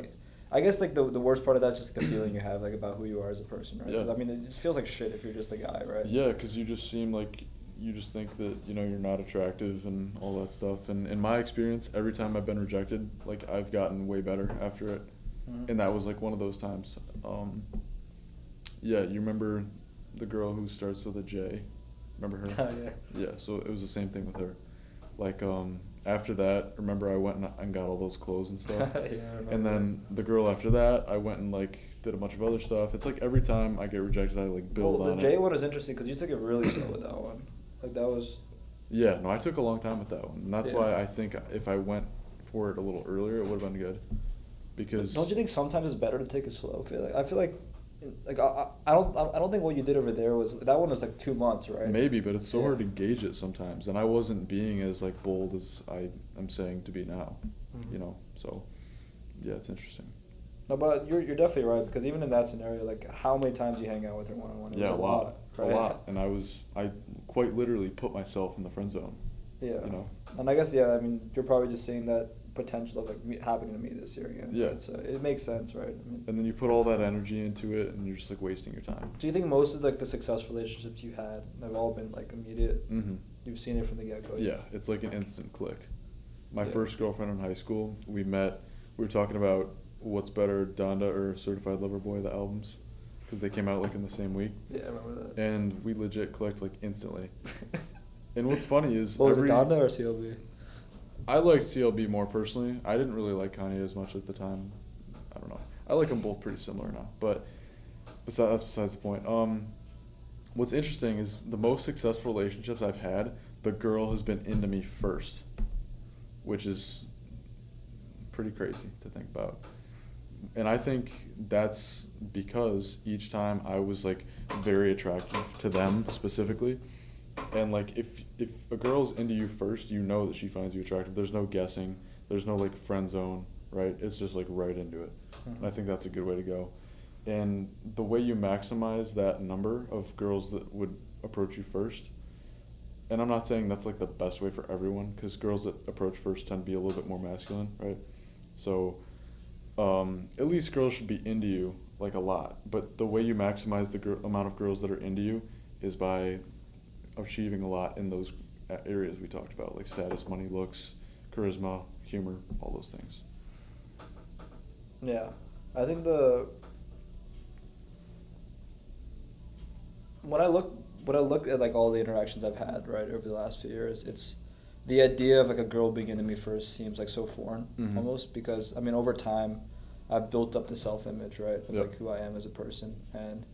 I guess like the worst part of that's just the feeling you have like about who you are as a person, right? Yeah. I mean, it just feels like shit if you're just a guy, right? Yeah, because you just seem like you just think that, you know, you're not attractive and all that stuff. And in my experience, every time I've been rejected, like I've gotten way better after it. And that was like one of those times. Yeah, you remember the girl who starts with a J? Remember her? Oh, yeah. Yeah, so it was the same thing with her. Like, after that, remember I went and got all those clothes and stuff? Yeah, I remember. And then the girl after that, I went and like did a bunch of other stuff. It's like every time I get rejected, I like build on it. The J one was interesting because you took it really slow with that one. Like that was. Yeah, no, I took a long time with that one, and that's why I think if I went for it a little earlier, it would have been good. Because don't you think sometimes it's better to take it slow? I feel like I don't think what you did over there was that one was like 2 months, right? Maybe, but it's so hard to gauge it sometimes, and I wasn't being as like bold as I am saying to be now, you know. So, yeah, it's interesting. No, but you're definitely right because even in that scenario, like how many times you hang out with her one-on-one? It was a lot, right? A lot, and I quite literally put myself in the friend zone. Yeah. You know. And I guess I mean you're probably just seeing that potential of like happening to me this year again. Yeah. Right? So it makes sense, right? I mean, and then you put all that energy into it, and you're just like wasting your time. Do you think most of like the successful relationships you had have all been like immediate? You've seen it from the get-go. Yeah, it's like an instant click. My first girlfriend in high school, we met. We were talking about what's better, Donda or Certified Lover Boy, the albums, because they came out like in the same week. Yeah, I remember that. And we legit clicked like instantly. And what's funny is was it Donda or CLB? I liked CLB more personally. I didn't really like Kanye as much at the time. I don't know. I like them both pretty similar now, but that's besides the point. What's interesting is the most successful relationships I've had, the girl has been into me first, which is pretty crazy to think about. And I think that's because each time I was like very attractive to them specifically. And like if a girl's into you first, you know that she finds you attractive. There's no guessing. There's no like friend zone, right? It's just like right into it. And I think that's a good way to go. And the way you maximize that number of girls that would approach you first, and I'm not saying that's like the best way for everyone, because girls that approach first tend to be a little bit more masculine, right? So at least girls should be into you like a lot. But the way you maximize the amount of girls that are into you is by achieving a lot in those areas we talked about, like status, money, looks, charisma, humor, all those things. Yeah, I think when I look at like all the interactions I've had right over the last few years, it's the idea of like a girl being into me first seems like so foreign almost, because I mean over time I've built up the self-image, right, of like who I am as a person, and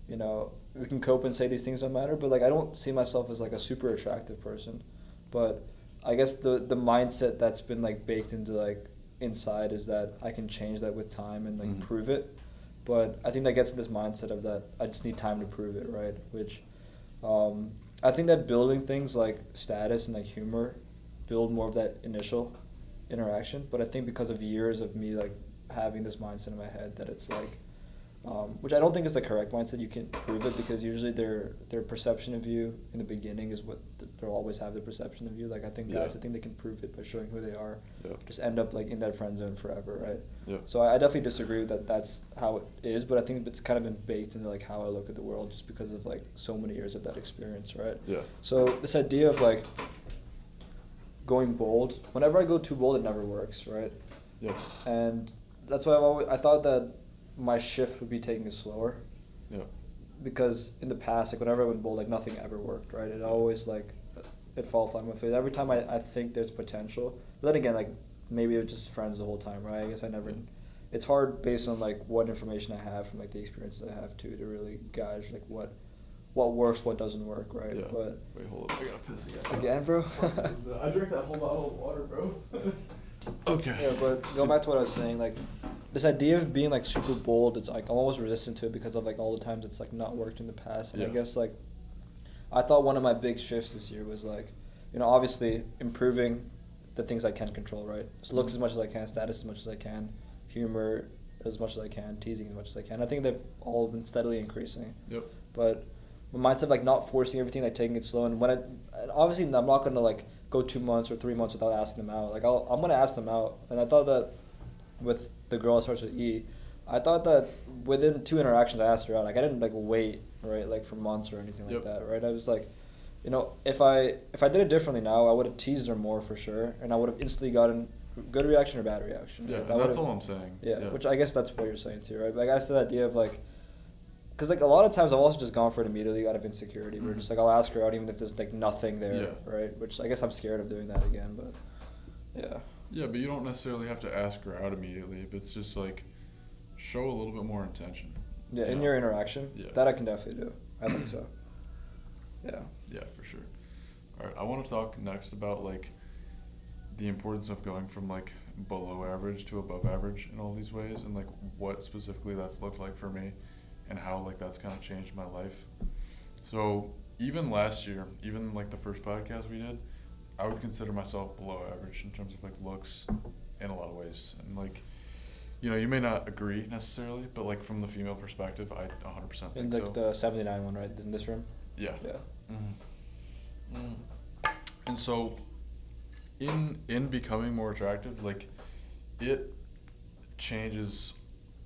you know, we can cope and say these things don't matter, but like I don't see myself as like a super attractive person, but I guess the mindset that's been like baked into like inside is that I can change that with time and like prove it. But I think that gets to this mindset of that I just need time to prove it, right? Which I think that building things like status and like humor build more of that initial interaction. But I think because of years of me like having this mindset in my head that it's like, which I don't think is the correct mindset. You can prove it because usually their perception of you in the beginning is what they'll always have the perception of you. Like I think guys, I think they can prove it by showing who they are. Just end up like in that friend zone forever, right? So I definitely disagree with that. That's how it is, but I think it's kind of been baked into like how I look at the world just because of like so many years of that experience, right? So this idea of like going bold, whenever I go too bold, it never works, right? And that's why I thought that my shift would be taking it slower. Because in the past, like whenever I went bold, like nothing ever worked, right? It always like it fall flat on my face. Every time I think there's potential. But then again, like maybe it was just friends the whole time, right? I guess I never. It's hard based on like what information I have from like the experiences I have too to really gauge like what works, what doesn't work, right? But wait, hold up, I gotta piss again, bro. I drank that whole bottle of water, bro. Okay. Yeah, but going back to what I was saying, like this idea of being like super bold, it's like I'm always resistant to it because of like all the times it's like not worked in the past. And I guess like I thought one of my big shifts this year was like, you know, obviously improving the things I can control, right? So looks as much as I can, status as much as I can, humor as much as I can, teasing as much as I can. I think they've all been steadily increasing. But my mindset of like not forcing everything, like taking it slow, and obviously I'm not gonna like go 2 months or 3 months without asking them out. Like I'm gonna ask them out, and I thought that with the girl that starts with E, I thought that within 2 interactions I asked her out. Like I didn't like wait, right, like for months or anything like that, right? I was like, you know, if I did it differently now, I would have teased her more for sure, and I would have instantly gotten good reaction or bad reaction. Yeah, right? that's all I'm saying. Yeah, which I guess that's what you're saying too, right? But I guess the idea of like, because like a lot of times I've also just gone for it immediately out of insecurity. Where just like I'll ask her out even if there's like nothing there, right? Which I guess I'm scared of doing that again, but yeah. Yeah, but you don't necessarily have to ask her out immediately. But it's just like show a little bit more intention. Yeah, in your interaction. Yeah. That I can definitely do. I think so. Yeah. Yeah, for sure. All right, I want to talk next about like the importance of going from like below average to above average in all these ways, and like what specifically that's looked like for me, and how like that's kind of changed my life. So even last year, even like the first podcast we did, I would consider myself below average in terms of like looks in a lot of ways. And like, you know, you may not agree necessarily, but like from the female perspective, I 100% think in like the 79 one, right, in this room? Yeah. And so in becoming more attractive, like it changes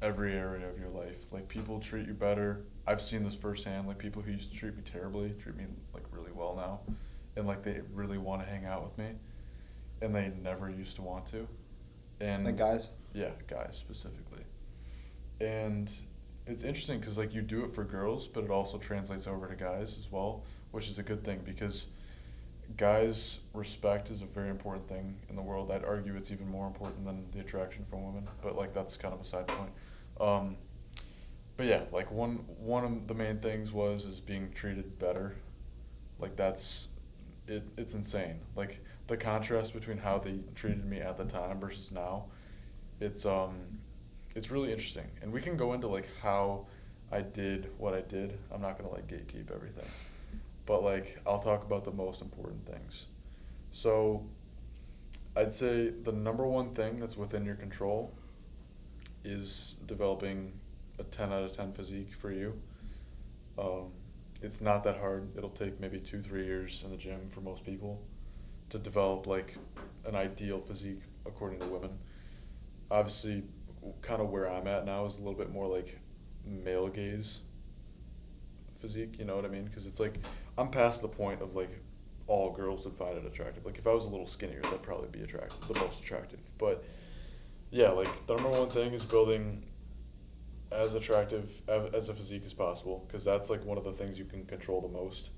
every area of your life. Like people treat you better. I've seen this firsthand. Like people who used to treat me terribly treat me like really well now, and like they really want to hang out with me, and they never used to want to. And like guys? Yeah, guys specifically. And it's interesting because like you do it for girls, but it also translates over to guys as well, which is a good thing because guys' respect is a very important thing in the world. I'd argue it's even more important than the attraction from women, but like that's kind of a side point. But yeah, like one of the main things is being treated better. Like that's it's insane. Like the contrast between how they treated me at the time versus now, it's really interesting. And we can go into like how I did what I did. I'm not gonna like gatekeep everything, but like I'll talk about the most important things. So I'd say the number one thing that's within your control is developing a 10 out of 10 physique for you. It's not that hard. It'll take maybe 2-3 years in the gym for most people to develop like an ideal physique according to women. Obviously, kind of where I'm at now is a little bit more like male gaze physique, you know what I mean? Because it's like, I'm past the point of like, all girls would find it attractive. Like if I was a little skinnier, that'd probably be the most attractive. But yeah, like the number one thing is building as attractive as a physique as possible, because that's like one of the things you can control the most.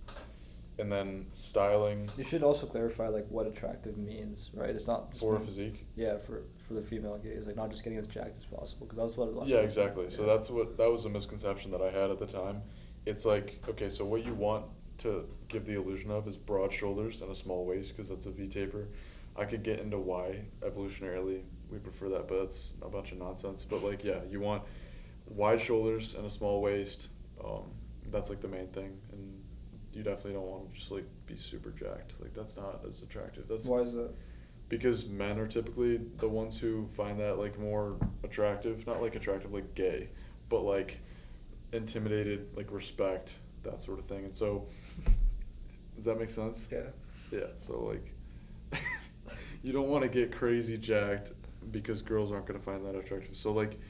And then styling. You should also clarify like what attractive means, right? It's not just for a physique. Yeah, for the female gaze, like not just getting as jacked as possible, because that's what a lot. Yeah, exactly. So that was a misconception that I had at the time. It's like, okay, so what you want to give the illusion of is broad shoulders and a small waist, because that's a V-taper. I could get into why evolutionarily we prefer that, but that's a bunch of nonsense. But like, yeah, you want wide shoulders and a small waist. That's like the main thing, and you definitely don't want to just like be super jacked. Like that's not as attractive. Why is that? Because men are typically the ones who find that like more attractive, not like attractive like gay, but like intimidated, like respect, that sort of thing. And so, does that make sense? Yeah. Yeah. So like, you don't want to get crazy jacked because girls aren't going to find that attractive. So like,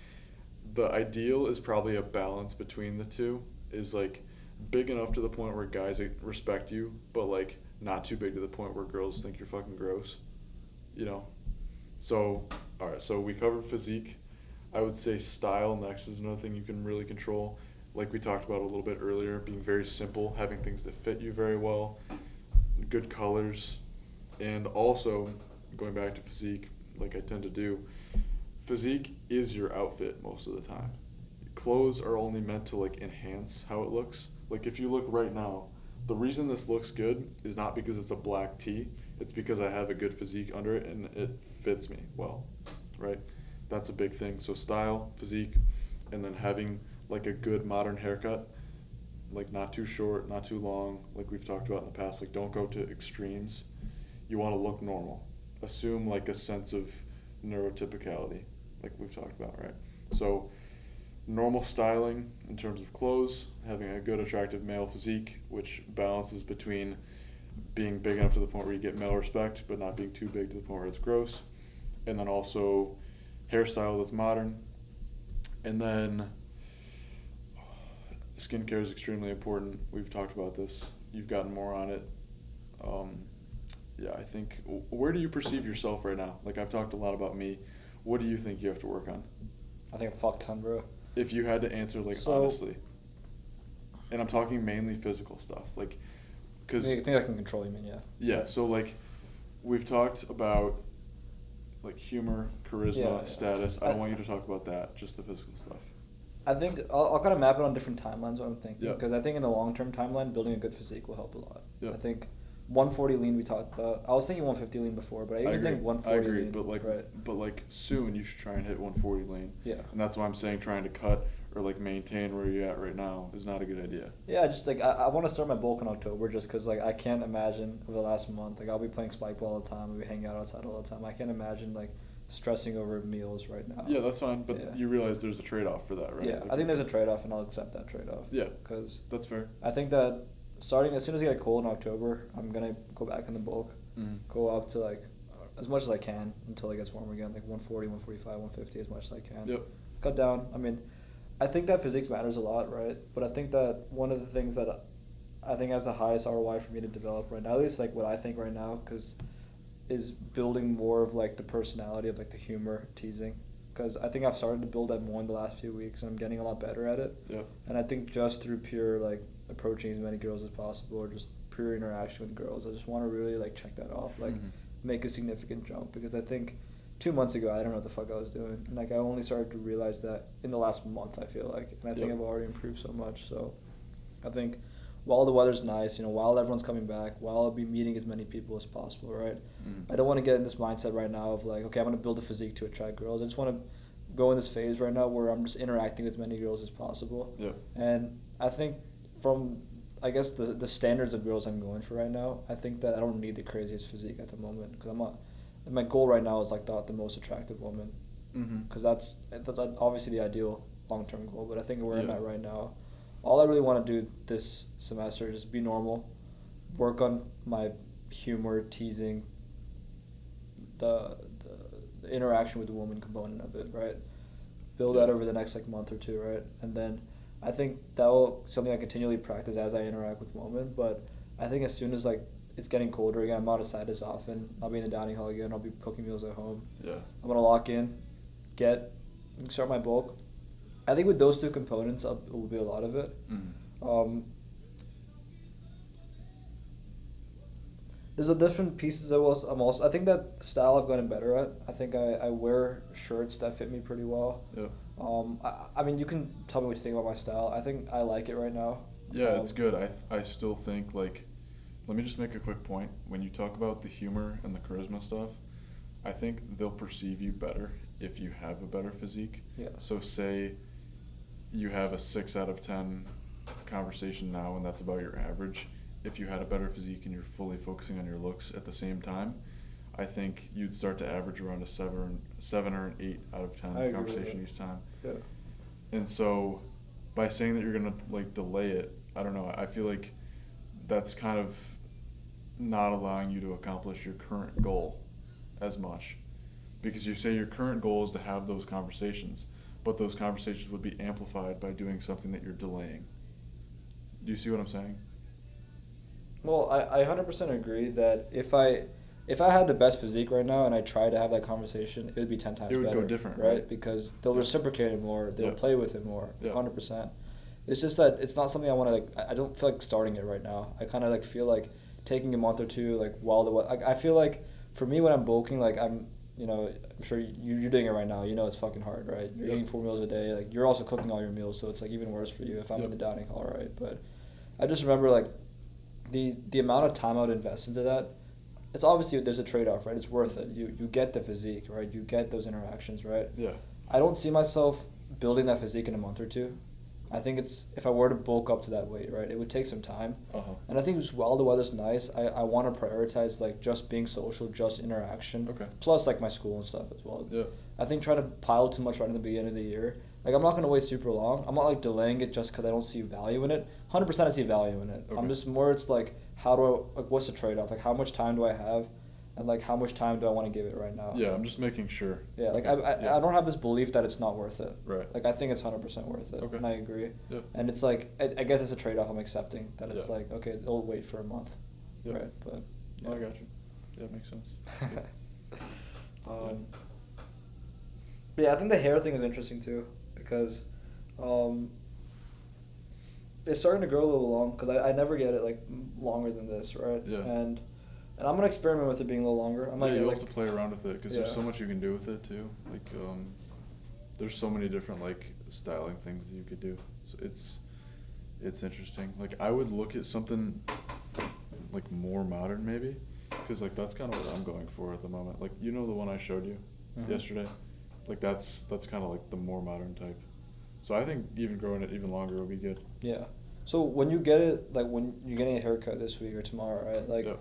the ideal is probably a balance between the two. Is like big enough to the point where guys respect you, but like not too big to the point where girls think you're fucking gross. You know? So, alright, so we covered physique. I would say style next is another thing you can really control. Like we talked about a little bit earlier, being very simple, having things that fit you very well, good colors, and also, going back to physique, like I tend to do, physique is your outfit most of the time. Clothes are only meant to like enhance how it looks. Like if you look right now, the reason this looks good is not because it's a black tee, it's because I have a good physique under it and it fits me well, right? That's a big thing. So style, physique, and then having like a good modern haircut, like not too short, not too long, like we've talked about in the past. Like don't go to extremes. You want to look normal. Assume like a sense of neurotypicality, like we've talked about, right? So normal styling in terms of clothes, having a good attractive male physique, which balances between being big enough to the point where you get male respect, but not being too big to the point where it's gross. And then also hairstyle that's modern. And then skincare is extremely important. We've talked about this. You've gotten more on it. Yeah, I think, where do you perceive yourself right now? Like I've talked a lot about me. What do you think you have to work on? I think a fuck ton, bro. If you had to answer like honestly. And I'm talking mainly physical stuff. Like, cause I think I can control you, man, yeah. Yeah, so like, we've talked about like humor, charisma, status. I don't want you to talk about that, just the physical stuff. I think I'll kind of map it on different timelines, what I'm thinking. Because I think in the long-term timeline, building a good physique will help a lot. Yep. I think 140 lean we talked about. I was thinking 150 lean before, but I think 140 I agree, lean. But like soon you should try and hit 140 lean. Yeah. And that's why I'm saying trying to cut or like maintain where you're at right now is not a good idea. Yeah, just like I want to start my bulk in October just because like I can't imagine over the last month, like I'll be playing spike ball all the time, I'll be hanging out outside all the time. I can't imagine like stressing over meals right now. Yeah, that's fine, but you realize there's a trade-off for that, right? Yeah, like, I think there's a trade-off and I'll accept that trade-off. Yeah, because that's fair. I think that starting as soon as I get cold in October, I'm going to go back in the bulk, go up to like as much as I can until it gets warmer again, like 140, 145, 150 as much as I can. Yep. Cut down. I mean, I think that physiques matters a lot, right? But I think that one of the things that I think has the highest ROI for me to develop right now, at least like what I think right now, is building more of like the personality of like the humor, teasing. Because I think I've started to build that more in the last few weeks and I'm getting a lot better at it. Yeah. And I think just through pure like approaching as many girls as possible or just pure interaction with girls, I just want to really like check that off, like make a significant jump. Because I think 2 months ago I don't know what the fuck I was doing. And like I only started to realize that in the last month, I feel like. And I think I've already improved so much. So I think while the weather's nice, while everyone's coming back, while I'll be meeting as many people as possible, right? I don't want to get in this mindset right now of like, okay, I'm going to build a physique to attract girls. I just want to go in this phase right now where I'm just interacting with as many girls as possible. Yeah. And I think from, I guess, the standards of girls I'm going for right now, I think that I don't need the craziest physique at the moment because my goal right now is like the most attractive woman. Because that's obviously the ideal long-term goal, but I think where I'm at right now, all I really want to do this semester is just be normal, work on my humor, teasing, the interaction with the woman component of it, right? Build that over the next like month or two, right? And then I think that will something I continually practice as I interact with women. But I think as soon as like it's getting colder again, I'm not outside as often. I'll be in the dining hall again. I'll be cooking meals at home. Yeah. I'm gonna lock in, start my bulk. I think with those two components, it will be a lot of it. Mm-hmm. There's a different pieces I think that style I've gotten better at. I think I wear shirts that fit me pretty well. Yeah. I mean, you can tell me what you think about my style. I think I like it right now. Yeah, it's good. I still think, like, let me just make a quick point. When you talk about the humor and the charisma stuff, I think they'll perceive you better if you have a better physique. Yeah. So say you have a 6 out of 10 conversation now, and that's about your average. If you had a better physique and you're fully focusing on your looks at the same time, I think you'd start to average around a 7 or an 8 out of 10 conversation each time. Yeah. And so by saying that you're going to like delay it, I don't know, I feel like that's kind of not allowing you to accomplish your current goal as much. Because you say your current goal is to have those conversations, but those conversations would be amplified by doing something that you're delaying. Do you see what I'm saying? Well, I 100% agree that if I had the best physique right now and I tried to have that conversation, it would be 10 times better. It would go different, right? Because they'll reciprocate it more, they'll play with it more, 100%. It's just that it's not something I want to, like, I don't feel like starting it right now. I kind of, like, feel like taking a month or two, like, I feel like, for me, when I'm bulking, like, I'm sure you're doing it right now. You know it's fucking hard, right? You're eating 4 meals a day. Like, you're also cooking all your meals, so it's, like, even worse for you if I'm in the dining hall, right? But I just remember, like, the amount of time I would invest into that, it's obviously, there's a trade-off, right? It's worth it. You get the physique, right? You get those interactions, right? Yeah. I don't see myself building that physique in a month or two. I think if I were to bulk up to that weight, right, it would take some time. Uh-huh. And I think just while the weather's nice, I want to prioritize, like, just being social, just interaction. Okay. Plus, like, my school and stuff as well. Yeah. I think trying to pile too much right in the beginning of the year, like, I'm not going to wait super long. I'm not, like, delaying it just because I don't see value in it. 100% I see value in it. Okay. I'm just more, it's like, what's the trade-off? Like, how much time do I have? And, like, how much time do I want to give it right now? Yeah, I'm just making sure. Yeah, like, I don't have this belief that it's not worth it. Right. Like, I think it's 100% worth it. Okay. And I agree. Yeah. And it's, like, I guess it's a trade-off I'm accepting. That it's, like, okay, they'll wait for a month. Yeah. Right, but... Yeah. I got you. Yeah, it makes sense. But yeah, I think the hair thing is interesting, too. Because... it's starting to grow a little long. Because I never get it, like, longer than this, right? Yeah. And I'm going to experiment with it being a little longer. You'll have to play around with it, because there's so much you can do with it, too. Like, there's so many different, like, styling things that you could do. So it's interesting. Like, I would look at something, like, more modern, maybe. Because, like, that's kind of what I'm going for at the moment. Like, you know the one I showed you yesterday? Like, that's kind of, like, the more modern type. So I think even growing it even longer would be good. Yeah. So when you get it, like, when you're getting a haircut this week or tomorrow, right? Like... Yeah.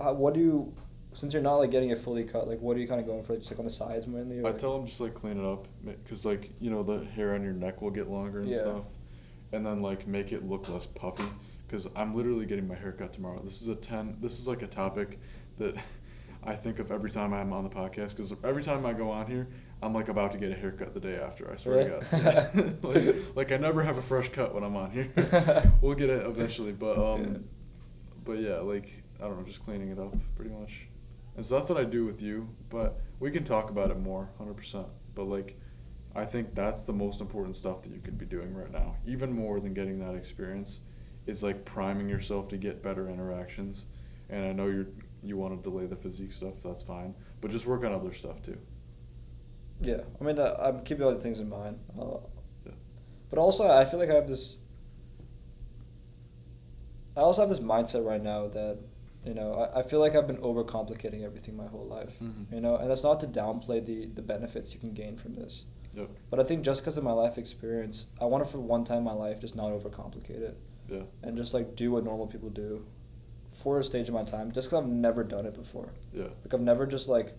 What do you, since you're not, like, getting it fully cut, like, what are you kind of going for? Just, like, on the sides mainly? I tell them just, like, clean it up, because, like, you know, the hair on your neck will get longer and stuff, and then, like, make it look less puffy, because I'm literally getting my hair cut tomorrow. This is like a topic that I think of every time I'm on the podcast, because every time I go on here, I'm, like, about to get a haircut the day after, I swear to God. Yeah. like, I never have a fresh cut when I'm on here. We'll get it eventually, but yeah, like... I don't know, just cleaning it up, pretty much. And so that's what I do with you, but we can talk about it more, 100%. But, like, I think that's the most important stuff that you can be doing right now. Even more than getting that experience is, like, priming yourself to get better interactions. And I know you want to delay the physique stuff, that's fine. But just work on other stuff, too. Yeah, I mean, I'm keeping other things in mind. But also, I feel like I also have this mindset right now that... You know, I feel like I've been overcomplicating everything my whole life, you know, and that's not to downplay the benefits you can gain from this. Yep. But I think just because of my life experience, I want to, for one time in my life, just not overcomplicate it. Yeah. And just, like, do what normal people do for a stage of my time, just because I've never done it before. Yeah. Like, I've never just, like,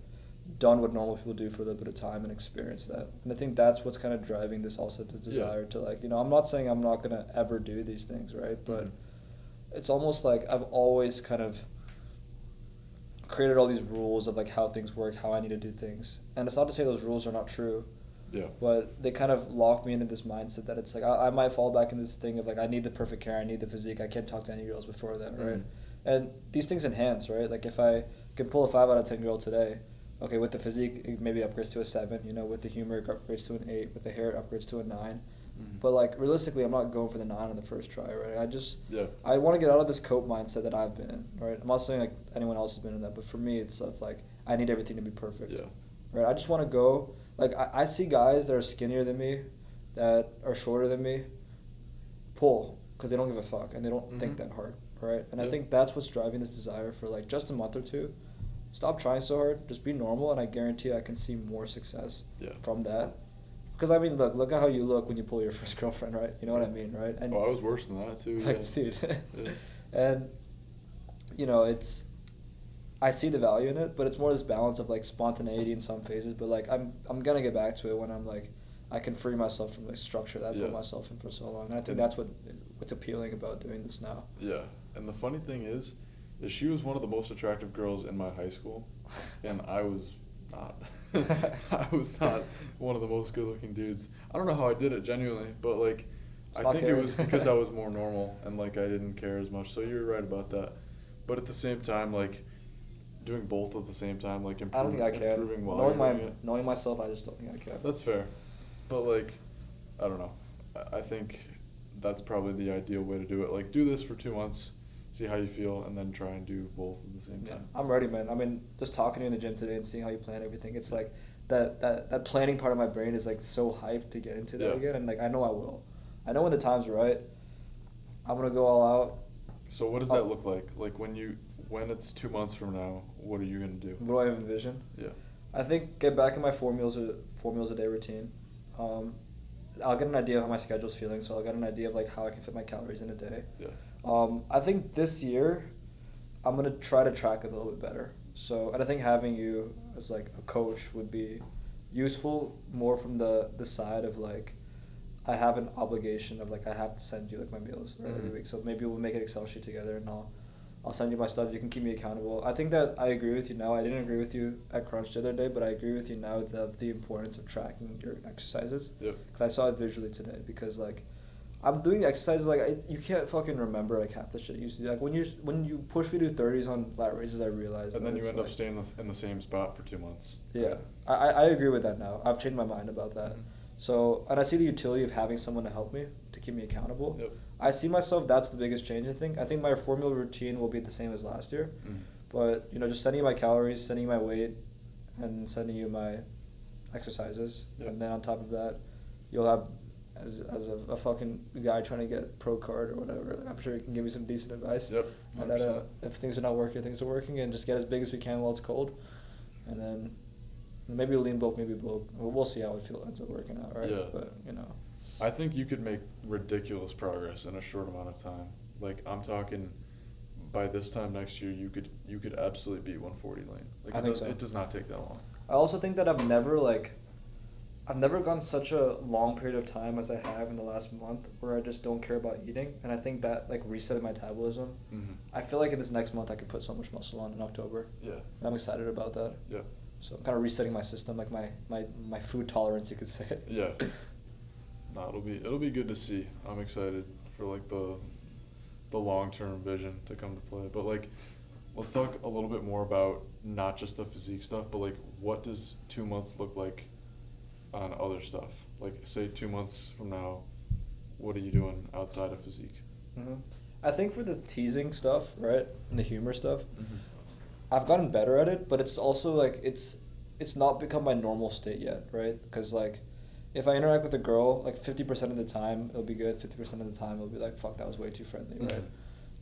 done what normal people do for a little bit of time and experienced that. And I think that's what's kind of driving this also, the desire to, like, you know, I'm not saying I'm not going to ever do these things, right? But it's almost like I've always kind of created all these rules of, like, how things work, how I need to do things. And it's not to say those rules are not true, Yeah. But they kind of lock me into this mindset that it's like I might fall back into this thing of like I need the perfect hair, I need the physique, I can't talk to any girls before that, right? And these things enhance, right? Like if I can pull a 5 out of 10 girl today, okay, with the physique it maybe upgrades to a 7, you know, with the humor it upgrades to an 8, with the hair it upgrades to a 9. But like realistically, I'm not going for the 9 on the first try, right? I want to get out of this cope mindset that I've been in, right? I'm not saying like anyone else has been in that, but for me, it's stuff like I need everything to be perfect, right? I just want to go. Like I see guys that are skinnier than me, that are shorter than me, pull because they don't give a fuck and they don't think that hard, right? And I think that's what's driving this desire for like just a month or two. Stop trying so hard, just be normal, and I guarantee I can see more success from that. Because, I mean, look at how you look when you pull your first girlfriend, right? You know what I mean, right? And I was worse than that, too. Like, dude. And, you know, I see the value in it, but it's more this balance of, like, spontaneity in some phases. But, like, I'm going to get back to it when I'm, like, I can free myself from the structure that I put myself in for so long. And I think that's what's appealing about doing this now. Yeah. And the funny thing is she was one of the most attractive girls in my high school, and I was not. I was not one of the most good-looking dudes. I don't know how I did it genuinely, but like I think it was because I was more normal and like I didn't care as much. So you're right about that. But at the same time, like doing both at the same time, like improving, I don't think I can. Knowing myself, I just don't think I can. That's fair, but like I don't know. I think that's probably the ideal way to do it. Like do this for 2 months. See how you feel, and then try and do both at the same time. I'm ready, man. I mean, just talking to you in the gym today and seeing how you plan everything, it's like that planning part of my brain is like so hyped to get into that again, and like I know I will. I know when the time's right, I'm gonna go all out. So what does that look like? Like when it's 2 months from now, what are you gonna do? What do I envision? Yeah. I think get back in my 4 meals a day routine. I'll get an idea of how my schedule's feeling, so I'll get an idea of like how I can fit my calories in a day. Yeah. I think this year, I'm going to try to track it a little bit better. So, and I think having you as, like, a coach would be useful more from the side of, like, I have an obligation of, like, I have to send you, like, my meals every week. So maybe we'll make an Excel sheet together, and I'll send you my stuff. You can keep me accountable. I think that I agree with you now. I didn't agree with you at Crunch the other day, but I agree with you now of the importance of tracking your exercises. Yep. Because I saw it visually today. Because, like, I'm doing the exercises, like, you can't fucking remember, like, half the shit you used to do. Like, when you push me to 30s on lat raises, I realized and then you end like, up staying in the same spot for 2 months. Yeah. I agree with that now. I've changed my mind about that. So, and I see the utility of having someone to help me, to keep me accountable. Yep. I see myself, that's the biggest change, I think. I think my formula routine will be the same as last year. But, you know, just sending you my calories, sending you my weight, and sending you my exercises. Yep. And then on top of that, you'll have, as a fucking guy trying to get pro card or whatever, I'm sure you can give me some decent advice. Yep. 100%. And that if things are not working, things are working, and just get as big as we can while it's cold. And then maybe lean bulk, maybe bulk. We'll see how it ends up working out, right? Yeah. But, you know. I think you could make ridiculous progress in a short amount of time. Like, I'm talking, by this time next year, you could absolutely beat 140 lane. Like, I think so. It does not take that long. I also think that I've never gone such a long period of time as I have in the last month where I just don't care about eating. And I think that, like, resetting my metabolism, I feel like in this next month I could put so much muscle on in October. Yeah. And I'm excited about that. Yeah. So I'm kind of resetting my system, like my food tolerance, you could say. Yeah. No, it'll be good to see. I'm excited for like the long-term vision to come to play. But like, let's talk a little bit more about not just the physique stuff, but like, what does 2 months look like on other stuff? Like, say 2 months from now, what are you doing outside of physique? I think for the teasing stuff, right, and the humor stuff, I've gotten better at it, but it's also like it's not become my normal state yet, right? Because like, if I interact with a girl, like 50% of the time it'll be good, 50% of the time it'll be like, fuck, that was way too friendly, right?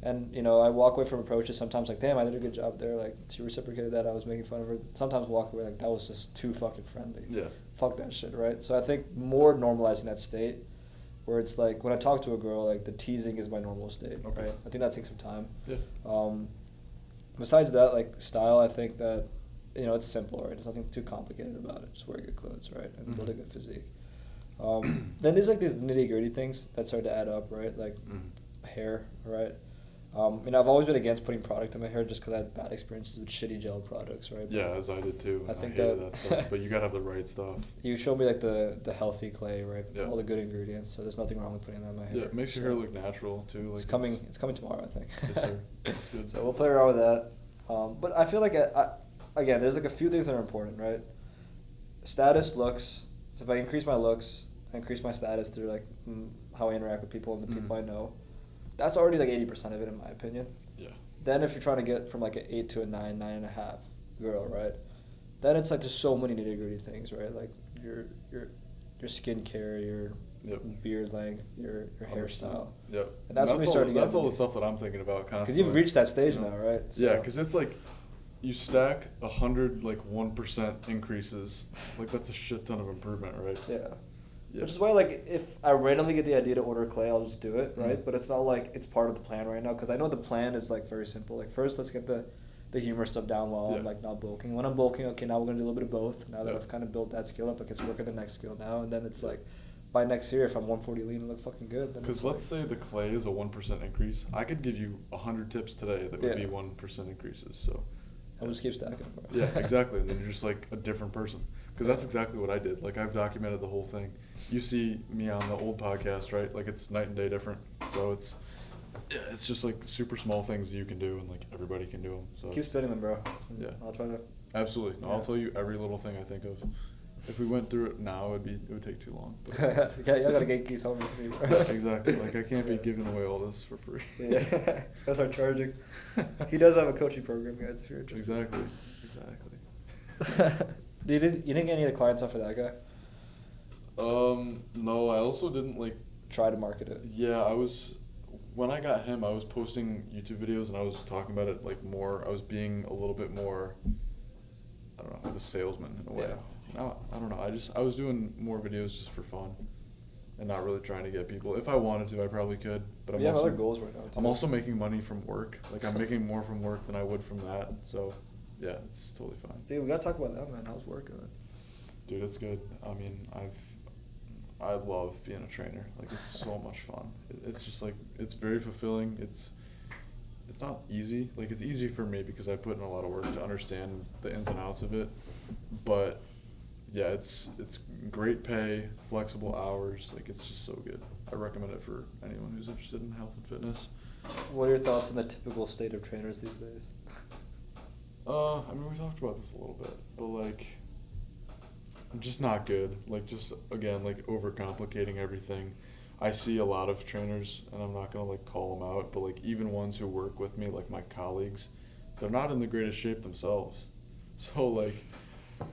And, you know, I walk away from approaches sometimes like, damn, I did a good job there, like, she reciprocated that, I was making fun of her. Sometimes walk away like, that was just too fucking friendly. Yeah. Fuck that shit, right? So I think more normalizing that state where it's like, when I talk to a girl, like, the teasing is my normal state, right? I think that takes some time. Yeah. Besides that, like, style, I think that, you know, it's simple, right? There's nothing too complicated about it. Just wear good clothes, right? And build a good physique. Then there's like these nitty-gritty things that start to add up, right? Like hair, right? I've always been against putting product in my hair just because I had bad experiences with shitty gel products, right? Yeah, as I did too. I think hated that stuff, but you gotta have the right stuff. You showed me like the healthy clay, right? Yeah. All the good ingredients, so there's nothing wrong with putting that in my hair. Yeah, it makes your hair look natural too. Like It's coming tomorrow, I think. Yes, sir. That's good. So we'll play around with that. But I feel like again, there's like a few things that are important, right? Status, looks. So if I increase my looks, I increase my status through like how I interact with people and the people I know. That's already like 80% of it, in my opinion. Yeah. Then if you're trying to get from like an 8 to a 9, 9.5 girl, right? Then it's like there's so many nitty gritty things, right? Like your skincare, your beard length, your hairstyle. Yep. And that's when we start to get. That's all the stuff that I'm thinking about constantly. Because you've reached that stage now, right? So. Yeah, because it's like you stack 100 like 1% increases, like that's a shit ton of improvement, right? Yeah. Yeah. Which is why, like, if I randomly get the idea to order clay, I'll just do it, right? But it's not like it's part of the plan right now, because I know the plan is like very simple. Like, first, let's get the humor stuff down while I'm like not bulking. When I'm bulking, okay, now we're gonna do a little bit of both. Now that I've kind of built that skill up, I get to work at the next skill now, and then it's like, by next year, if I'm 140 lean and look fucking good, then. Because let's say the clay is a 1% increase, I could give you 100 tips today that would be 1% increases. So. I'll just keep stacking them. Yeah, exactly. And then you're just like a different person. Because that's exactly what I did. Like, I've documented the whole thing. You see me on the old podcast, right? Like, it's night and day different. So it's just like super small things that you can do, and like everybody can do them. So keep spinning them, bro. Yeah, I'll try to. Absolutely. No, I'll tell you every little thing I think of. If we went through it now, it would take too long. But I gotta gatekeep something for me. Yeah, exactly. Like, I can't be giving away all this for free. Yeah, that's our charging. He does have a coaching program, guys. If you're interested. Exactly. You didn't get any of the clients off for that guy? No, I also didn't like try to market it. Yeah, when I got him, I was posting YouTube videos and I was talking about it like more. I was being a little bit more, I don't know, like a salesman in a way. No, I don't know. I was doing more videos just for fun, and not really trying to get people. If I wanted to, I probably could. But you have other goals right now too. I'm also making money from work. Like, I'm making more from work than I would from that. So, yeah, it's totally fine. Dude, we gotta talk about that, man. How's work going? Dude, it's good. I mean, I love being a trainer. Like, it's so much fun. It's just like, it's very fulfilling. It's not easy. Like, it's easy for me because I put in a lot of work to understand the ins and outs of it. But yeah, it's great pay, flexible hours. Like, it's just so good. I recommend it for anyone who's interested in health and fitness. What are your thoughts on the typical state of trainers these days? I mean, we talked about this a little bit, but like, just not good. Like, just, again, like, overcomplicating everything. I see a lot of trainers, and I'm not gonna like call them out, but like, even ones who work with me, like my colleagues, they're not in the greatest shape themselves. So like,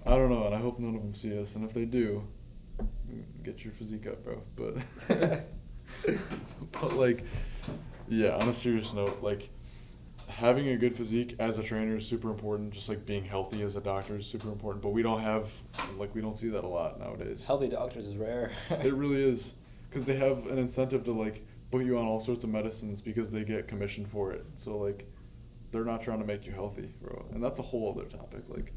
I don't know, and I hope none of them see us. And if they do, get your physique up, bro. But, but like, yeah, on a serious note, like, having a good physique as a trainer is super important. Just like being healthy as a doctor is super important. But we don't see that a lot nowadays. Healthy doctors is rare. It really is, because they have an incentive to like put you on all sorts of medicines because they get commission for it. So like, they're not trying to make you healthy, bro. And that's a whole other topic. Like,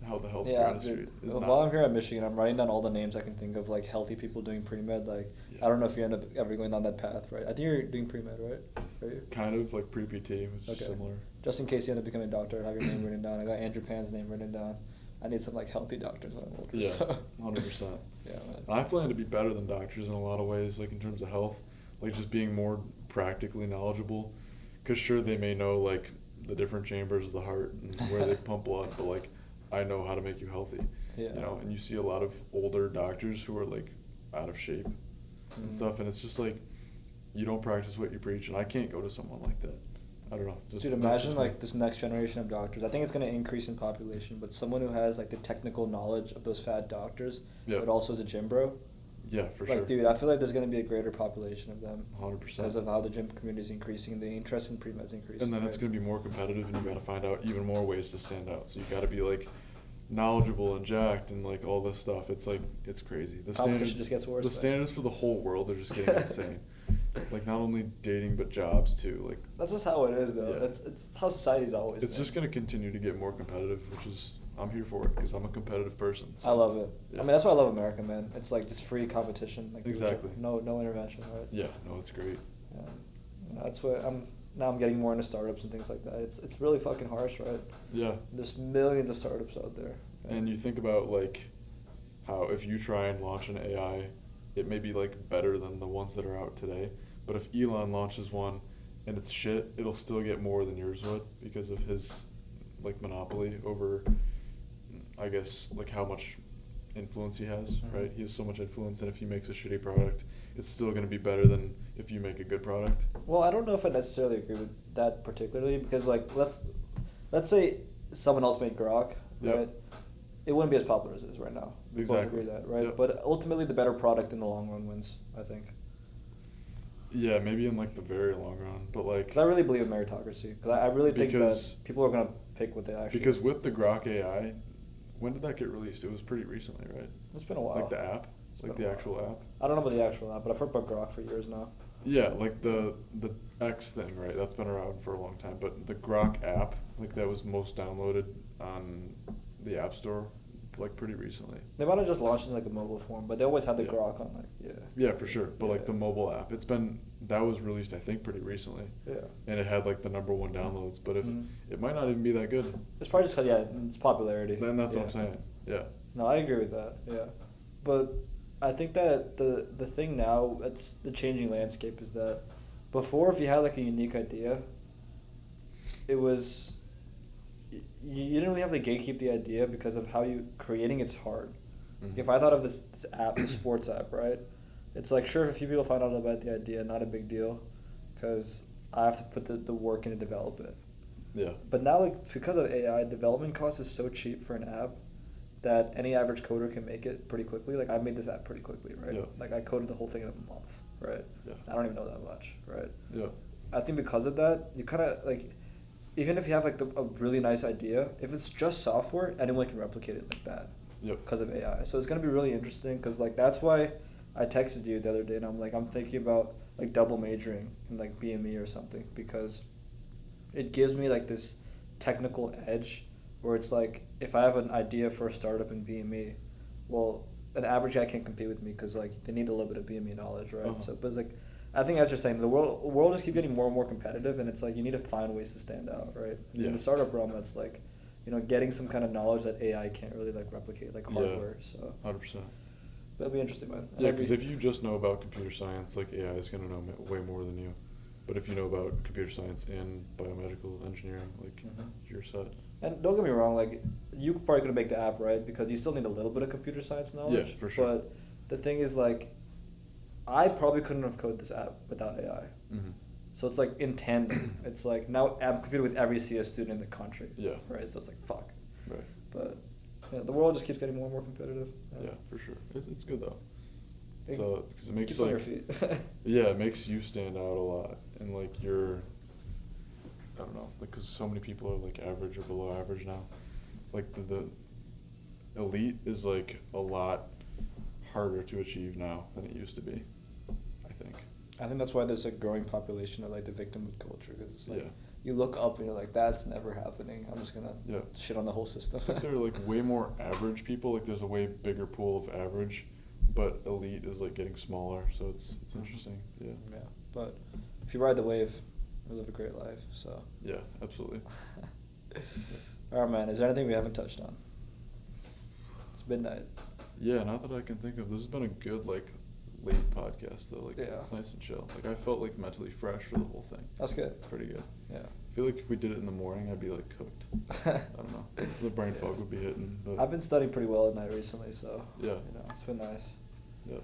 how the healthcare industry is not. While I'm here at Michigan, I'm writing down all the names I can think of, like, healthy people doing pre-med. Like, I don't know if you end up ever going down that path, right? I think you're doing pre-med, right? Are you? Kind of like pre-PT, which is similar. Just in case you end up becoming a doctor, have your name written down. I got Andrew Pan's name written down. I need some like healthy doctors when I'm older. Yeah, so. 100%. Yeah, man. And I plan to be better than doctors in a lot of ways, like in terms of health, like just being more practically knowledgeable. Because sure, they may know like the different chambers of the heart and where they pump blood, but like, I know how to make you healthy. Yeah. You know, and you see a lot of older doctors who are like out of shape and stuff, and it's just like, you don't practice what you preach, and I can't go to someone like that. I don't know. Dude, imagine like this next generation of doctors. I think it's going to increase in population, but someone who has like the technical knowledge of those fat doctors, but also is a gym bro. Yeah, for sure. Like, dude, I feel like there's going to be a greater population of them. 100%. Because of how the gym community is increasing, the interest in pre-med's increasing. And then it's going to be more competitive, and you got to find out even more ways to stand out. So you got to be like knowledgeable and jacked and like all this stuff. It's like, it's crazy. The competition just gets worse. The standards for the whole world are just getting insane. Like, not only dating but jobs too. Like, that's just how it is, though. Yeah. It's how society's always. It's just going to continue to get more competitive, which is, I'm here for it because I'm a competitive person. So. I love it. Yeah. I mean, that's why I love America, man. It's like just free competition. Like, exactly. No intervention, right? Yeah, no, it's great. Yeah. That's what now I'm getting more into startups and things like that. It's really fucking harsh, right? Yeah. There's millions of startups out there. And you think about like how if you try and launch an AI, it may be like better than the ones that are out today. But if Elon launches one and it's shit, it'll still get more than yours would because of his like monopoly over, I guess, like how much influence he has, right? He has so much influence, and if he makes a shitty product, it's still going to be better than if you make a good product. Well, I don't know if I necessarily agree with that particularly, because like let's say someone else made Grok, right? Yep. It wouldn't be as popular as it is right now. We both agree that, right? Yep. But ultimately, the better product in the long run wins, I think. Yeah, maybe in like the very long run, but like. Because I really believe in meritocracy. Because I really think that people are gonna pick what they actually. Because with the Grok AI, when did that get released? It was pretty recently, right? It's been a while. Like the app, like the actual app. I don't know about the actual app, but I've heard about Grok for years now. Yeah, like the X thing, right? That's been around for a long time. But the Grok app, like that was most downloaded on the App Store, like pretty recently. They might have just launched in like a mobile form, but they always had the Grok on like Yeah, for sure. But like the mobile app, that was released I think pretty recently. Yeah. And it had like the #1 downloads, but if it might not even be that good. It's probably just its popularity. Then that's what I'm saying. Yeah. No, I agree with that. Yeah, but I think that the thing now, it's the changing landscape, is that before, if you had like a unique idea, it was you didn't really have to gatekeep the idea because of how creating it's hard. Mm-hmm. If I thought of this app, the sports app, right? It's like, sure, if a few people find out about the idea, not a big deal, because I have to put the work in to develop it. Yeah. But now, like, because of AI, development cost is so cheap for an app that any average coder can make it pretty quickly. Like, I made this app pretty quickly, right? Yeah. Like, I coded the whole thing in a month, right? Yeah. I don't even know that much, right? Yeah. I think because of that, you kind of, like, even if you have, like, a really nice idea, if it's just software, anyone can replicate it like that. Yep. Because of AI. So it's going to be really interesting, because, like, that's why I texted you the other day, and I'm like, I'm thinking about, like, double majoring in, like, BME or something, because it gives me, like, this technical edge where it's like, if I have an idea for a startup in BME, well, an average guy can't compete with me because, like, they need a little bit of BME knowledge, right? Uh-huh. So, but it's like, I think as you're saying, the world just keeps getting more and more competitive, and it's like you need to find ways to stand out, right? Yeah. In the startup realm, that's like, you know, getting some kind of knowledge that AI can't really, like, replicate, like hardware. Yeah. So 100%. But it'll be interesting, man. Yeah, because if you just know about computer science, like, AI is going to know way more than you. But if you know about computer science and biomedical engineering, like, you're set. And don't get me wrong, like, you probably couldn't make the app, right? Because you still need a little bit of computer science knowledge. Yeah, for sure. But the thing is, like, I probably couldn't have coded this app without AI. Mm-hmm. So it's like in tandem. It's like now I'm competing with every CS student in the country. Yeah. Right. So it's like fuck. Right. But yeah, the world just keeps getting more and more competitive. Yeah, for sure. It's good though. So because it makes on your feet. Yeah, it makes you stand out a lot, and like I don't know, like because so many people are like average or below average now. Like the elite is like a lot harder to achieve now than it used to be, I think. I think that's why there's a growing population of like the victimhood culture, because it's like you look up and you're like, that's never happening. I'm just gonna shit on the whole system. I think there are like way more average people. Like there's a way bigger pool of average, but elite is like getting smaller. So it's interesting. Yeah. Yeah, but if you ride the wave, you live a great life. So. Yeah, absolutely. All right, man. Is there anything we haven't touched on? It's midnight. Yeah, not that I can think of. This has been a good, like, late podcast, though. Like, it's nice and chill. Like, I felt, like, mentally fresh for the whole thing. That's good. It's pretty good. Yeah. I feel like if we did it in the morning, I'd be, like, cooked. I don't know. The brain fog would be hitting. But I've been studying pretty well at night recently, so, yeah. You know, it's been nice. Yeah.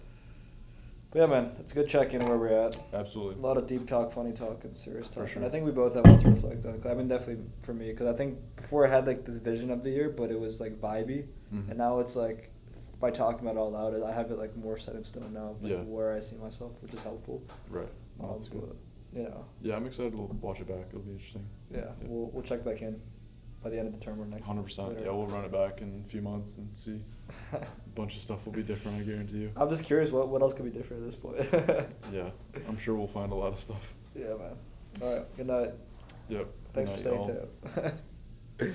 But yeah, man, it's a good check-in where we're at. Absolutely. A lot of deep talk, funny talk, and serious talk. For sure. And I think we both have a lot to reflect on. I mean, definitely for me, because I think before I had, like, this vision of the year, but it was, like, vibey. Mm-hmm. And now it's, like, by talking about it all out, I have it like more set in stone now, like where I see myself, which is helpful. Right. That's good. You know. Yeah, I'm excited to watch it back. It'll be interesting. Yeah. We'll check back in by the end of the term or next. 100%. Yeah, we'll run it back in a few months and see. A bunch of stuff will be different, I guarantee you. I'm just curious what else could be different at this point. Yeah, I'm sure we'll find a lot of stuff. Yeah, man. All right. Good night. Yep. Thanks for staying tuned.